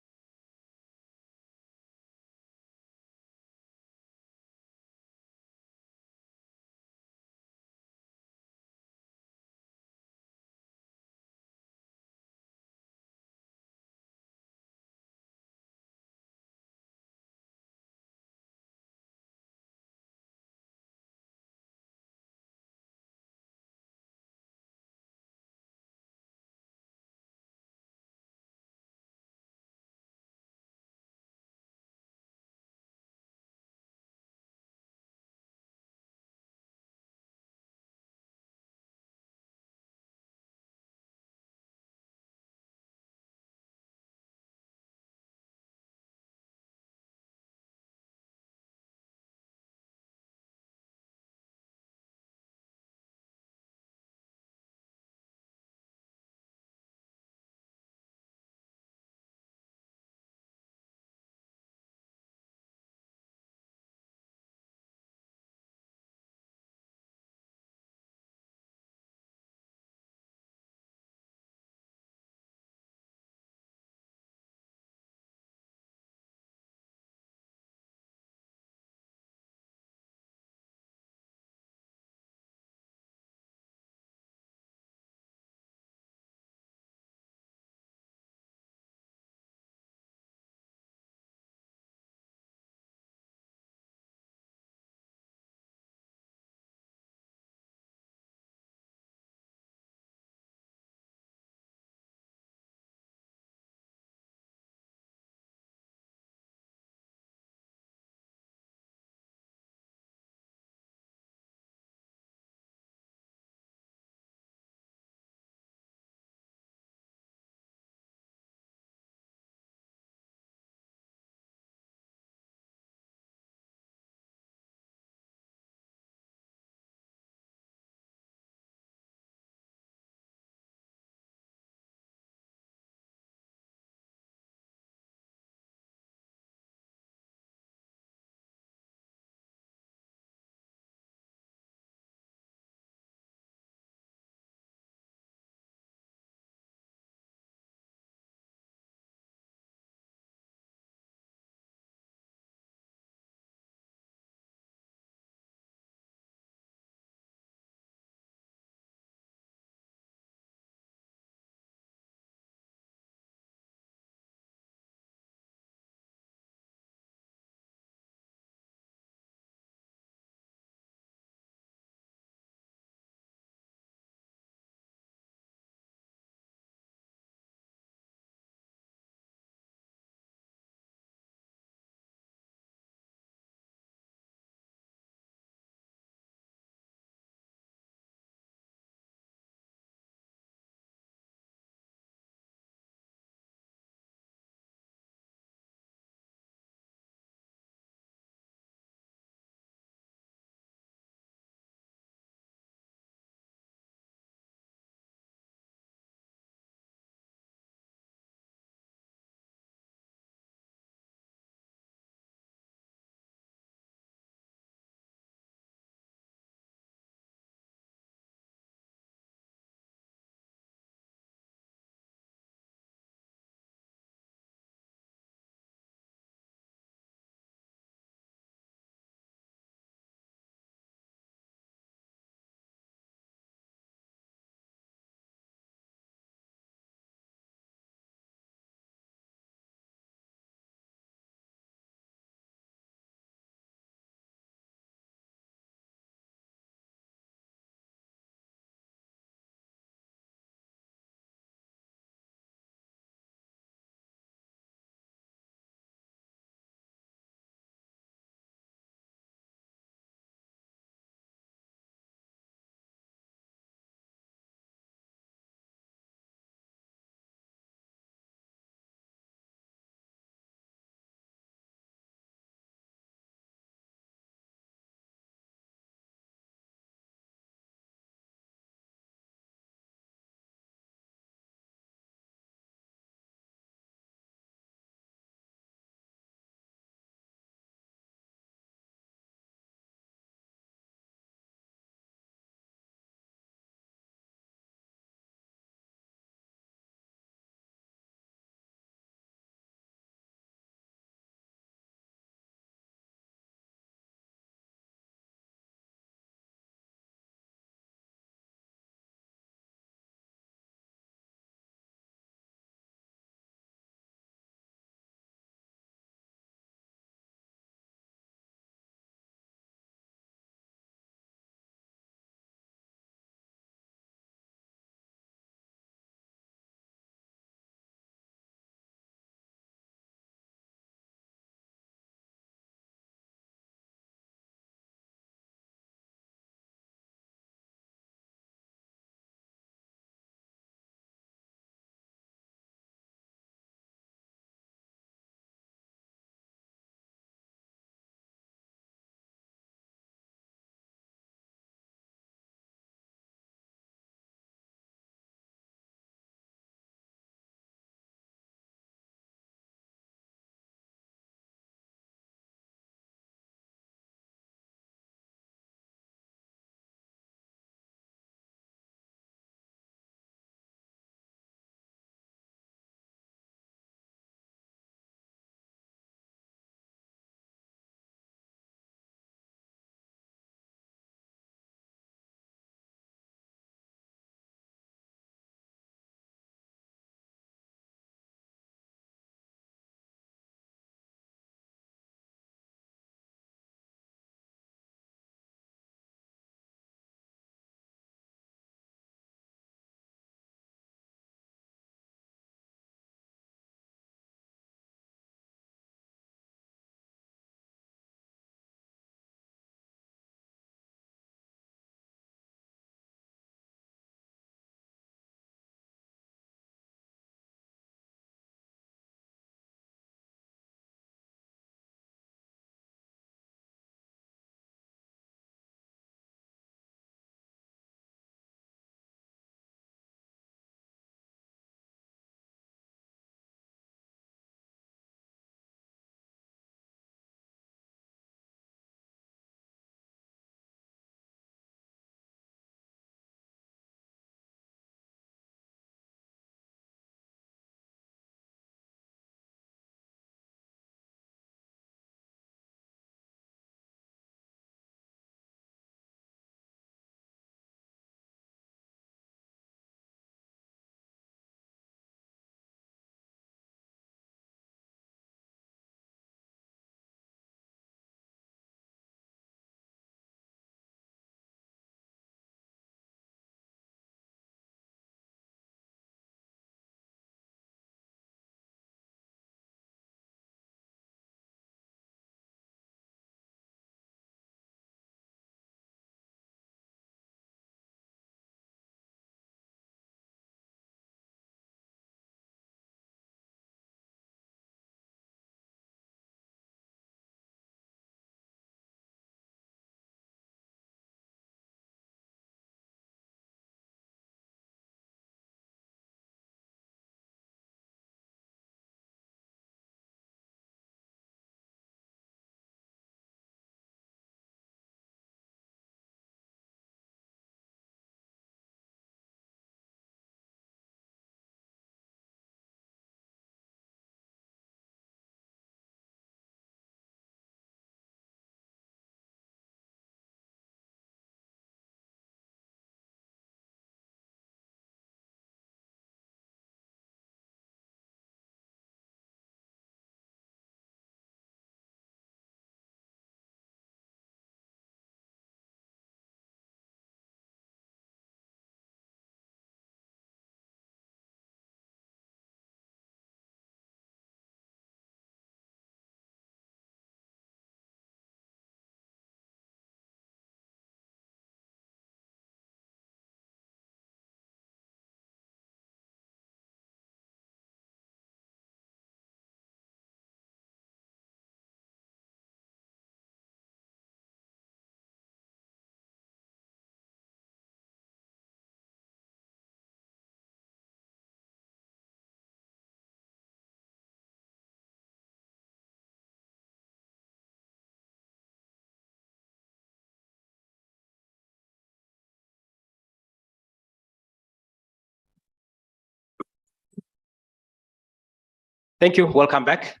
Thank you. Welcome back.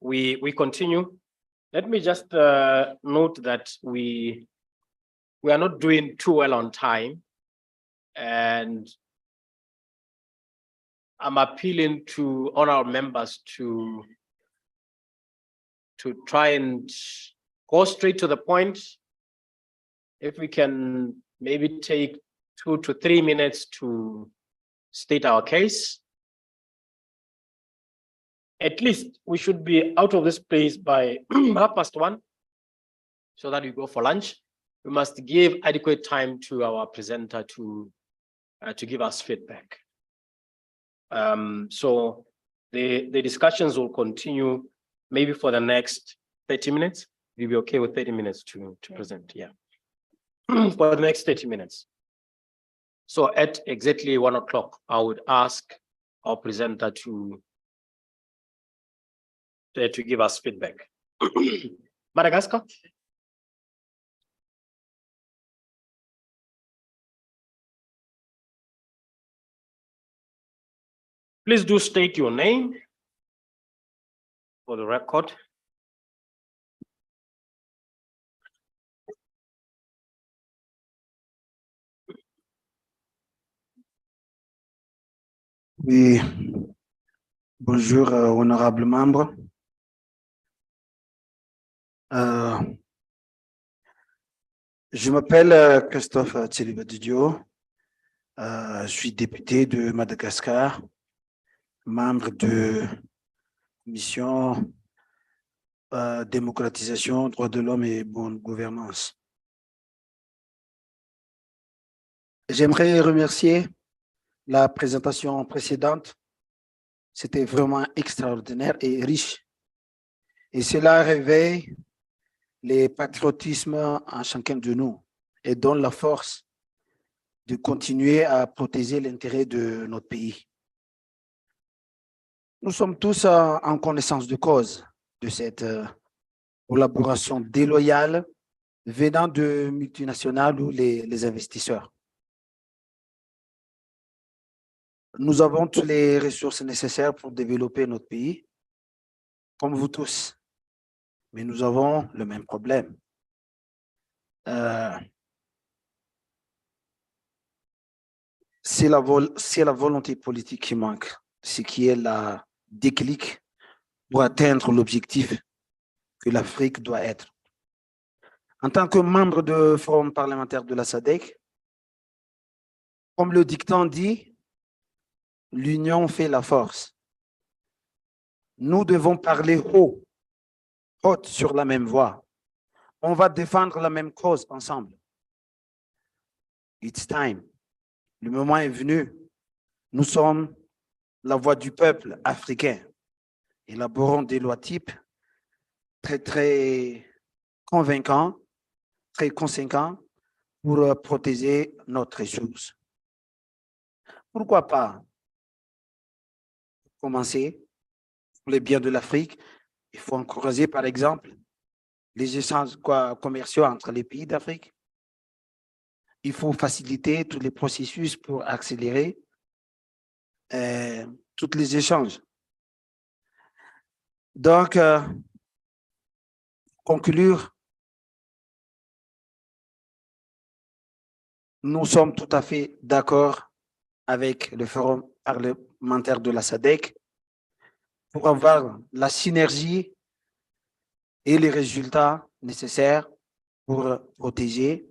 We continue. Let me just note that we are not doing too well on time, and I'm appealing to all our members to try and go straight to the point. If we can maybe take 2 to 3 minutes to state our case. At least we should be out of this place by 1:30, so that we go for lunch. We must give adequate time to our presenter to give us feedback. So the discussions will continue maybe for the next 30 minutes. We'll be okay with 30 minutes to present, yeah. For the next 30 minutes. So at exactly 1 o'clock, I would ask our presenter to give us feedback. Madagascar. Please do state your name for the record. Oui, bonjour, honorables membres. Je m'appelle Christophe Tseliba-Didio. Je suis député de Madagascar, membre de la mission démocratisation, droits de l'homme et bonne gouvernance. J'aimerais remercier la présentation précédente. C'était vraiment extraordinaire et riche. Et cela réveille les patriotismes en chacun de nous et donne la force de continuer à protéger l'intérêt de notre pays. Nous sommes tous en connaissance de cause de cette collaboration déloyale venant de multinationales ou les investisseurs. Nous avons toutes les ressources nécessaires pour développer notre pays, comme vous tous. Mais nous avons le même problème. C'est la volonté politique qui manque, ce qui est la déclic pour atteindre l'objectif que l'Afrique doit être. En tant que membre du Forum parlementaire de la SADC, comme le dicton dit, l'union fait la force. Nous devons parler haut, haute sur la même voie. On va défendre la même cause ensemble. It's time. Le moment est venu. Nous sommes la voix du peuple africain. Élaborons des lois types très convaincants, très conséquents pour protéger notre ressource. Pourquoi pas commencer pour les biens de l'Afrique? Il faut encourager, par exemple, les échanges commerciaux entre les pays d'Afrique. Il faut faciliter tous les processus pour accélérer tous les échanges. Donc, conclure, nous sommes tout à fait d'accord avec le Forum parlementaire de la SADC pour avoir la synergie et les résultats nécessaires pour protéger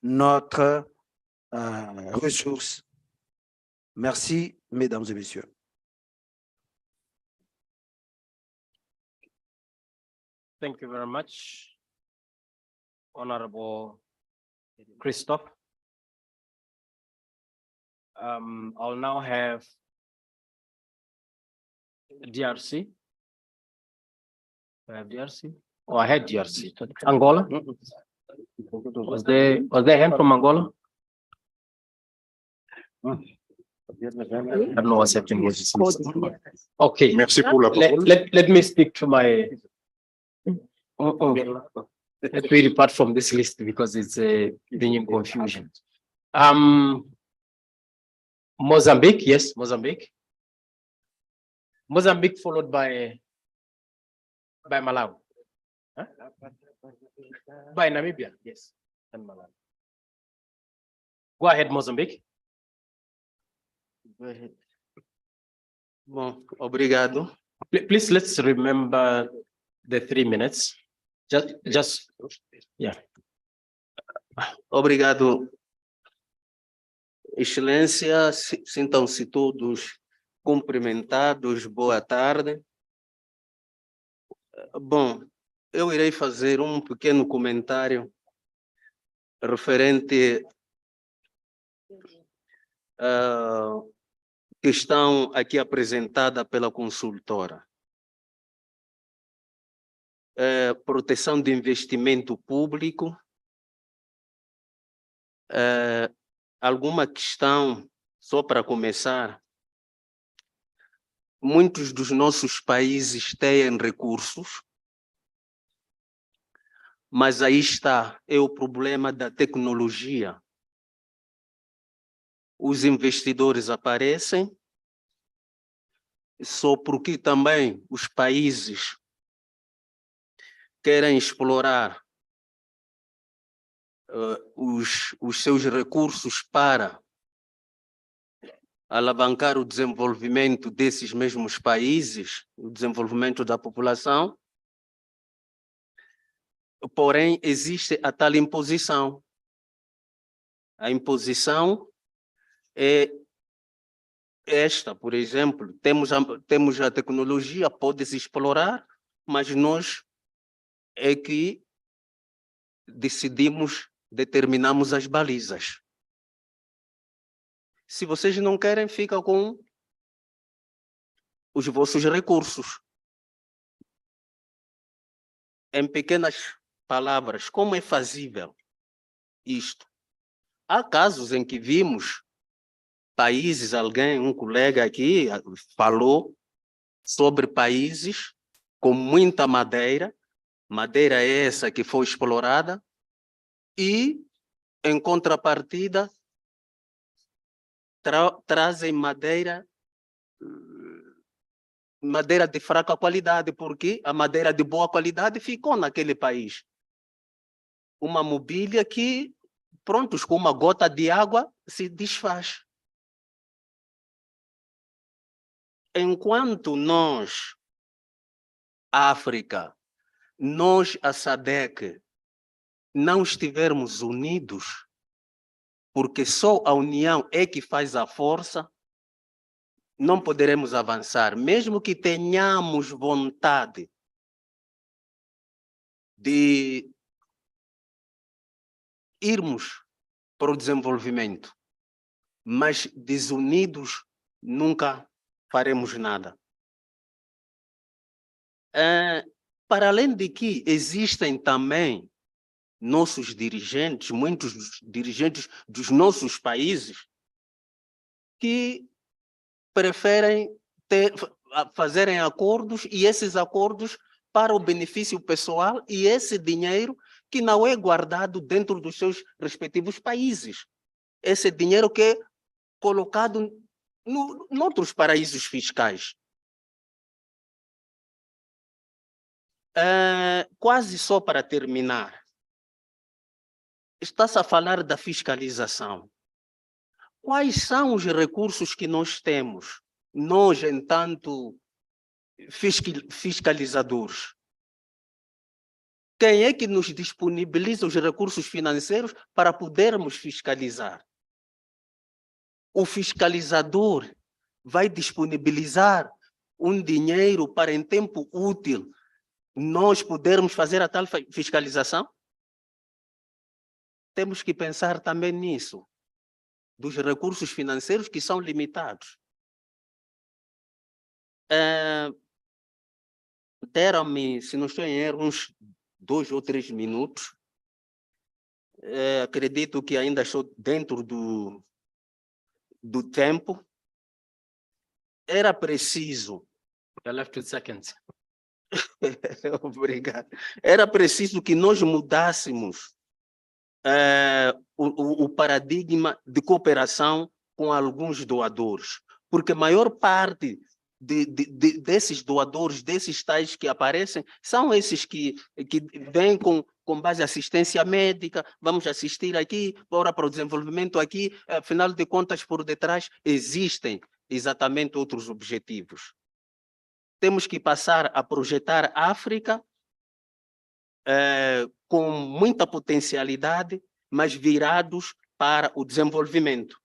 notre ressource. Merci, mesdames et messieurs. Thank you very much, Honorable Christophe. I'll now have DRC. I have DRC. Oh, I had DRC. Angola. Was there a hand from Angola? I don't know what's happening with this. Okay. Merci pour la parole. Let me speak to my. Let me depart from this list because it's bringing confusion. Mozambique, yes, Mozambique. Mozambique followed by Malawi. Huh? By Namibia, yes, and Malawi. Go ahead, Mozambique. Go ahead. Bom, obrigado. Please, let's remember the 3 minutes. Just, yeah. Obrigado, Excelência. Sintam-se todos cumprimentados. Boa tarde. Bom, eu irei fazer um pequeno comentário referente à questão aqui apresentada pela consultora. Proteção de investimento público. Alguma questão, só para começar, muitos dos nossos países têm recursos, mas aí está, é o problema da tecnologia. Os investidores aparecem, só porque também os países querem explorar os seus recursos para alavancar o desenvolvimento desses mesmos países, o desenvolvimento da população. Porém, existe a tal imposição. A imposição é esta, por exemplo, temos a tecnologia, pode-se explorar, mas nós é que determinamos as balizas. Se vocês não querem, fica com os vossos recursos. Em pequenas palavras, como é fazível isto? Há casos em que vimos países, um colega aqui falou sobre países com muita madeira essa que foi explorada, e, em contrapartida, trazem madeira de fraca qualidade, porque a madeira de boa qualidade ficou naquele país. Uma mobília que, prontos, com uma gota de água, se desfaz. Enquanto nós, África, nós, a SADC, não estivermos unidos, porque só a união é que faz a força, não poderemos avançar, mesmo que tenhamos vontade de irmos para o desenvolvimento, mas desunidos nunca faremos nada. Para além de que existem também nossos dirigentes, muitos dirigentes dos nossos países, que preferem fazerem acordos, e esses acordos para o benefício pessoal, e esse dinheiro que não é guardado dentro dos seus respectivos países. Esse dinheiro que é colocado em outros paraísos fiscais. Quase só para terminar, está-se a falar da fiscalização. Quais são os recursos que nós temos, nós, enquanto fiscalizadores? Quem é que nos disponibiliza os recursos financeiros para podermos fiscalizar? O fiscalizador vai disponibilizar um dinheiro para, em tempo útil, nós podermos fazer a tal fiscalização? Temos que pensar também nisso, dos recursos financeiros que são limitados. Deram-me, se não estou em erro, uns 2 ou 3 minutos. Acredito que ainda estou dentro do tempo. Era preciso... You're left with seconds. Obrigado. Era preciso que nós mudássemos o paradigma de cooperação com alguns doadores, porque a maior parte desses doadores, desses tais que aparecem, são esses que vêm com base em assistência médica, vamos assistir aqui, para o desenvolvimento aqui, afinal de contas, por detrás, existem exatamente outros objetivos. Temos que passar a projetar a África com muita potencialidade, mas virados para o desenvolvimento.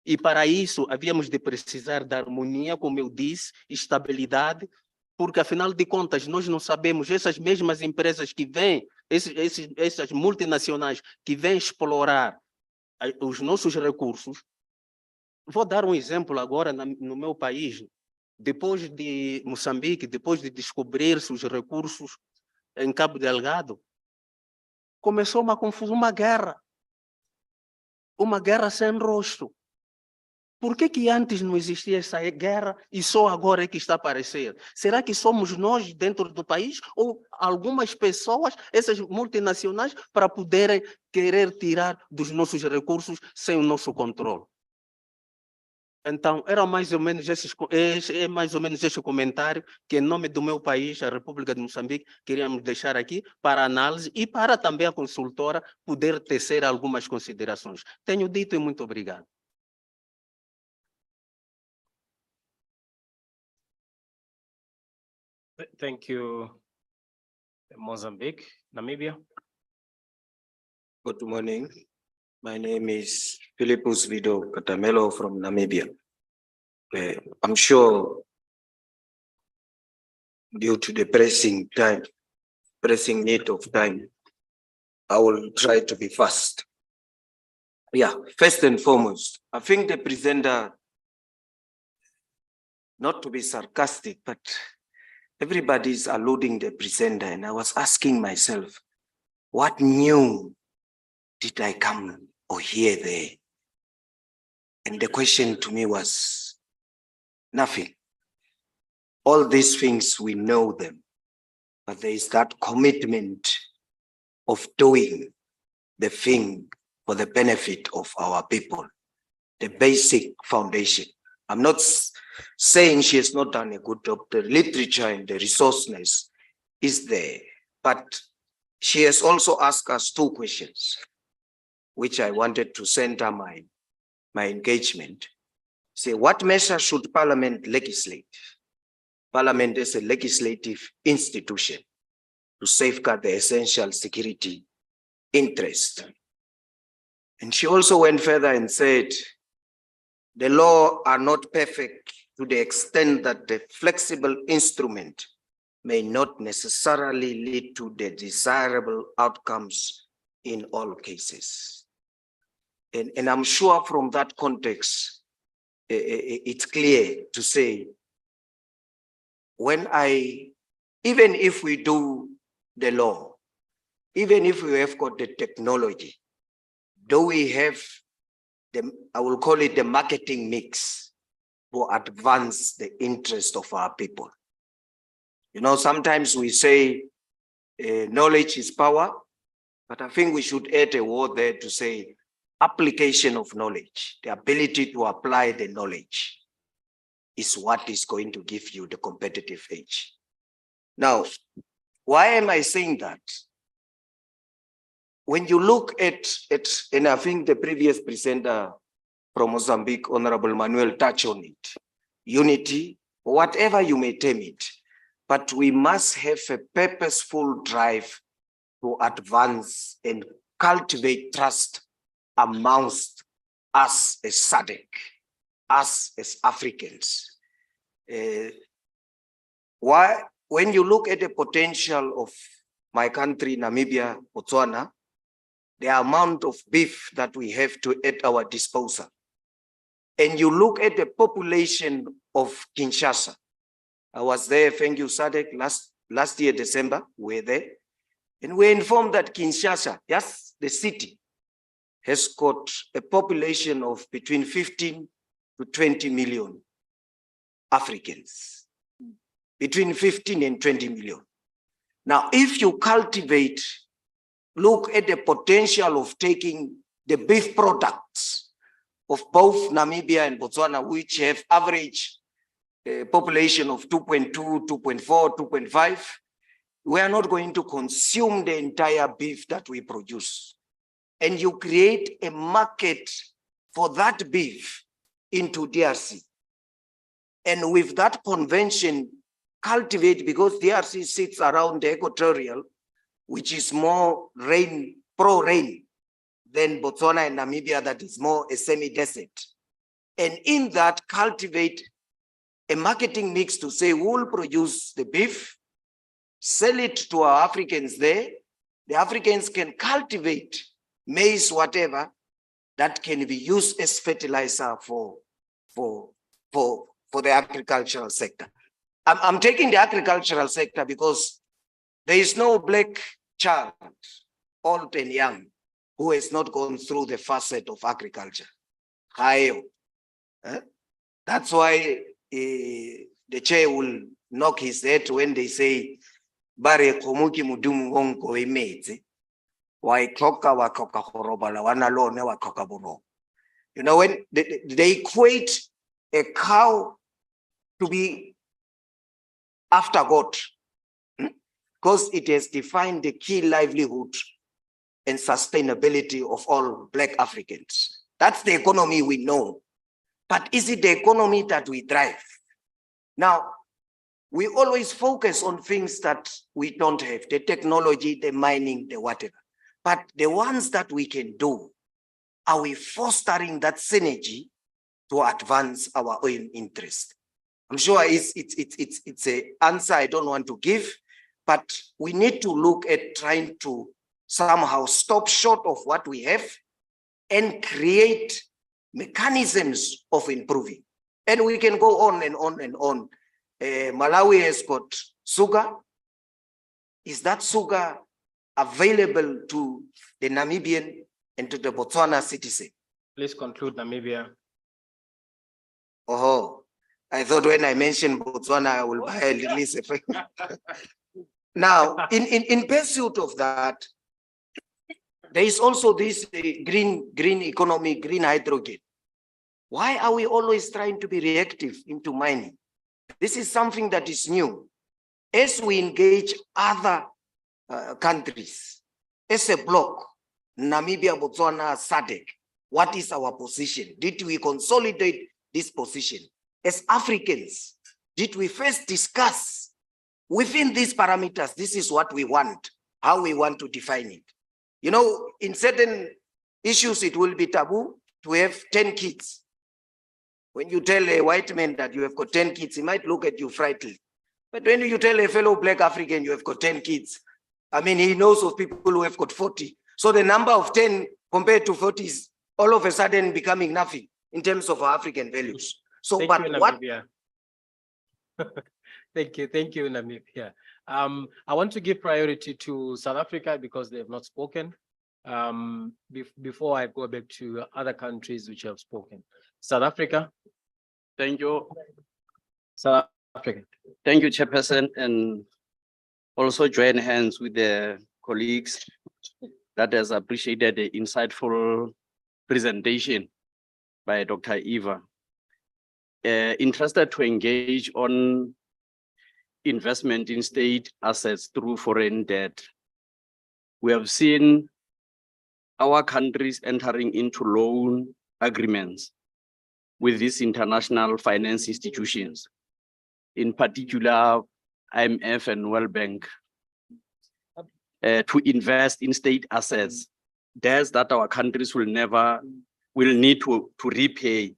E para isso, havíamos de precisar da harmonia, como eu disse, estabilidade, porque afinal de contas, nós não sabemos, essas mesmas empresas que vêm, essas multinacionais que vêm explorar os nossos recursos. Vou dar um exemplo agora no meu país. Depois de Moçambique, depois de descobrir-se os recursos em Cabo Delgado, começou uma confusão, uma guerra sem rosto. Por que antes não existia essa guerra e só agora é que está a aparecer? Será que somos nós dentro do país ou algumas pessoas, essas multinacionais, para poderem querer tirar dos nossos recursos sem o nosso controle? Então, era mais ou menos esse comentário que, em nome do meu país, a República de Moçambique, queríamos deixar aqui para análise e para também a consultora poder tecer algumas considerações. Tenho dito e muito obrigado. Thank you, Mozambique. Namibia. Good morning. My name is Philippus Vido Katamelo from Namibia. I'm sure due to the pressing need of time, I will try to be fast. Yeah, first and foremost, I think the presenter, not to be sarcastic, but everybody's alluding the presenter, and I was asking myself, what new did I come or hear there? And the question to me was, nothing. All these things, we know them, but there is that commitment of doing the thing for the benefit of our people, the basic foundation. I'm not saying she has not done a good job. The literature and the resourcefulness is there, but she has also asked us two questions, which I wanted to center my engagement. Say, what measures should Parliament legislate? Parliament is a legislative institution to safeguard the essential security interest. And she also went further and said, the law are not perfect to the extent that the flexible instrument may not necessarily lead to the desirable outcomes in all cases. And I'm sure from that context, it's clear to say, even if we do the law, even if we have got the technology, do we have I will call it the marketing mix to advance the interest of our people? You know, sometimes we say knowledge is power, but I think we should add a word there to say application of knowledge, the ability to apply the knowledge is what is going to give you the competitive edge. Now, why am I saying that? When you look at, and I think the previous presenter from Mozambique, Honorable Manuel, touched on it, unity, whatever you may term it, but we must have a purposeful drive to advance and cultivate trust amongst us as SADC, us as Africans. When you look at the potential of my country, Namibia, Botswana, the amount of beef that we have at our disposal, and you look at the population of Kinshasa, I was there, thank you, SADC, last year, December, we were there, and we informed that Kinshasa, yes, the city, has got a population of between 15 to 20 million Africans, between 15 and 20 million. Now, if you cultivate, look at the potential of taking the beef products of both Namibia and Botswana, which have average population of 2.2, 2.4, 2.5, we are not going to consume the entire beef that we produce. And you create a market for that beef into DRC. And with that convention, cultivate, because DRC sits around the equatorial, which is more rain, pro-rain than Botswana and Namibia, that is more a semi-desert. And in that, cultivate a marketing mix to say, we'll produce the beef, sell it to our Africans there. The Africans can cultivate maize, whatever, that can be used as fertilizer for the agricultural sector. I'm taking the agricultural sector because there is no black child, old and young, who has not gone through the facet of agriculture. That's why the chair will knock his head when they say, "Bare komuki mudumu wonko imeze, waikoka wakoka horobala wanalone wakoka buro." You know, when they equate a cow to be after God, because it has defined the key livelihood and sustainability of all Black Africans. That's the economy we know. But is it the economy that we drive? Now, we always focus on things that we don't have, the technology, the mining, the whatever. But the ones that we can do, are we fostering that synergy to advance our own interest? I'm sure it's an answer I don't want to give, but we need to look at trying to somehow stop short of what we have and create mechanisms of improving. And we can go on and on and on. Malawi has got sugar. Is that sugar available to the Namibian and to the Botswana citizen? Please conclude, Namibia. Oh, I thought when I mentioned Botswana, I will buy a release effect. Now, in pursuit of that, there is also this green economy, green hydrogen. Why are we always trying to be reactive into mining? This is something that is new. As we engage other countries, as a bloc, Namibia, Botswana, SADC, what is our position? Did we consolidate this position? As Africans, did we first discuss within these parameters, this is what we want, how we want to define it? You know, in certain issues, it will be taboo to have 10 kids. When you tell a white man that you have got 10 kids, he might look at you frightened. But when you tell a fellow Black African you have got 10 kids, I mean, he knows of people who have got 40. So the number of 10 compared to 40 is all of a sudden becoming nothing in terms of our African values. So, Thank you, Namibia. Thank you, Namibia. I want to give priority to South Africa because they have not spoken. Before I go back to other countries which have spoken. South Africa. Thank you. South Africa. Thank you, Chairperson, and also join hands with the colleagues that has appreciated the insightful presentation by Dr. Eva. Interested to engage on investment in state assets through foreign debt. We have seen our countries entering into loan agreements with these international finance institutions, in particular IMF and World Bank, to invest in state assets, debts that our countries will need to repay.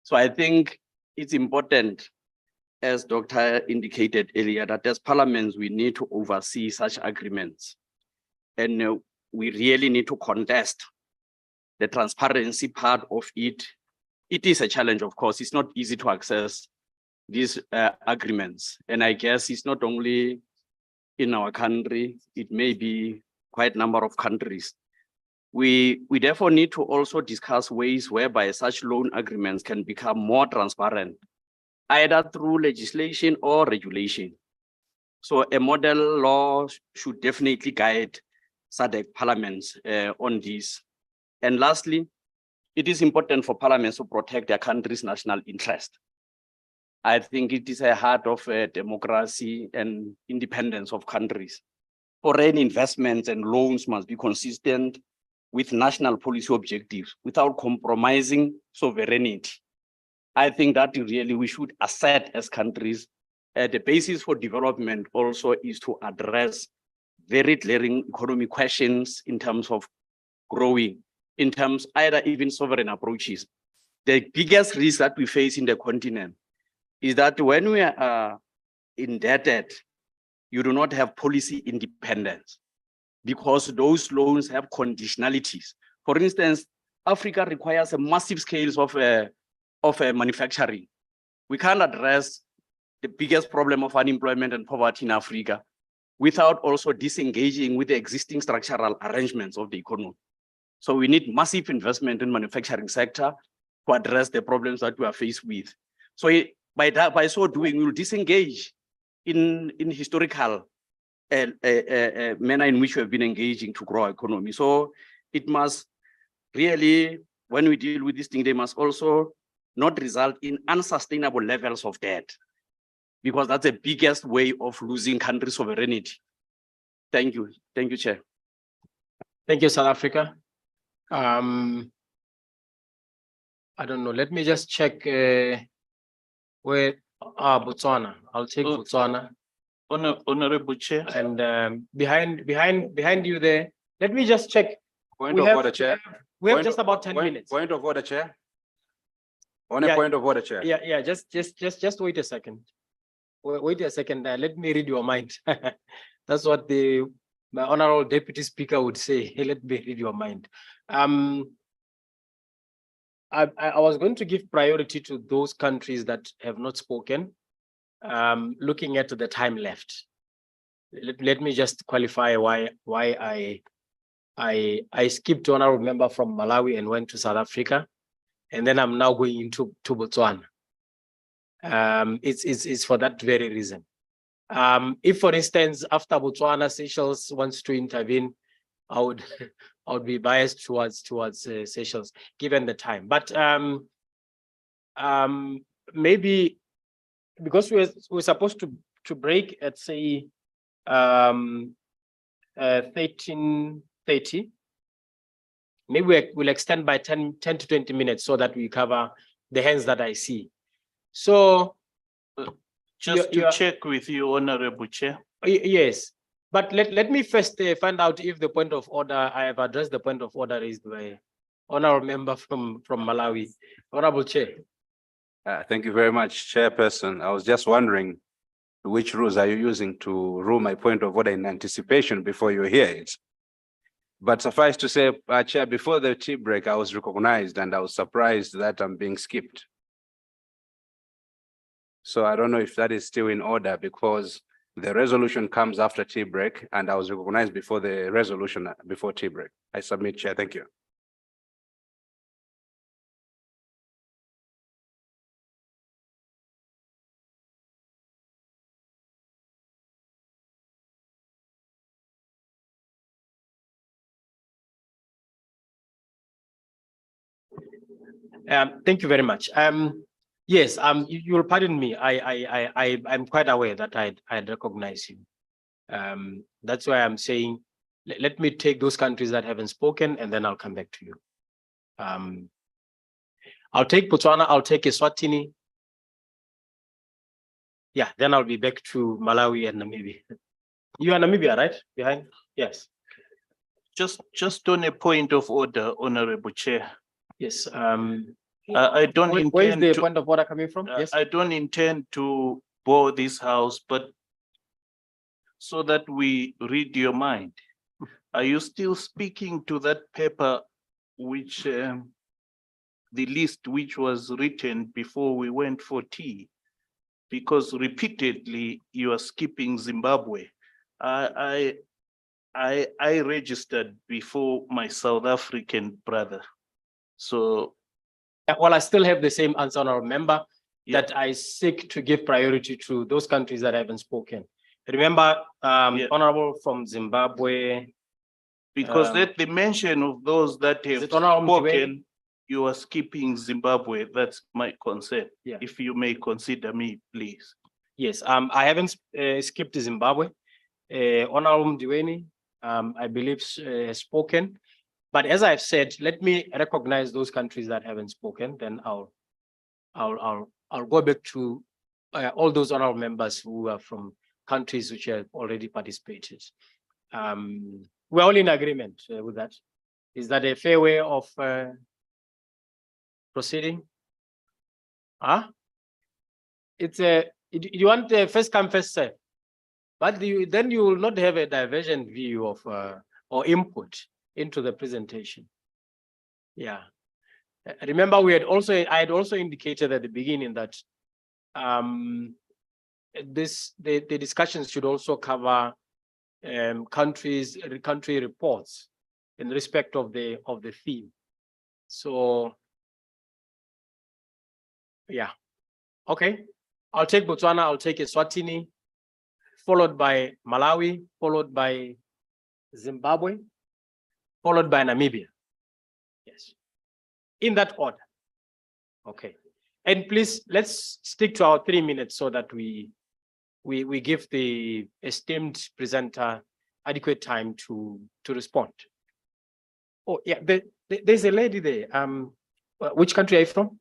So I think it's important, as Dr. indicated earlier, that as parliaments, we need to oversee such agreements. And we really need to contest the transparency part of it. It is a challenge, of course. It's not easy to access these agreements. And I guess it's not only in our country, it may be quite a number of countries. We therefore need to also discuss ways whereby such loan agreements can become more transparent, either through legislation or regulation. So a model law should definitely guide SADC parliaments on this. And lastly, it is important for parliaments to protect their country's national interest. I think it is a heart of democracy and independence of countries. Foreign investments and loans must be consistent with national policy objectives without compromising sovereignty. I think that really we should assert as countries. The basis for development also is to address very glaring economic questions in terms of growing, in terms either even sovereign approaches. The biggest risk that we face in the continent is that when we are indebted, you do not have policy independence because those loans have conditionalities. For instance, Africa requires a massive scales of manufacturing. We can't address the biggest problem of unemployment and poverty in Africa without also disengaging with the existing structural arrangements of the economy. So we need massive investment in manufacturing sector to address the problems that we are faced with. So by so doing, we will disengage in historical manner in which we have been engaging to grow our economy. So it must really, when we deal with this thing, they must also not result in unsustainable levels of debt, because that's the biggest way of losing country sovereignty. Thank you. Thank you, Chair. Thank you, South Africa. I don't know. Let me just check where Botswana. I'll take Botswana. Honorable Chair. And behind you there. Let me just check. Point of order, Chair. We have just about 10 minutes. Point of order, Chair. On a point of order, Chair. Yeah. Just wait a second. Wait a second. Let me read your mind. That's what my honorable deputy speaker would say. Let me read your mind. I was going to give priority to those countries that have not spoken, looking at the time left. Let me just qualify why I skipped honorable member from Malawi and went to South Africa, and then I'm now going into Botswana. It's for that very reason. If, for instance, after Botswana, Seychelles wants to intervene, I would be biased towards Seychelles, given the time. But maybe because we're supposed to break at say 13:30, maybe we'll extend by 10 to 20 minutes so that we cover the hands that I see. So just to check with you, Honorable Chair. Yes, but let me first find out if the point of order, I have addressed the point of order raised by honorable member from Malawi. Honorable Chair. Thank you very much, Chairperson. I was just wondering which rules are you using to rule my point of order in anticipation before you hear it. But suffice to say, Chair, before the tea break, I was recognized and I was surprised that I'm being skipped. So I don't know if that is still in order, because the resolution comes after tea break and I was recognized before the resolution before tea break. I submit, Chair. Thank you. Thank you very much. Yes, you will pardon me. I'm quite aware that I'd recognize you. That's why I'm saying, let me take those countries that haven't spoken, and then I'll come back to you. I'll take Botswana, I'll take Eswatini. Yeah, then I'll be back to Malawi and Namibia. You are Namibia, right? Behind? Yes. Just on a point of order, Honorable Chair. Yes. I don't intend. Where is the point of order coming from? Yes. I don't intend to bore this house, but so that we read your mind. Are you still speaking to that paper, which the list which was written before we went for tea? Because repeatedly you are skipping Zimbabwe. I registered before my South African brother. So, well, I still have the same answer, honorable member, that I seek to give priority to those countries that haven't spoken. Remember, honorable from Zimbabwe. Because that the mention of those that have spoken, you are skipping Zimbabwe. That's my concern. Yeah. If you may consider me, please. Yes, I haven't skipped Zimbabwe. Honorable Mdiweni, I believe has spoken. But as I've said, let me recognize those countries that haven't spoken. Then I'll go back to all those honorable members who are from countries which have already participated. We're all in agreement with that. Is that a fair way of proceeding? Huh? It's you want the first come first serve, but then you will not have a divergent view of or input into the presentation. Yeah. Remember, I had also indicated at the beginning that the discussions should also cover country reports in respect of the theme. So yeah, okay. I'll take Botswana, I'll take Eswatini, followed by Malawi, followed by Zimbabwe, followed by Namibia. Yes, in that order. Okay, and please let's stick to our 3 minutes so that we give the esteemed presenter adequate time to respond. Oh yeah, there's a lady there. Which country are you from?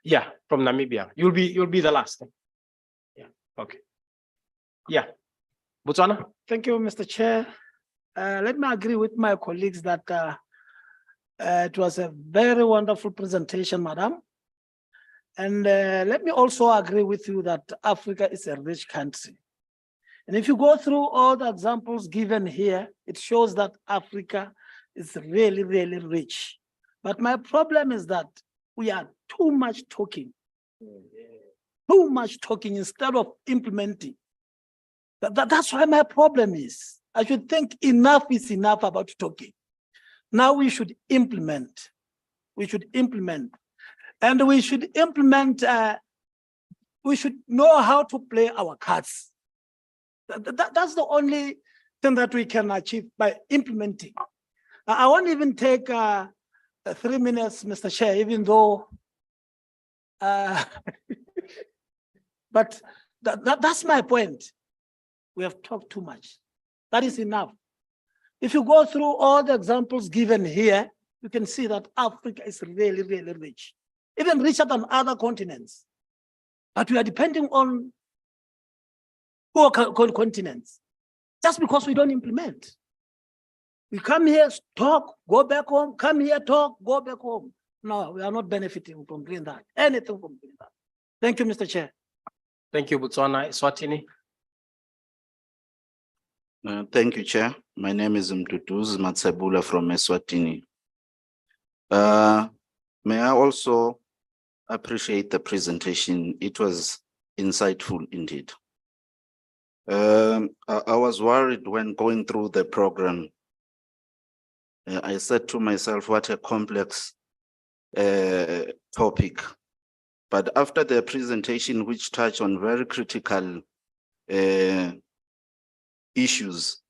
Yeah, from Namibia. You'll be the last. Yeah. Okay. Yeah. Botswana. Thank you, Mr. Chair. Let me agree with my colleagues that it was a very wonderful presentation, madam. And let me also agree with you that Africa is a rich country. And if you go through all the examples given here, it shows that Africa is really, really rich. But my problem is that we are too much talking instead of implementing. That's why my problem is. I should think enough is enough about talking. Now we should implement. We should implement. And we should implement, we should know how to play our cards. That's the only thing that we can achieve by implementing. I won't even take 3 minutes, Mr. Chair, even though, but that's my point. We have talked too much. That is enough. If you go through all the examples given here, you can see that Africa is really, really rich, even richer than other continents. But we are depending on poor continents just because we don't implement. We come here, talk, go back home, come here, talk, go back home. No, we are not benefiting from doing that, anything from doing that. Thank you, Mr. Chair. Thank you, Botswana. Eswatini. Thank you, Chair. My name is Mtutuz Matsebula from Eswatini. May I also appreciate the presentation. It was insightful indeed. I was worried when going through the program. I said to myself, what a complex topic. But after the presentation, which touched on very critical issues,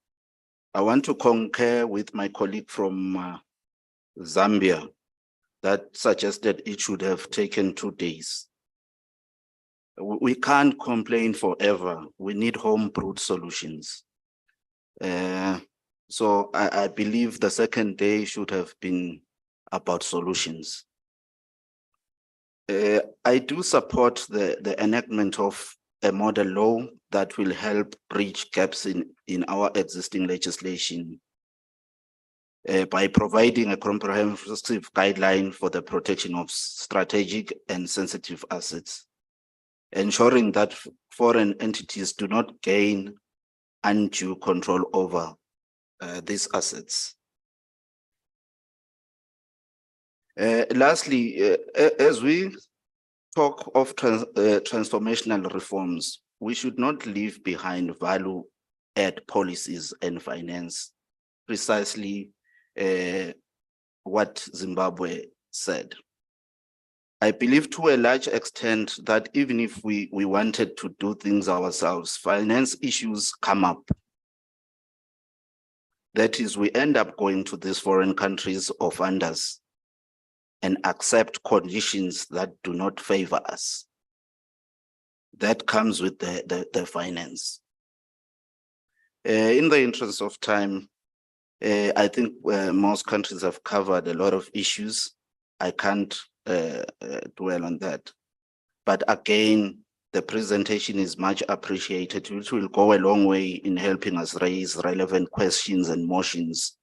I want to concur with my colleague from Zambia that suggested it should have taken 2 days. We can't complain forever. We need home-brewed solutions. So I believe the second day should have been about solutions. I do support the enactment of a model law that will help bridge gaps in our existing legislation by providing a comprehensive guideline for the protection of strategic and sensitive assets, ensuring that foreign entities do not gain undue control over these assets. Lastly, as we talk of transformational reforms, we should not leave behind value-add policies and finance, precisely what Zimbabwe said. I believe to a large extent that even if we wanted to do things ourselves, finance issues come up. That is, we end up going to these foreign countries or funders and accept conditions that do not favor us. That comes with the finance. In the interest of time, I think most countries have covered a lot of issues. I can't dwell on that. But again, the presentation is much appreciated, which will go a long way in helping us raise relevant questions and motions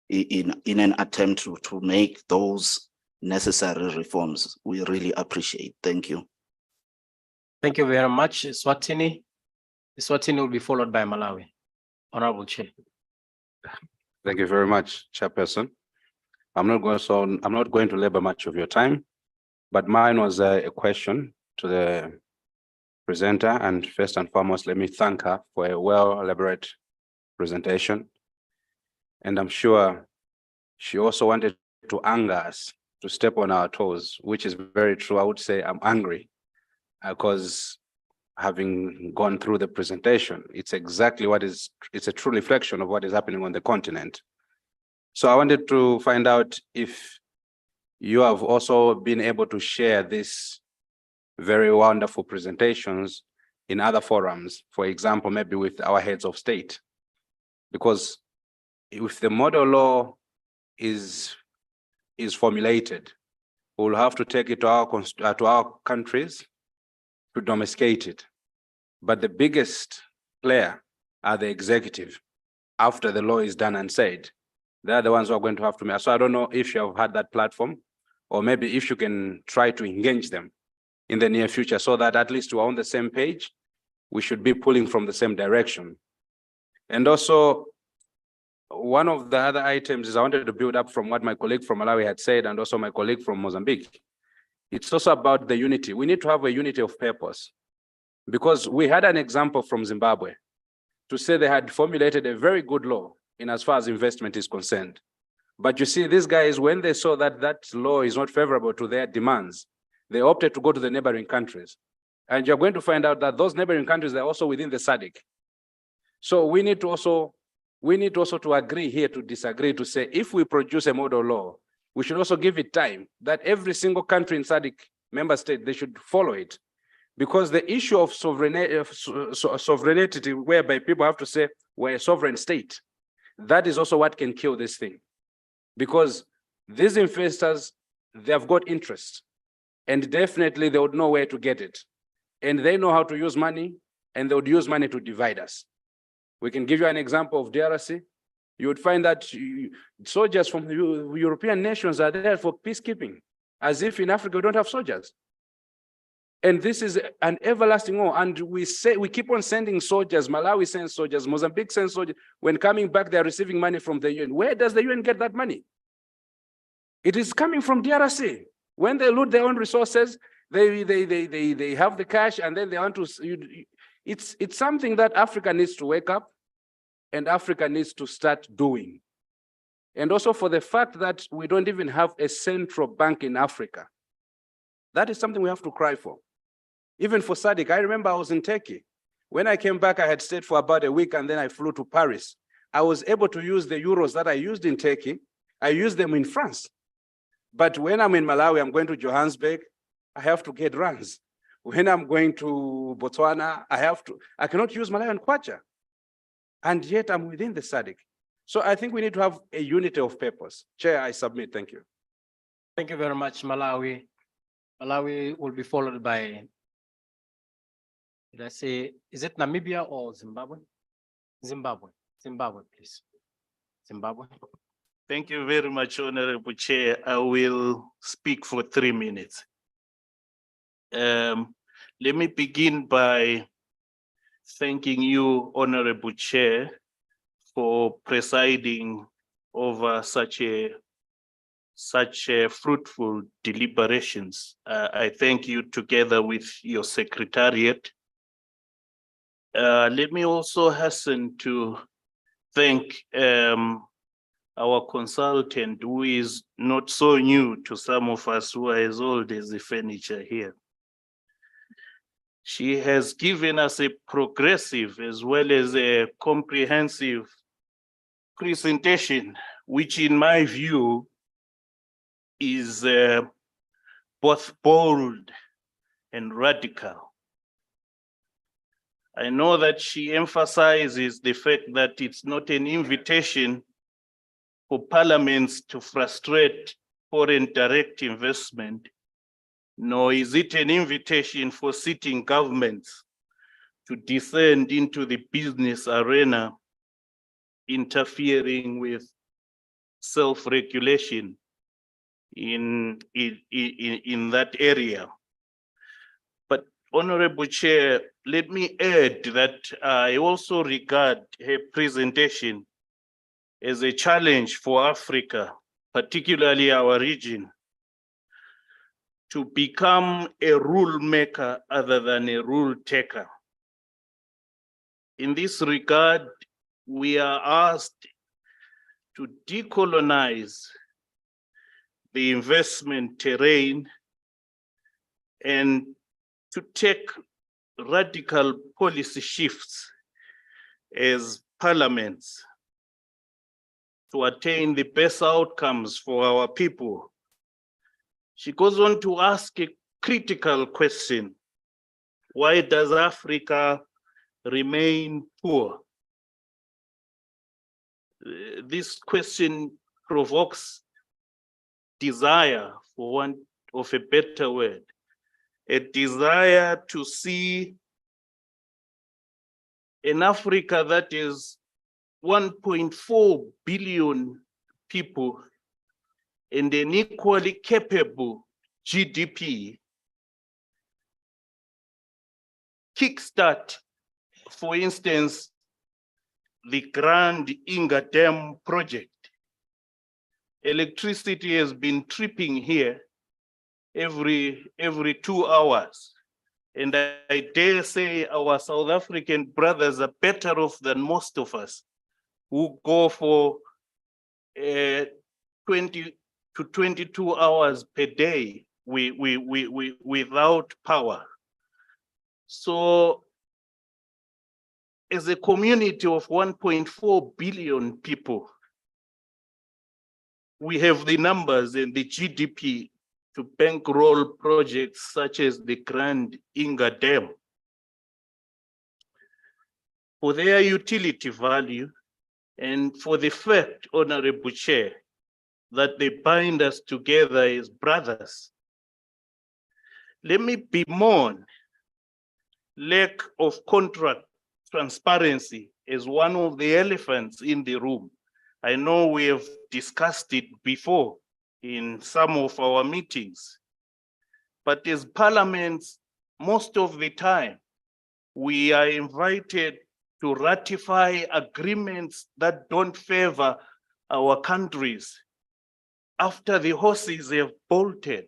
in an attempt to make those necessary reforms. We really appreciate. Thank you. Thank you very much, Swatini. Swatini will be followed by Malawi. Honorable Chair. Thank you very much, Chairperson. I'm not going to labor much of your time, but mine was a question to the presenter, and first and foremost, let me thank her for a well-elaborate presentation. And I'm sure she also wanted to anger us, to step on our toes, which is very true. I would say I'm angry because having gone through the presentation, it's exactly it's a true reflection of what is happening on the continent. So I wanted to find out if you have also been able to share this very wonderful presentations in other forums, for example, maybe with our heads of state. Because if the model law is formulated, we'll have to take it to our countries to domesticate it. But the biggest player are the executive. After the law is done and said, they're the ones who are going to have to make. So I don't know if you have had that platform, or maybe if you can try to engage them in the near future, so that at least we're on the same page. We should be pulling from the same direction. And also, one of the other items is I wanted to build up from what my colleague from Malawi had said, and also my colleague from Mozambique. It's also about the unity. We need to have a unity of purpose, because we had an example from Zimbabwe to say they had formulated a very good law in as far as investment is concerned. But you see, these guys, when they saw that that law is not favorable to their demands, they opted to go to the neighboring countries. And you're going to find out that those neighboring countries are also within the SADC. So we need to also to agree here to disagree, to say, if we produce a model law, we should also give it time that every single country in SADC member state, they should follow it. Because the issue of sovereignty, whereby people have to say we're a sovereign state, that is also what can kill this thing. Because these investors, they have got interest, and definitely they would know where to get it. And they know how to use money, and they would use money to divide us. We can give you an example of DRC. You would find that soldiers from the European nations are there for peacekeeping, as if in Africa we don't have soldiers. And this is an everlasting war. And we keep on sending soldiers. Malawi sends soldiers, Mozambique sends soldiers. When coming back, they're receiving money from the UN. Where does the UN get that money? It is coming from DRC. When they loot their own resources, they have the cash, and then they want to. It's something that Africa needs to wake up, and Africa needs to start doing. And also for the fact that we don't even have a central bank in Africa. That is something we have to cry for. Even for SADC, I remember I was in Turkey. When I came back, I had stayed for about a week, and then I flew to Paris. I was able to use the euros that I used in Turkey. I used them in France. But when I'm in Malawi, I'm going to Johannesburg, I have to get rands. When I'm going to Botswana, I cannot use Malawian kwacha. And yet I'm within the SADC. So I think we need to have a unity of purpose. Chair, I submit. Thank you. Thank you very much, Malawi. Malawi will be followed by, did I say, is it Namibia or Zimbabwe? Zimbabwe, please. Zimbabwe. Thank you very much, Honorable Chair. I will speak for 3 minutes. Let me begin by thanking you, Honorable Chair, for presiding over such fruitful deliberations. I thank you together with your secretariat. Let me also hasten to thank our consultant, who is not so new to some of us who are as old as the furniture here. She has given us a progressive as well as a comprehensive presentation, which in my view is both bold and radical. I know that she emphasizes the fact that it's not an invitation for parliaments to frustrate foreign direct investment, nor is it an invitation for sitting governments to descend into the business arena, interfering with self-regulation in that area. But Honorable Chair, let me add that I also regard her presentation as a challenge for Africa, particularly our region, to become a rule maker other than a rule taker. In this regard, we are asked to decolonize the investment terrain and to take radical policy shifts as parliaments to attain the best outcomes for our people. She goes on to ask a critical question: why does Africa remain poor? This question provokes desire, for want of a better word, a desire to see an Africa that is 1.4 billion people and an equally capable GDP kickstart, for instance, the Grand Inga Dam project. Electricity has been tripping here every 2 hours. And I dare say our South African brothers are better off than most of us who go for 20 to 22 hours per day without power. So as a community of 1.4 billion people, we have the numbers and the GDP to bankroll projects such as the Grand Inga Dam. For their utility value and for the fact, Honorable Chair, that they bind us together as brothers. Let me bemoan lack of contract transparency as one of the elephants in the room. I know we have discussed it before in some of our meetings, but as parliaments, most of the time, we are invited to ratify agreements that don't favor our countries after the horses have bolted.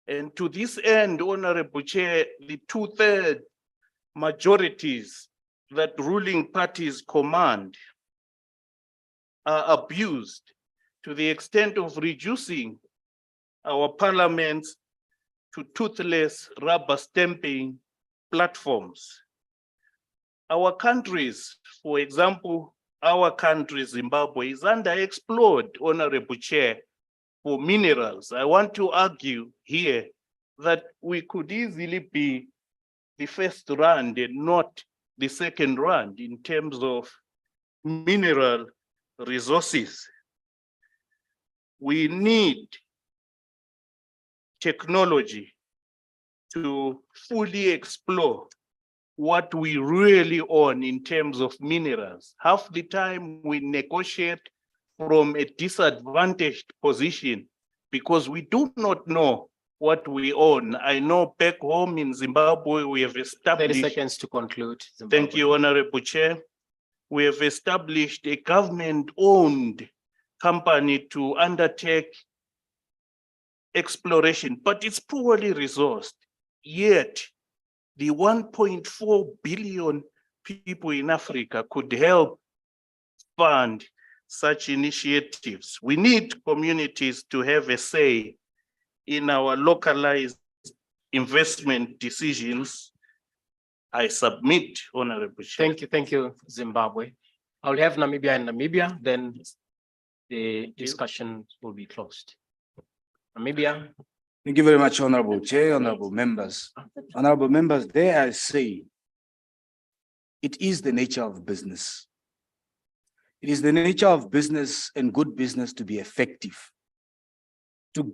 And to this end, Honorable Chair, the 2/3 majorities that ruling parties command are abused to the extent of reducing our parliaments to toothless rubber stamping platforms. Our countries, for example, our country, Zimbabwe, is underexplored, Honorable Chair, for minerals. I want to argue here that we could easily be the first round and not the second round in terms of mineral resources. We need technology to fully explore what we really own in terms of minerals. Half the time we negotiate from a disadvantaged position because we do not know what we own. I know back home in Zimbabwe, we have established— 30 seconds to conclude. Thank you, Honorable Chair. We have established a government-owned company to undertake exploration, but it's poorly resourced. Yet, the 1.4 billion people in Africa could help fund such initiatives. We need communities to have a say in our localized investment decisions. I submit, Honorable Chair. Thank you, Zimbabwe. I'll have Namibia and Namibia, then the discussion will be closed. Namibia. Thank you very much, Honorable Chair, honorable members. Honorable members, there I say, it is the nature of business. It is the nature of business and good business to be effective, to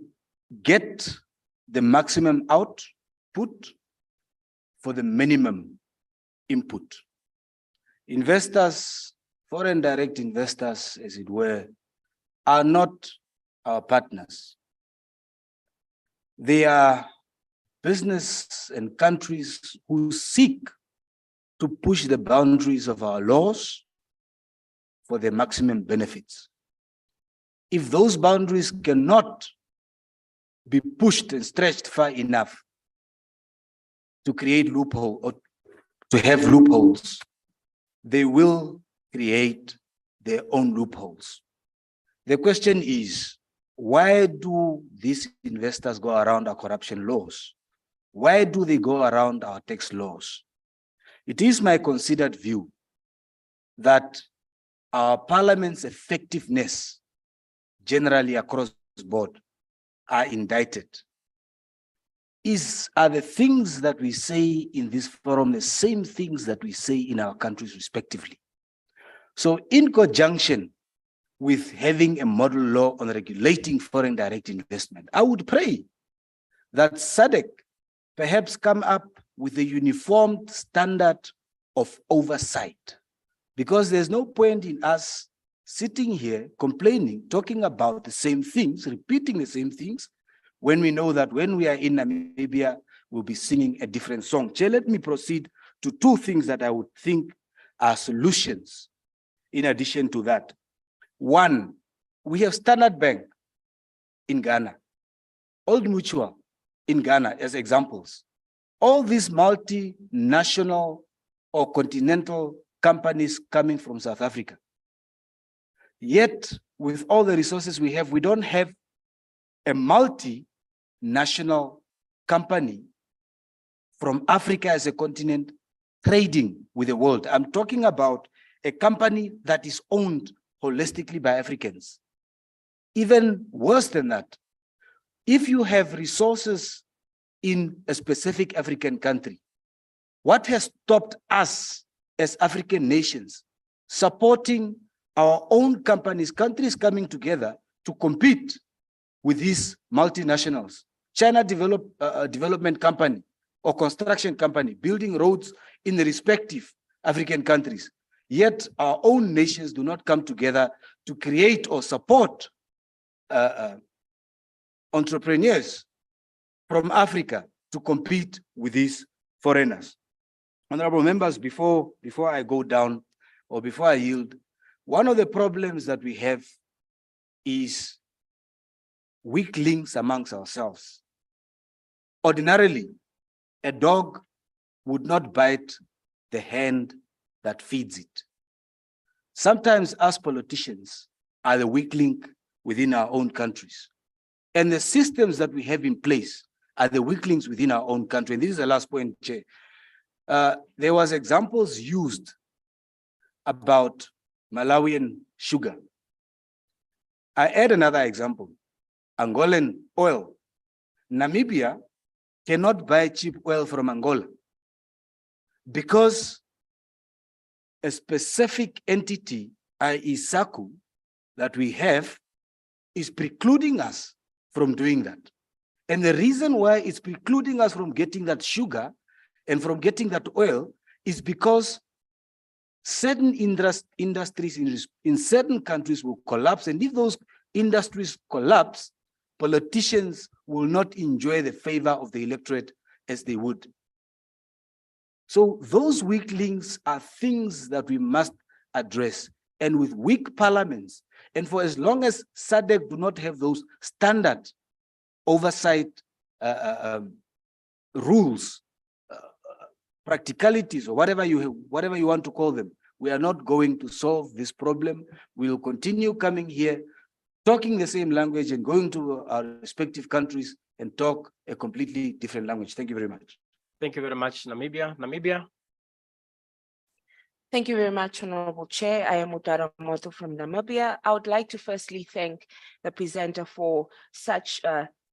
get the maximum output for the minimum input. Investors, foreign direct investors, as it were, are not our partners. They are business and countries who seek to push the boundaries of our laws for their maximum benefits. If those boundaries cannot be pushed and stretched far enough to create loophole or to have loopholes, they will create their own loopholes. The question is, why do these investors go around our corruption laws? Why do they go around our tax laws? It is my considered view that our parliament's effectiveness, generally across the board, are indicted. Are the things that we say in this forum the same things that we say in our countries respectively? So in conjunction with having a model law on regulating foreign direct investment, I would pray that SADC perhaps come up with a uniform standard of oversight, because there's no point in us sitting here complaining, talking about the same things, repeating the same things, when we know that when we are in Namibia, we'll be singing a different song. Chair, let me proceed to two things that I would think are solutions in addition to that. One, we have Standard Bank in Ghana, Old Mutual in Ghana as examples. All these multinational or continental companies coming from South Africa. Yet, with all the resources we have, we don't have a multinational company from Africa as a continent trading with the world. I'm talking about a company that is owned holistically by Africans. Even worse than that, if you have resources in a specific African country, what has stopped us as African nations supporting our own companies, countries coming together to compete with these multinationals? China Development Company or construction company building roads in the respective African countries. Yet our own nations do not come together to create or support entrepreneurs from Africa to compete with these foreigners. Honorable members, before I go down or before I yield, one of the problems that we have is weak links amongst ourselves. Ordinarily, a dog would not bite the hand that feeds it. Sometimes us politicians are the weak link within our own countries. And the systems that we have in place are the weak links within our own country. And this is the last point, Chair. There was examples used about Malawian sugar. I add another example, Angolan oil. Namibia cannot buy cheap oil from Angola because a specific entity, i.e. SACU, that we have is precluding us from doing that. And the reason why it's precluding us from getting that sugar and from getting that oil is because certain industries in certain countries will collapse. And if those industries collapse, politicians will not enjoy the favor of the electorate as they would. So those weak links are things that we must address. And with weak parliaments, and for as long as SADC do not have those standard oversight rules, practicalities, or whatever you want to call them, we are not going to solve this problem. We will continue coming here, talking the same language and going to our respective countries and talk a completely different language. Thank you very much. Thank you very much, Namibia. Namibia. Thank you very much, Honorable Chair. I am Utara Moto from Namibia. I would like to firstly thank the presenter for such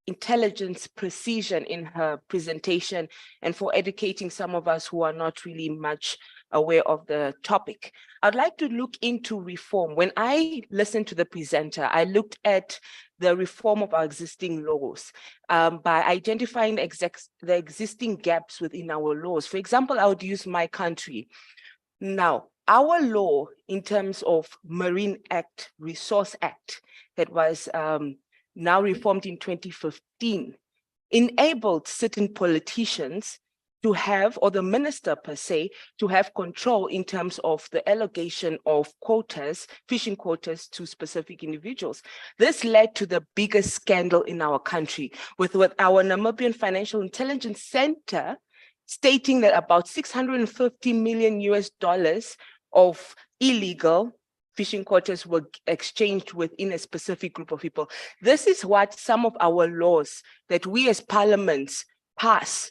intelligence precision in her presentation and for educating some of us who are not really much aware of the topic. I'd like to look into reform. When I listened to the presenter, I looked at the reform of our existing laws by identifying the existing gaps within our laws. For example, I would use my country. Now, our law in terms of Marine Act, Resource Act, that was now reformed in 2015, enabled certain politicians to have, or the minister per se, to have control in terms of the allocation of quotas, fishing quotas to specific individuals. This led to the biggest scandal in our country with our Namibian Financial Intelligence Center stating that about $650 million of illegal fishing quotas were exchanged within a specific group of people. This is what some of our laws that we as parliaments pass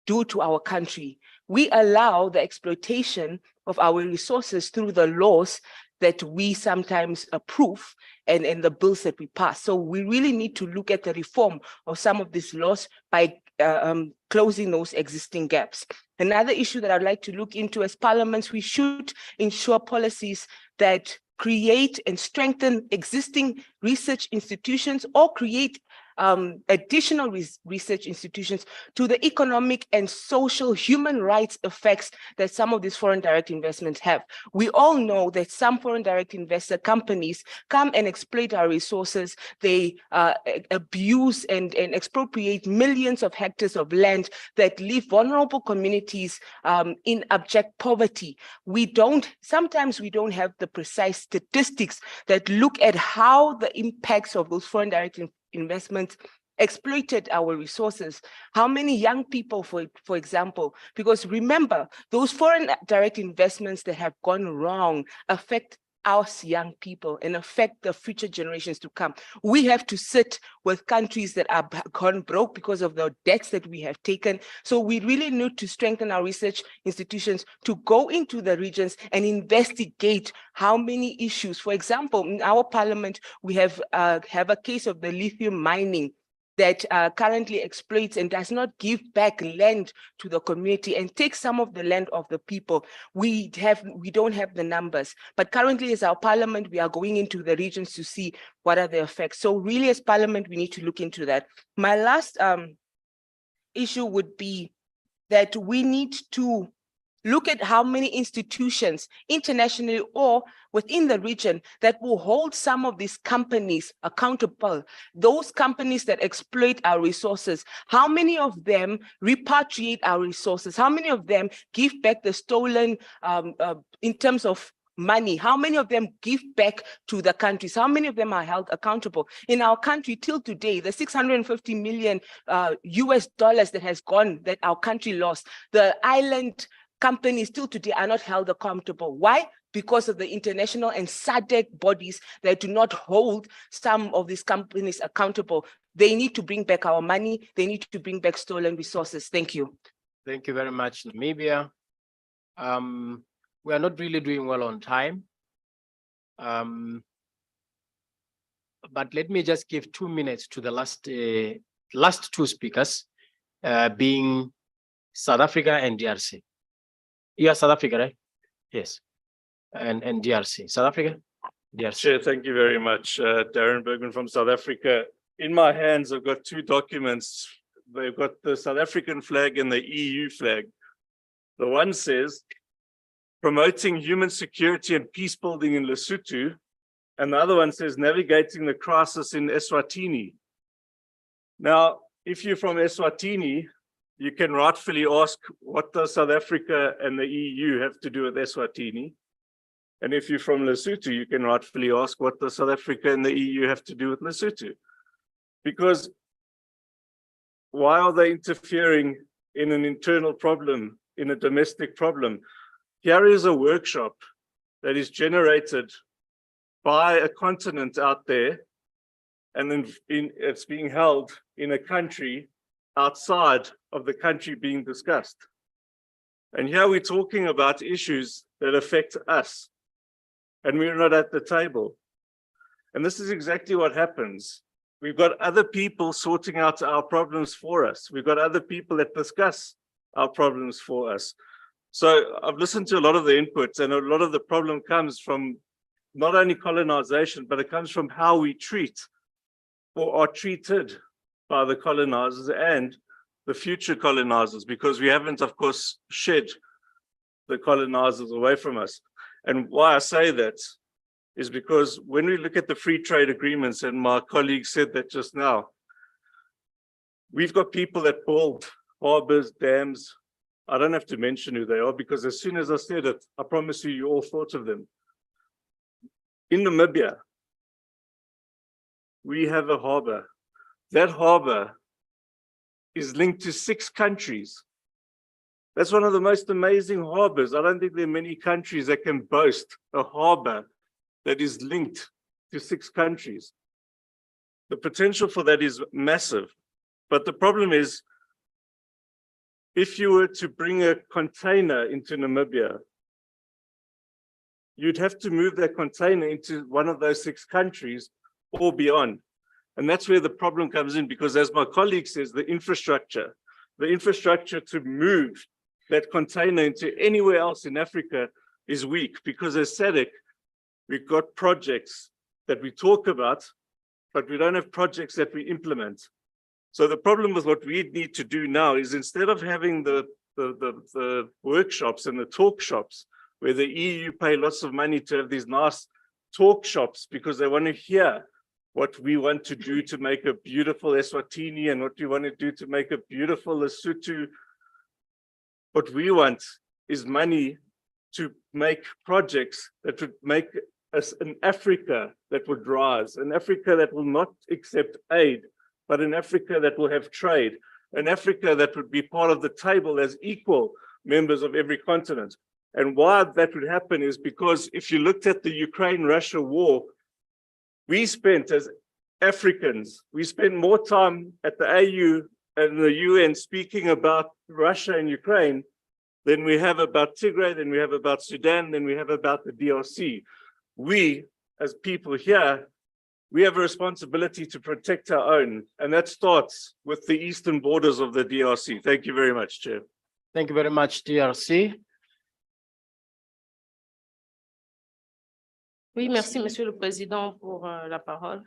do to our country. We allow the exploitation of our resources through the laws that we sometimes approve and the bills that we pass. So we really need to look at the reform of some of these laws by closing those existing gaps. Another issue that I'd like to look into as parliaments, we should ensure policies that create and strengthen existing research institutions or create additional research institutions to the economic and social human rights effects that some of these foreign direct investments have. We all know that some foreign direct investor companies come and exploit our resources. They abuse and expropriate millions of hectares of land that leave vulnerable communities in abject poverty. Sometimes we don't have the precise statistics that look at how the impacts of those foreign direct investments exploited our resources. How many young people, for example, because remember, those foreign direct investments that have gone wrong affect us young people and affect the future generations to come. We have to sit with countries that are gone broke because of the debts that we have taken. So we really need to strengthen our research institutions to go into the regions and investigate how many issues. For example, in our parliament, we have a case of the lithium mining that currently exploits and does not give back land to the community and takes some of the land of the people. We don't have the numbers, but currently as our parliament, we are going into the regions to see what are the effects. So really as parliament, we need to look into that. My last issue would be that we need to look at how many institutions internationally or within the region that will hold some of these companies accountable. Those companies that exploit our resources, how many of them repatriate our resources? How many of them give back the stolen in terms of money? How many of them give back to the countries? How many of them are held accountable? In our country till today, the $650 million US dollars that has gone, that our country lost, the island companies still today are not held accountable. Why? Because of the international and SADC bodies that do not hold some of these companies accountable. They need to bring back our money. They need to bring back stolen resources. Thank you. Thank you very much, Namibia. We are not really doing well on time. But let me just give 2 minutes to the last two speakers, being South Africa and DRC. You are South Africa, right? Yes. And DRC. South Africa? DRC. Chair, thank you very much. Darren Bergman from South Africa. In my hands, I've got two documents. They've got the South African flag and the EU flag. The one says, promoting human security and peace building in Lesotho. And the other one says, navigating the crisis in Eswatini. Now, if you're from Eswatini, you can rightfully ask, what does South Africa and the EU have to do with Eswatini? And if you're from Lesotho, you can rightfully ask, what does South Africa and the EU have to do with Lesotho? Because why are they interfering in an internal problem, in a domestic problem? Here is a workshop that is generated by a continent out there, and then it's being held in a country outside of the country being discussed. And here we're talking about issues that affect us, and we're not at the table. And this is exactly what happens We've got other people sorting out our problems for us. We've got other people that discuss our problems for us. So I've listened to a lot of the inputs, and a lot of the problem comes from not only colonization, but it comes from how we treat or are treated by the colonizers and the future colonizers, because we haven't, of course, shed the colonizers away from us. And why I say that is because when we look at the free trade agreements, and my colleague said that just now, we've got people that build harbors, dams. I don't have to mention who they are, because as soon as I said it, I promise you, you all thought of them. In Namibia, we have a harbor. That harbor is linked to 6 countries. That's one of the most amazing harbors. I don't think there are many countries that can boast a harbor that is linked to 6 countries. The potential for that is massive. But the problem is, if you were to bring a container into Namibia, you'd have to move that container into one of those 6 countries or beyond. And that's where the problem comes in, because as my colleague says, the infrastructure to move that container into anywhere else in Africa is weak, because as SADC, we've got projects that we talk about, but we don't have projects that we implement. So the problem with what we need to do now is, instead of having the workshops and the talk shops where the EU pay lots of money to have these nice talk shops because they want to hear what we want to do to make a beautiful Eswatini and what we want to do to make a beautiful Lesotho. What we want is money to make projects that would make us an Africa that would rise, an Africa that will not accept aid, but an Africa that will have trade, an Africa that would be part of the table as equal members of every continent. And why that would happen is because if you looked at the Ukraine-Russia war, we spent, as Africans, we spent more time at the AU and the UN speaking about Russia and Ukraine than we have about Tigray, than we have about Sudan, than we have about the DRC. We, as people here, we have a responsibility to protect our own, and that starts with the eastern borders of the DRC. Thank you very much, Chair. Thank you very much, DRC. Oui, merci, Monsieur le Président, pour la parole.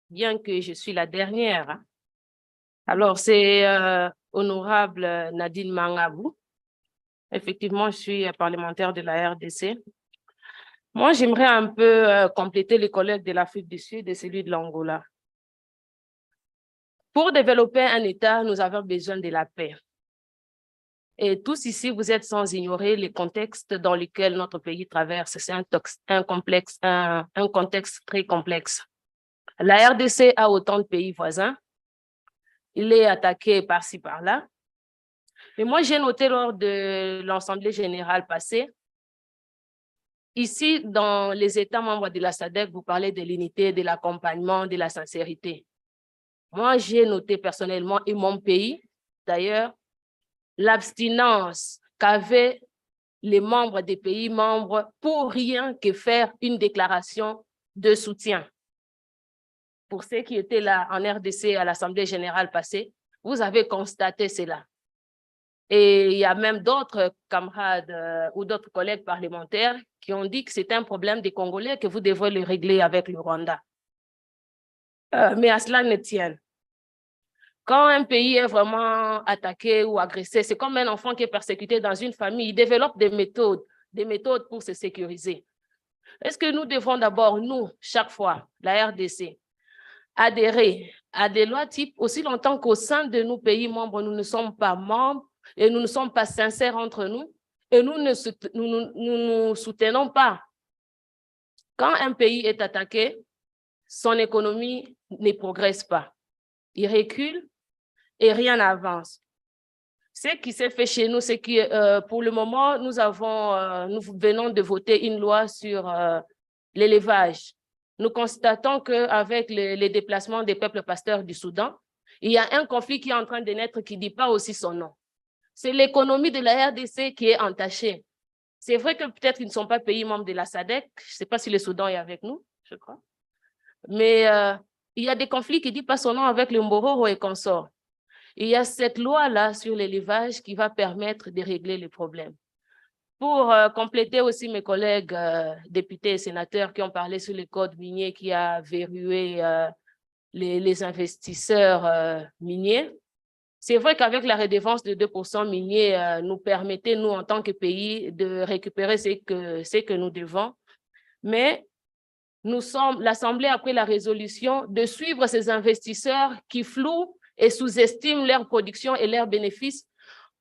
Bien que je suis la dernière. Hein. Alors, c'est honorable Nadine Mangabou. Effectivement, je suis parlementaire de la RDC. Moi, j'aimerais un peu compléter les collègues de l'Afrique du Sud et celui de l'Angola. Pour développer un État, nous avons besoin de la paix. Et tous ici, vous êtes sans ignorer les contextes dans lesquels notre pays traverse. C'est un contexte très complexe. La RDC a autant de pays voisins. Il est attaqué par-ci, par-là. Mais moi, j'ai noté lors de l'Assemblée générale passée, ici, dans les États membres de la SADC, vous parlez de l'unité, de l'accompagnement, de la sincérité. Moi, j'ai noté personnellement, et mon pays, d'ailleurs, l'abstinence qu'avaient les membres des pays membres pour rien que faire une déclaration de soutien. Pour ceux qui étaient là en RDC à l'Assemblée générale passée, vous avez constaté cela. Et il y a même d'autres camarades ou d'autres collègues parlementaires qui ont dit que c'est un problème des Congolais, que vous devrez le régler avec le Rwanda. Mais à cela ne tienne. Quand un pays est vraiment attaqué ou agressé, c'est comme un enfant qui est persécuté dans une famille. Il développe des méthodes pour se sécuriser. Est-ce que nous devons d'abord, nous, chaque fois, la RDC, adhérer à des lois type aussi longtemps qu'au sein de nos pays membres, nous ne sommes pas membres et nous ne sommes pas sincères entre nous et nous ne soutenons pas. Quand un pays est attaqué, son économie ne progresse pas. Il recule et rien n'avance. Ce qui s'est fait chez nous, c'est que pour le moment, nous venons de voter une loi sur l'élevage. Nous constatons qu'avec les déplacements des peuples pasteurs du Soudan, il y a un conflit qui est en train de naître qui ne dit pas aussi son nom. C'est l'économie de la RDC qui est entachée. C'est vrai que peut-être qu'ils ne sont pas pays membres de la SADC. Je ne sais pas si le Soudan est avec nous, je crois. Mais il y a des conflits qui disent pas son nom avec le Mboro et consorts. Il y a cette loi-là sur l'élevage qui va permettre de régler les problèmes. Pour compléter aussi mes collègues députés et sénateurs qui ont parlé sur le code minier qui a verrouillé les investisseurs miniers, c'est vrai qu'avec la redevance de 2% minier, nous permettait, nous, en tant que pays, de récupérer ce que nous devons. Mais l'Assemblée a pris la résolution de suivre ces investisseurs qui flouent et sous-estiment leur production et leurs bénéfices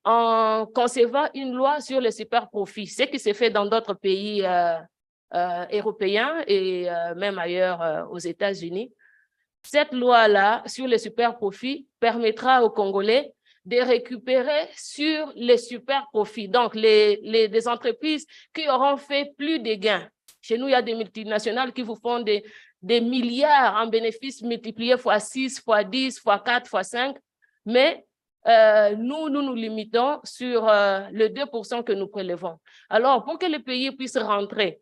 en concevant une loi sur le super profit, ce qui s'est fait dans d'autres pays européens et même ailleurs aux États-Unis. Cette loi-là sur le super profit permettra aux Congolais de récupérer sur les super profits, donc des entreprises qui auront fait plus de gains. Chez nous, il y a des multinationales qui vous font des milliards en bénéfices multipliés fois 6, fois 10, fois 4, fois 5, mais nous limitons sur le 2% que nous prélevons. Alors, pour que le pays puisse rentrer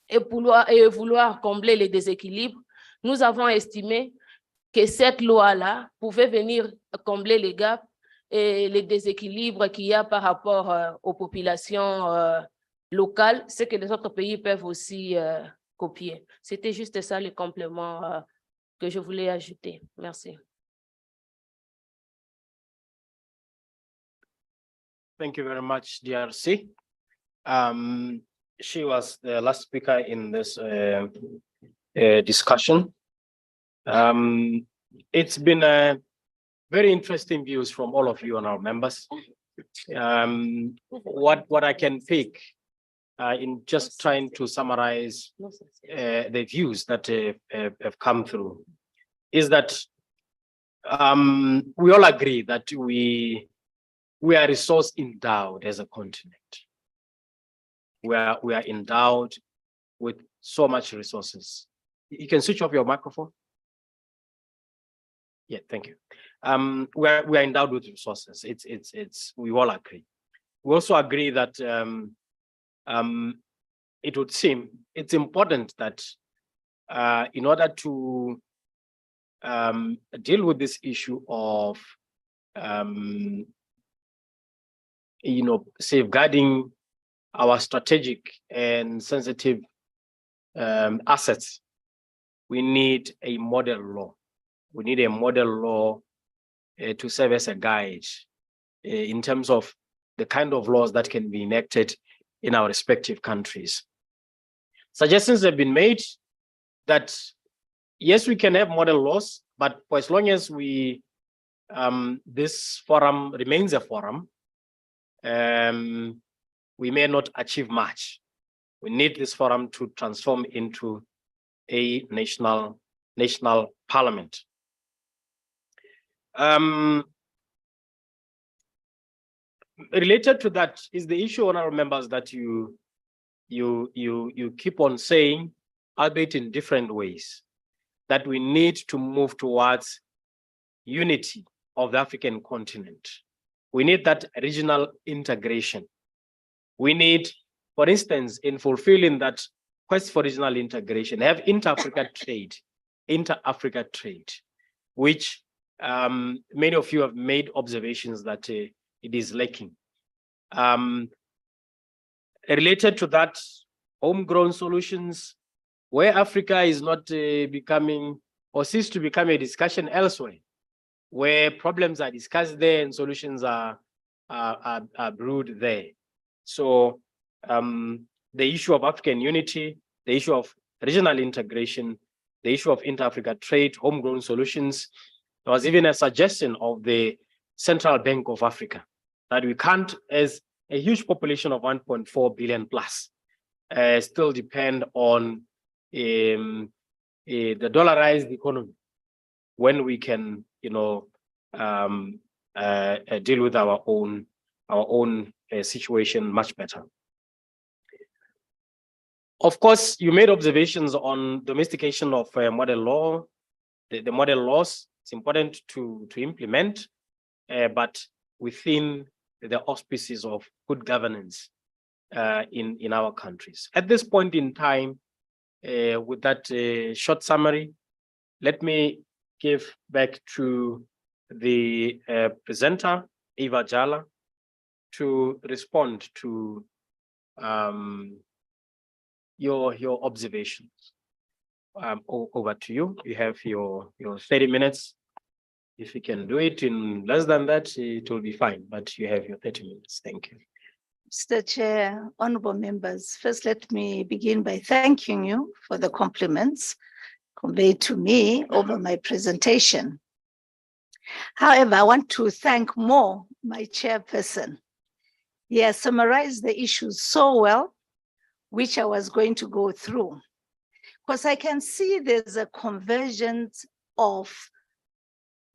et vouloir combler les déséquilibres, nous avons estimé que cette loi-là pouvait venir combler les gaps et les déséquilibres qu'il y a par rapport aux populations locales, ce que les autres pays peuvent aussi copier. C'était juste ça le complément que je voulais ajouter. Merci. Thank you very much, DRC. She was the last speaker in this discussion. It's been very interesting views from all of you and our members. What I can pick in just trying to summarize the views that have come through is that we all agree that we are resource endowed as a continent. We are endowed with so much resources. You can switch off your microphone. Yeah, thank you. We are endowed with resources. We all agree. We also agree that it would seem it's important that in order to deal with this issue of safeguarding our strategic and sensitive assets, we need a model law. We need a model law to serve as a guide in terms of the kind of laws that can be enacted in our respective countries. Suggestions have been made that, yes, we can have model laws, but for as long as this forum remains a forum, we may not achieve much. We need this forum to transform into a national parliament. Related to that is the issue, honorable members, that you keep on saying, albeit in different ways, that we need to move towards unity of the African continent. We need that regional integration. We need, for instance, in fulfilling that quest for regional integration, have inter-Africa trade, which many of you have made observations that it is lacking. Related to that, homegrown solutions, where Africa is not becoming or cease to become a discussion elsewhere, where problems are discussed there and solutions are brewed there. So the issue of African unity, the issue of regional integration, the issue of inter-Africa trade, homegrown solutions. There was even a suggestion of the Central Bank of Africa that we can't, as a huge population of 1.4 billion plus, still depend on the dollarized economy when we can, deal with our own situation much better. Of course, you made observations on domestication of model law, the model laws. It's important to implement, but within the auspices of good governance in our countries. At this point in time, with that short summary, let me give back to the presenter, Eva Jala, to respond to your observations. Over to you. You have your 30 minutes. If you can do it in less than that, it will be fine, but you have your 30 minutes. Thank you. Mr. Chair, honorable members, first let me begin by thanking you for the compliments conveyed to me over my presentation. However, I want to thank more my chairperson. He has summarized the issues so well, which I was going to go through, because I can see there's a convergence of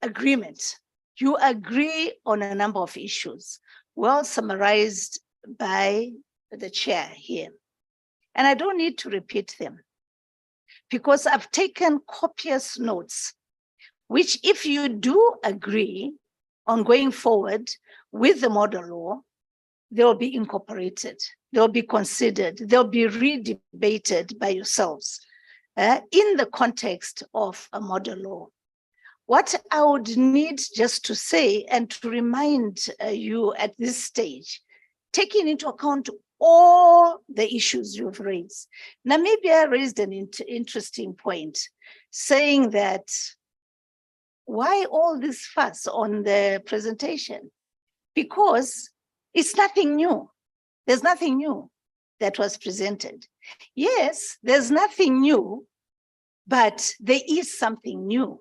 agreement. You agree on a number of issues, well summarized by the chair here. And I don't need to repeat them because I've taken copious notes, which if you do agree on going forward with the model law, they'll be incorporated, they'll be considered, they'll be re-debated by yourselves in the context of a model law. What I would need just to say and to remind you at this stage, taking into account all the issues you've raised. Namibia raised an interesting point, saying that why all this fuss on the presentation? Because it's nothing new. There's nothing new that was presented. Yes, there's nothing new, but there is something new.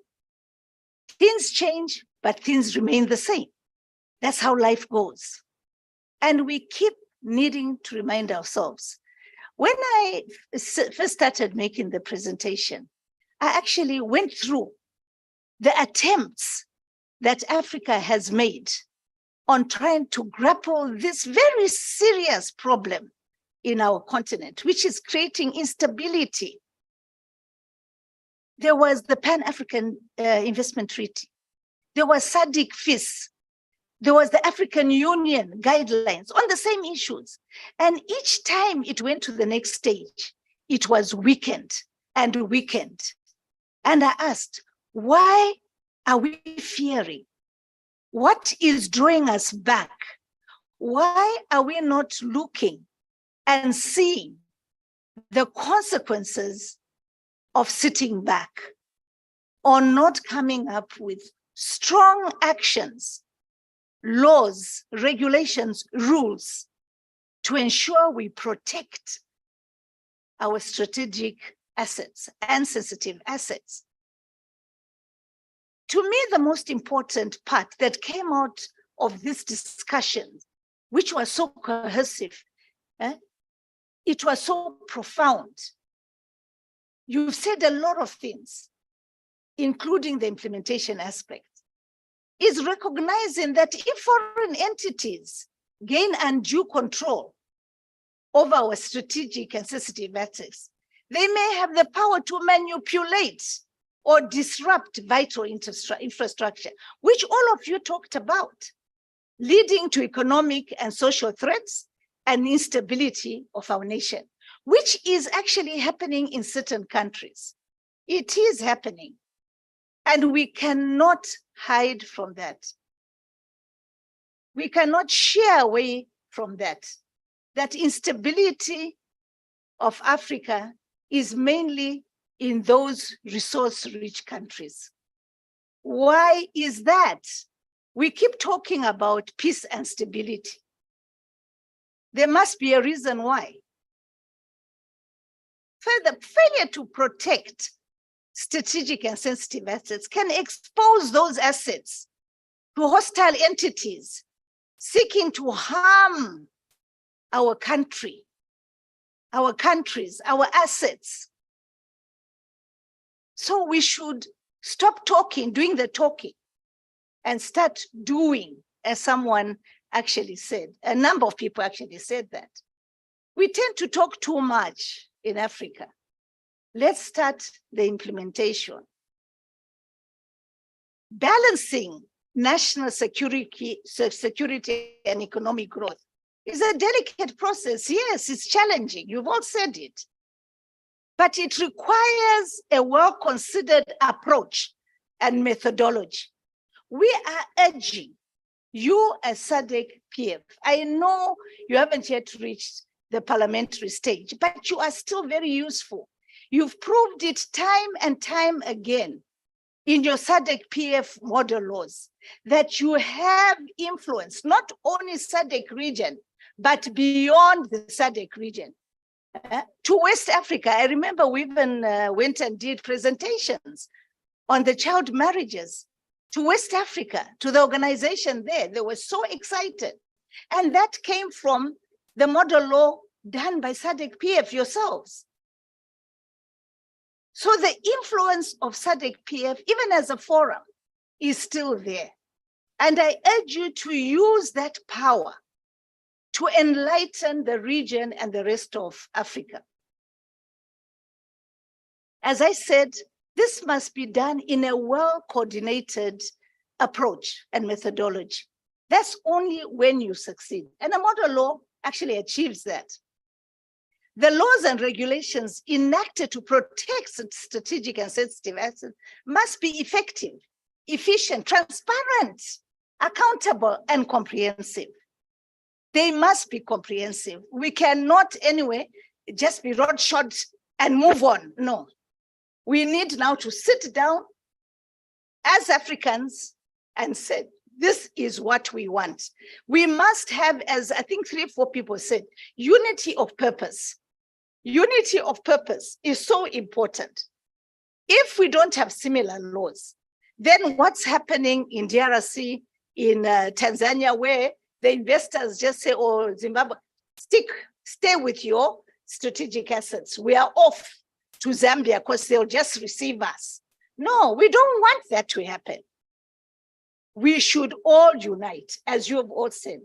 Things change, but things remain the same. That's how life goes. And we keep needing to remind ourselves. When I first started making the presentation, I actually went through the attempts that Africa has made on trying to grapple this very serious problem in our continent, which is creating instability. There was the Pan-African Investment Treaty. There was SADC FIS. There was the African Union guidelines on the same issues. And each time it went to the next stage, it was weakened and weakened. And I asked, why are we fearing? What is drawing us back? Why are we not looking and seeing the consequences of sitting back or not coming up with strong actions, laws, regulations, rules to ensure we protect our strategic assets and sensitive assets? To me, the most important part that came out of this discussion, which was so cohesive, it was so profound. You've said a lot of things, including the implementation aspect, is recognizing that if foreign entities gain undue control over our strategic and sensitive assets, they may have the power to manipulate or disrupt vital infrastructure, which all of you talked about, leading to economic and social threats and instability of our nation, which is actually happening in certain countries. It is happening, and we cannot hide from that. We cannot shy away from that. That instability of Africa is mainly in those resource-rich countries. Why is that? We keep talking about peace and stability. There must be a reason why. Further, failure to protect strategic and sensitive assets can expose those assets to hostile entities seeking to harm our country, our countries, our assets. So we should stop talking, doing the talking, and start doing, as someone actually said. A number of people actually said that. We tend to talk too much in Africa. Let's start the implementation. Balancing national security and economic growth is a delicate process. Yes, it's challenging. You've all said it. but it requires a well-considered approach and methodology. We are urging you as SADC PF. I know you haven't yet reached the parliamentary stage, but you are still very useful. You've proved it time and time again in your SADC PF model laws that you have influence, not only SADC region, but beyond the SADC region. To West Africa, I remember we even went and did presentations on the child marriages to West Africa, to the organization there. They were so excited. And that came from the model law done by SADC PF yourselves. So the influence of SADC PF, even as a forum, is still there. And I urge you to use that power to enlighten the region and the rest of Africa. As I said, this must be done in a well-coordinated approach and methodology. That's only when you succeed. And a model law actually achieves that. The laws and regulations enacted to protect strategic and sensitive assets must be effective, efficient, transparent, accountable, and comprehensive. They must be comprehensive. We cannot anyway just be road-shot and move on. No. We need now to sit down as Africans and say, this is what we want. We must have, as I think 3 or 4 people said, unity of purpose. Unity of purpose is so important. If we don't have similar laws, then what's happening in DRC, in Tanzania, where the investors just say, oh, Zimbabwe, stay with your strategic assets. We are off to Zambia because they'll just receive us. No, we don't want that to happen. We should all unite, as you have all said.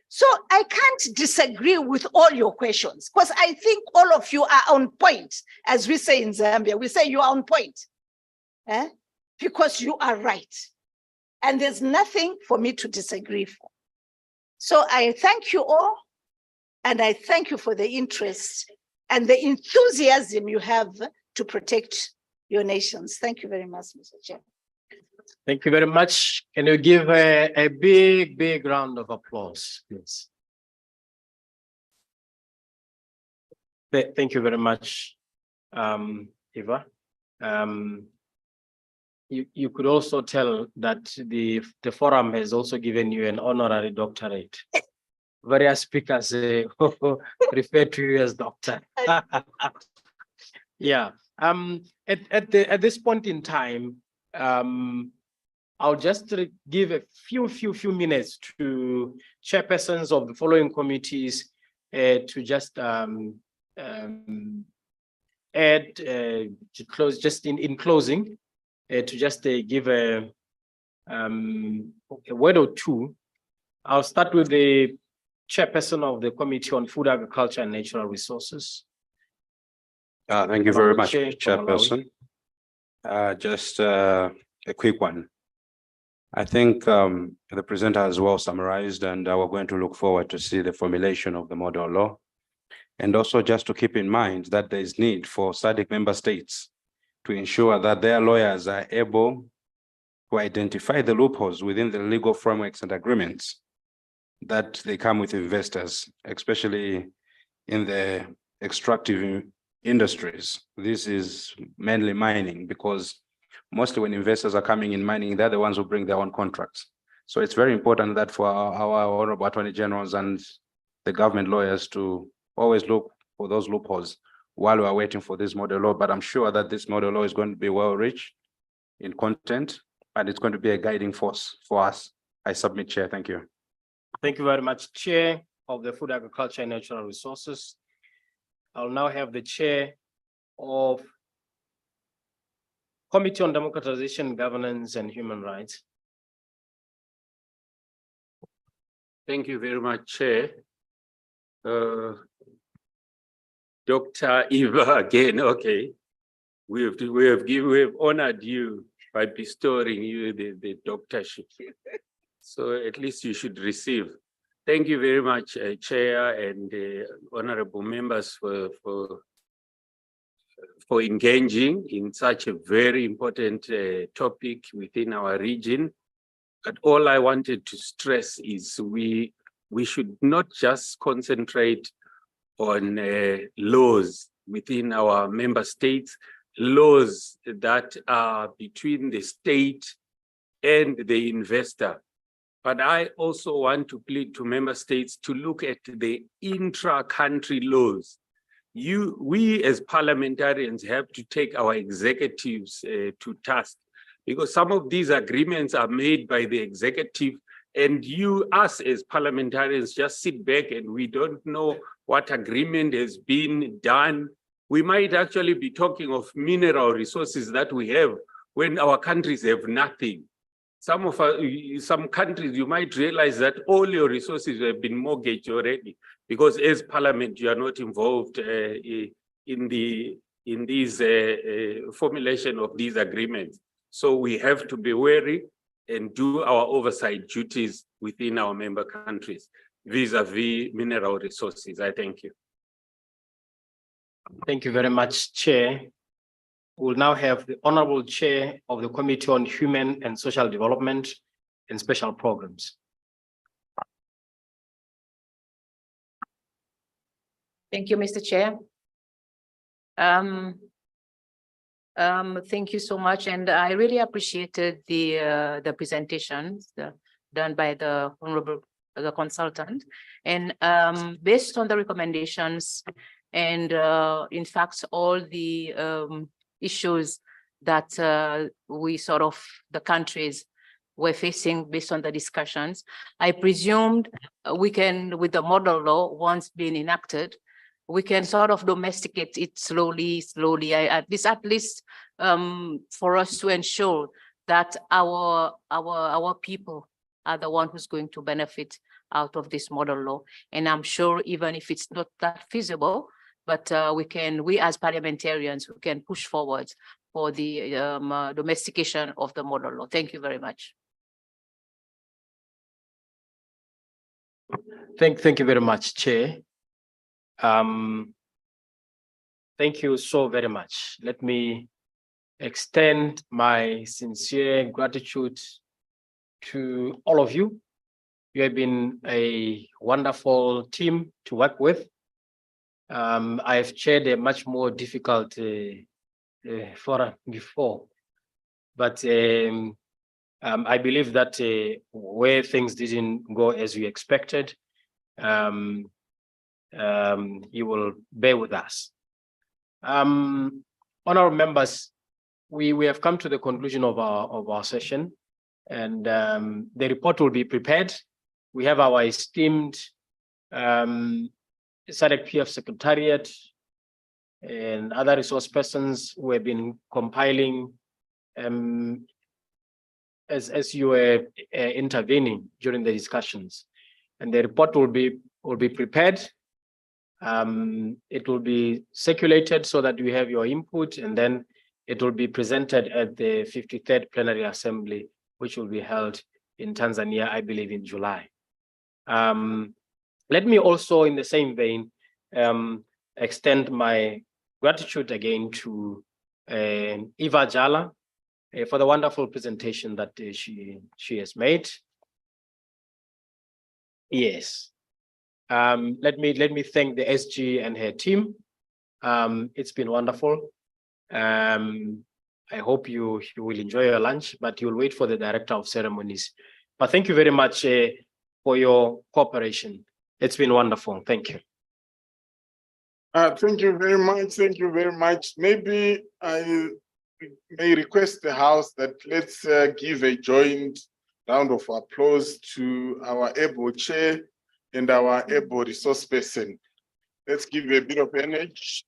So I can't disagree with all your questions because I think all of you are on point. As we say in Zambia, we say you are on point because you are right. And there's nothing for me to disagree for. So I thank you all, and I thank you for the interest and the enthusiasm you have to protect your nations. Thank you very much, Mr. Chair. Thank you very much. Can you give a big, big round of applause, please? Thank you very much, Eva. You could also tell that the forum has also given you an honorary doctorate. Various speakers refer to you as doctor. Yeah. At this point in time, I'll just give a few minutes to chairpersons of the following committees to just add to close, just in closing, to just give a word or two. I'll start with the chairperson of the Committee on Food, Agriculture and Natural Resources. Thank you very much, Chairperson. Just a quick one. I think the presenter has well summarized, and we're going to look forward to see the formulation of the model law. And also just to keep in mind that there is need for SADC member states to ensure that their lawyers are able to identify the loopholes within the legal frameworks and agreements that they come with investors, especially in the extractive industries. This is mainly mining, because mostly when investors are coming in mining, they're the ones who bring their own contracts. So it's very important that for our honorable attorney generals and the government lawyers to always look for those loopholes while we're waiting for this model law. But I'm sure that this model law is going to be well rich in content, and it's going to be a guiding force for us. I submit, Chair. Thank you. Thank you very much, Chair of the Food, Agriculture and Natural Resources. I'll now have the Chair of Committee on Democratization, Governance and Human Rights. Thank you very much, Chair. Dr. Eva again, okay. We have honored you by bestowing you the doctorship. So at least you should receive. Thank you very much, Chair and honorable members for for engaging in such a very important topic within our region. But all I wanted to stress is we should not just concentrate on laws within our member states, laws that are between the state and the investor. But I also want to plead to member states to look at the intra-country laws. We as parliamentarians have to take our executives to task, because some of these agreements are made by the executive, and us as parliamentarians just sit back and we don't know what agreement has been done. We might actually be talking of mineral resources that we have when our countries have nothing. Some countries, you might realize that all your resources have been mortgaged already, because as parliament, you are not involved in these formulation of these agreements. So we have to be wary and do our oversight duties within our member countries vis-a-vis mineral resources. I thank you. Thank you very much, Chair. We'll now have the Honorable Chair of the Committee on Human and Social Development and Special Programs. Thank you, Mr. Chair. Thank you so much, and I really appreciated the presentations done by the consultant, and based on the recommendations and in fact all the issues that the countries were facing based on the discussions, I presumed we can, with the model law once being enacted, we can sort of domesticate it slowly, at least for us to ensure that our people are the one who's going to benefit out of this model law. And I'm sure even if it's not that feasible, but we as parliamentarians, we can push forward for the domestication of the model law. Thank you very much. Thank you very much, Chair. Thank you so very much. Let me extend my sincere gratitude to all of you. You have been a wonderful team to work with. I have chaired a much more difficult forum before, but I believe that where things didn't go as we expected, you will bear with us. Honorable members, we have come to the conclusion of our session, and the report will be prepared. We have our esteemed SADC PF Secretariat and other resource persons who have been compiling as you were intervening during the discussions, and the report will be prepared. It will be circulated so that we have your input, and then it will be presented at the 53rd Plenary Assembly, which will be held in Tanzania, I believe in July. Let me also, in the same vein, extend my gratitude again to Eva Jala for the wonderful presentation that she has made. Yes. Let me thank the SG and her team. It's been wonderful. I hope you will enjoy your lunch, but you'll wait for the Director of Ceremonies. But thank you very much for your cooperation. It's been wonderful. Thank you. Thank you very much. Thank you very much. Maybe I may request the House that let's give a joint round of applause to our able chair and our able resource person. Let's give a bit of energy.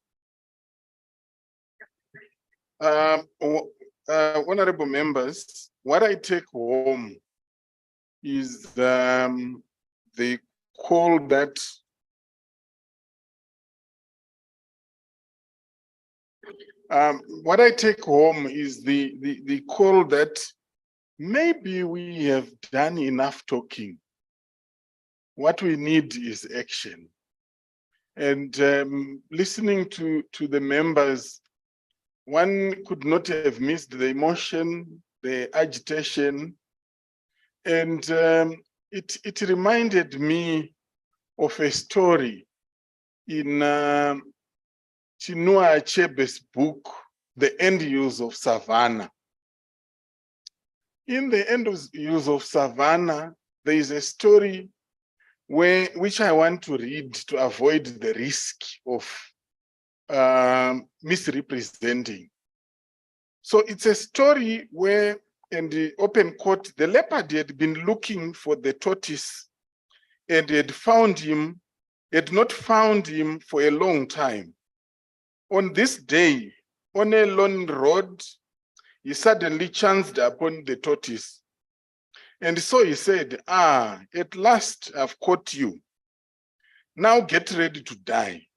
Honorable members, what I take home is the call that the call that maybe we have done enough talking. What we need is action. And listening to the members one could not have missed the emotion, the agitation, and it reminded me of a story in Chinua Achebe's book, The End Use of Savannah. In The End Use of Savannah, there is a story which I want to read to avoid the risk of misrepresenting. So it's a story where, in the open court, the leopard had been looking for the tortoise and had not found him for a long time. On this day, on a lone road, he suddenly chanced upon the tortoise. And so he said, at last I've caught you. Now get ready to die.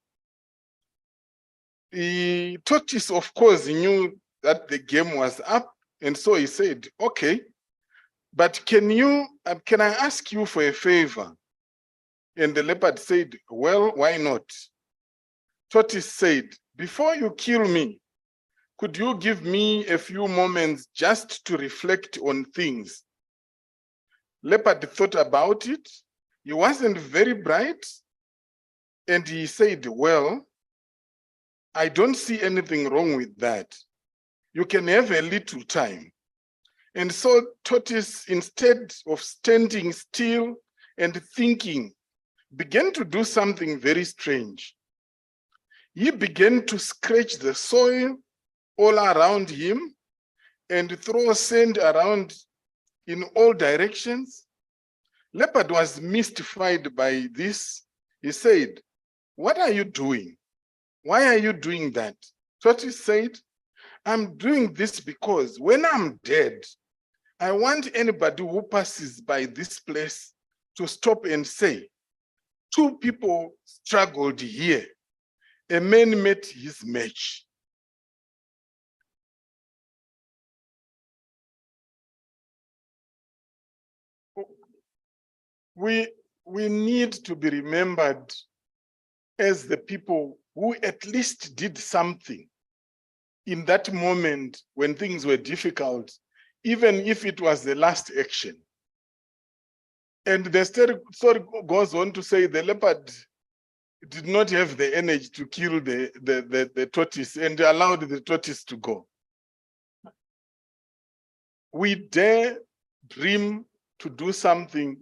The tortoise, of course, knew that the game was up. And so he said, okay, but can I ask you for a favor? And the leopard said, well, why not? Tortoise said, before you kill me, could you give me a few moments just to reflect on things? Leopard thought about it. He wasn't very bright. And he said, well, I don't see anything wrong with that. You can have a little time. And so tortoise, instead of standing still and thinking, began to do something very strange. He began to scratch the soil all around him and throw sand around in all directions. Leopard was mystified by this. He said, what are you doing? Why are you doing that? Tortoise said, I'm doing this because when I'm dead, I want anybody who passes by this place to stop and say, two people struggled here. A man met his match. We need to be remembered as the people who at least did something in that moment when things were difficult, even if it was the last action. And the story goes on to say the leopard did not have the energy to kill the tortoise and allowed the tortoise to go. We dare dream to do something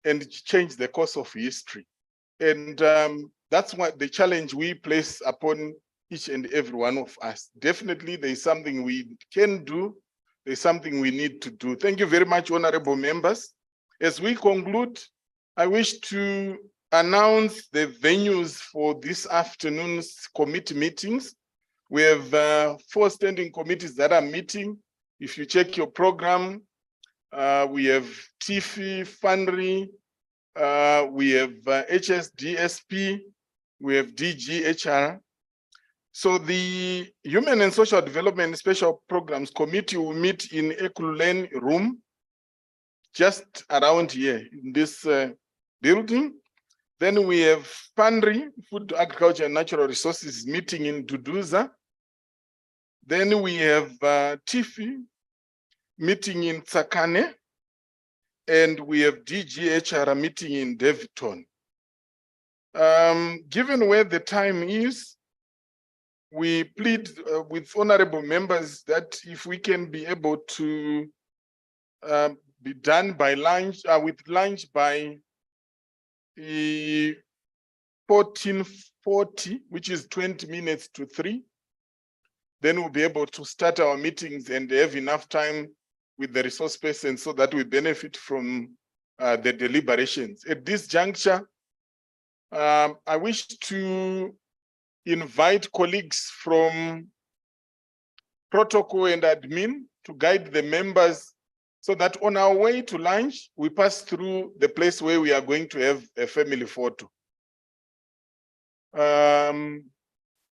and change the course of history. And that's what the challenge we place upon each and every one of us. Definitely there's something we can do, there's something we need to do. Thank you very much, honorable members. As we conclude, I wish to announce the venues for this afternoon's committee meetings. We have 4 standing committees that are meeting. If you check your program, we have TIFI, FANR, we have HSDSP, we have DGHR. So the Human and Social Development Special Programs Committee will meet in Ekululeni room, just around here in this building. Then we have FANR, Food, Agriculture and Natural Resources, meeting in Duduza. Then we have TIFI meeting in Tsakane, and we have DGHR meeting in Davidton. Given where the time is, we plead with honorable members that if we can be able to be done by lunch, with lunch by 14:40, which is 20 minutes to 3, then we'll be able to start our meetings and have enough time with the resource person so that we benefit from the deliberations. At this juncture, I wish to invite colleagues from protocol and admin to guide the members so that on our way to lunch, we pass through the place where we are going to have a family photo.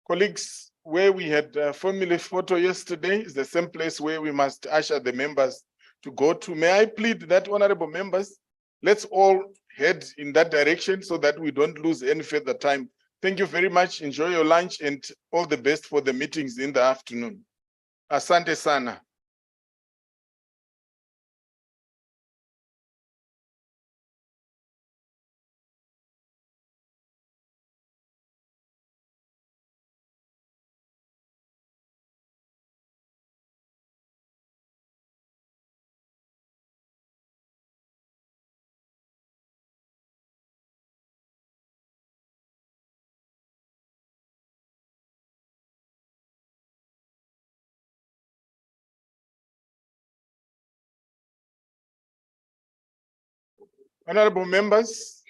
Colleagues, where we had a family photo yesterday is the same place where we must usher the members to go to. May I plead that, honorable members, let's all head in that direction so that we don't lose any further time. Thank you very much. Enjoy your lunch and all the best for the meetings in the afternoon. Asante sana. Honorable members,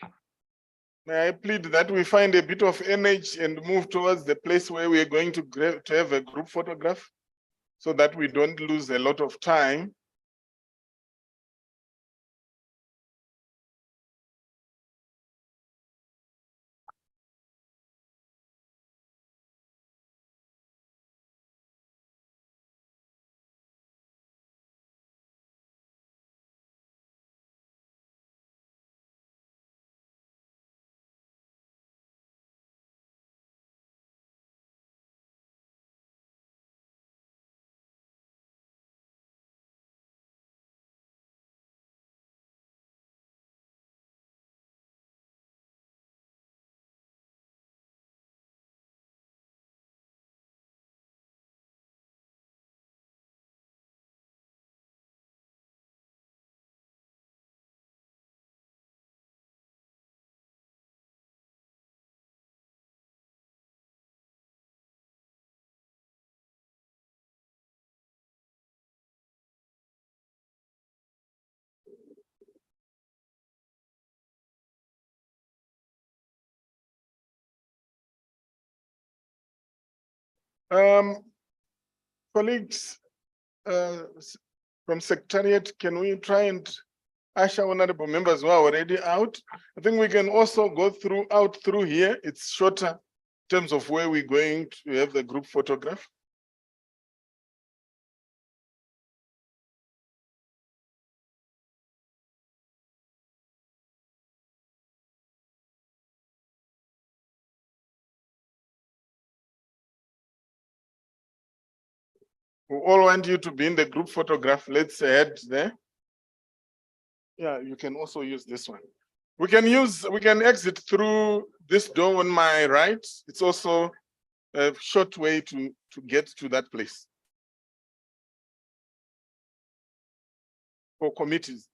may I plead that we find a bit of energy and move towards the place where we are going to have a group photograph so that we don't lose a lot of time. Colleagues from Secretariat, can we try and usher honorable members who are already out? I think we can also go out through here. It's shorter in terms of where we're going to have the group photograph. We all want you to be in the group photograph. Let's head there. Yeah, you can also use this one. We can exit through this door on my right. It's also a short way to get to that place for committees.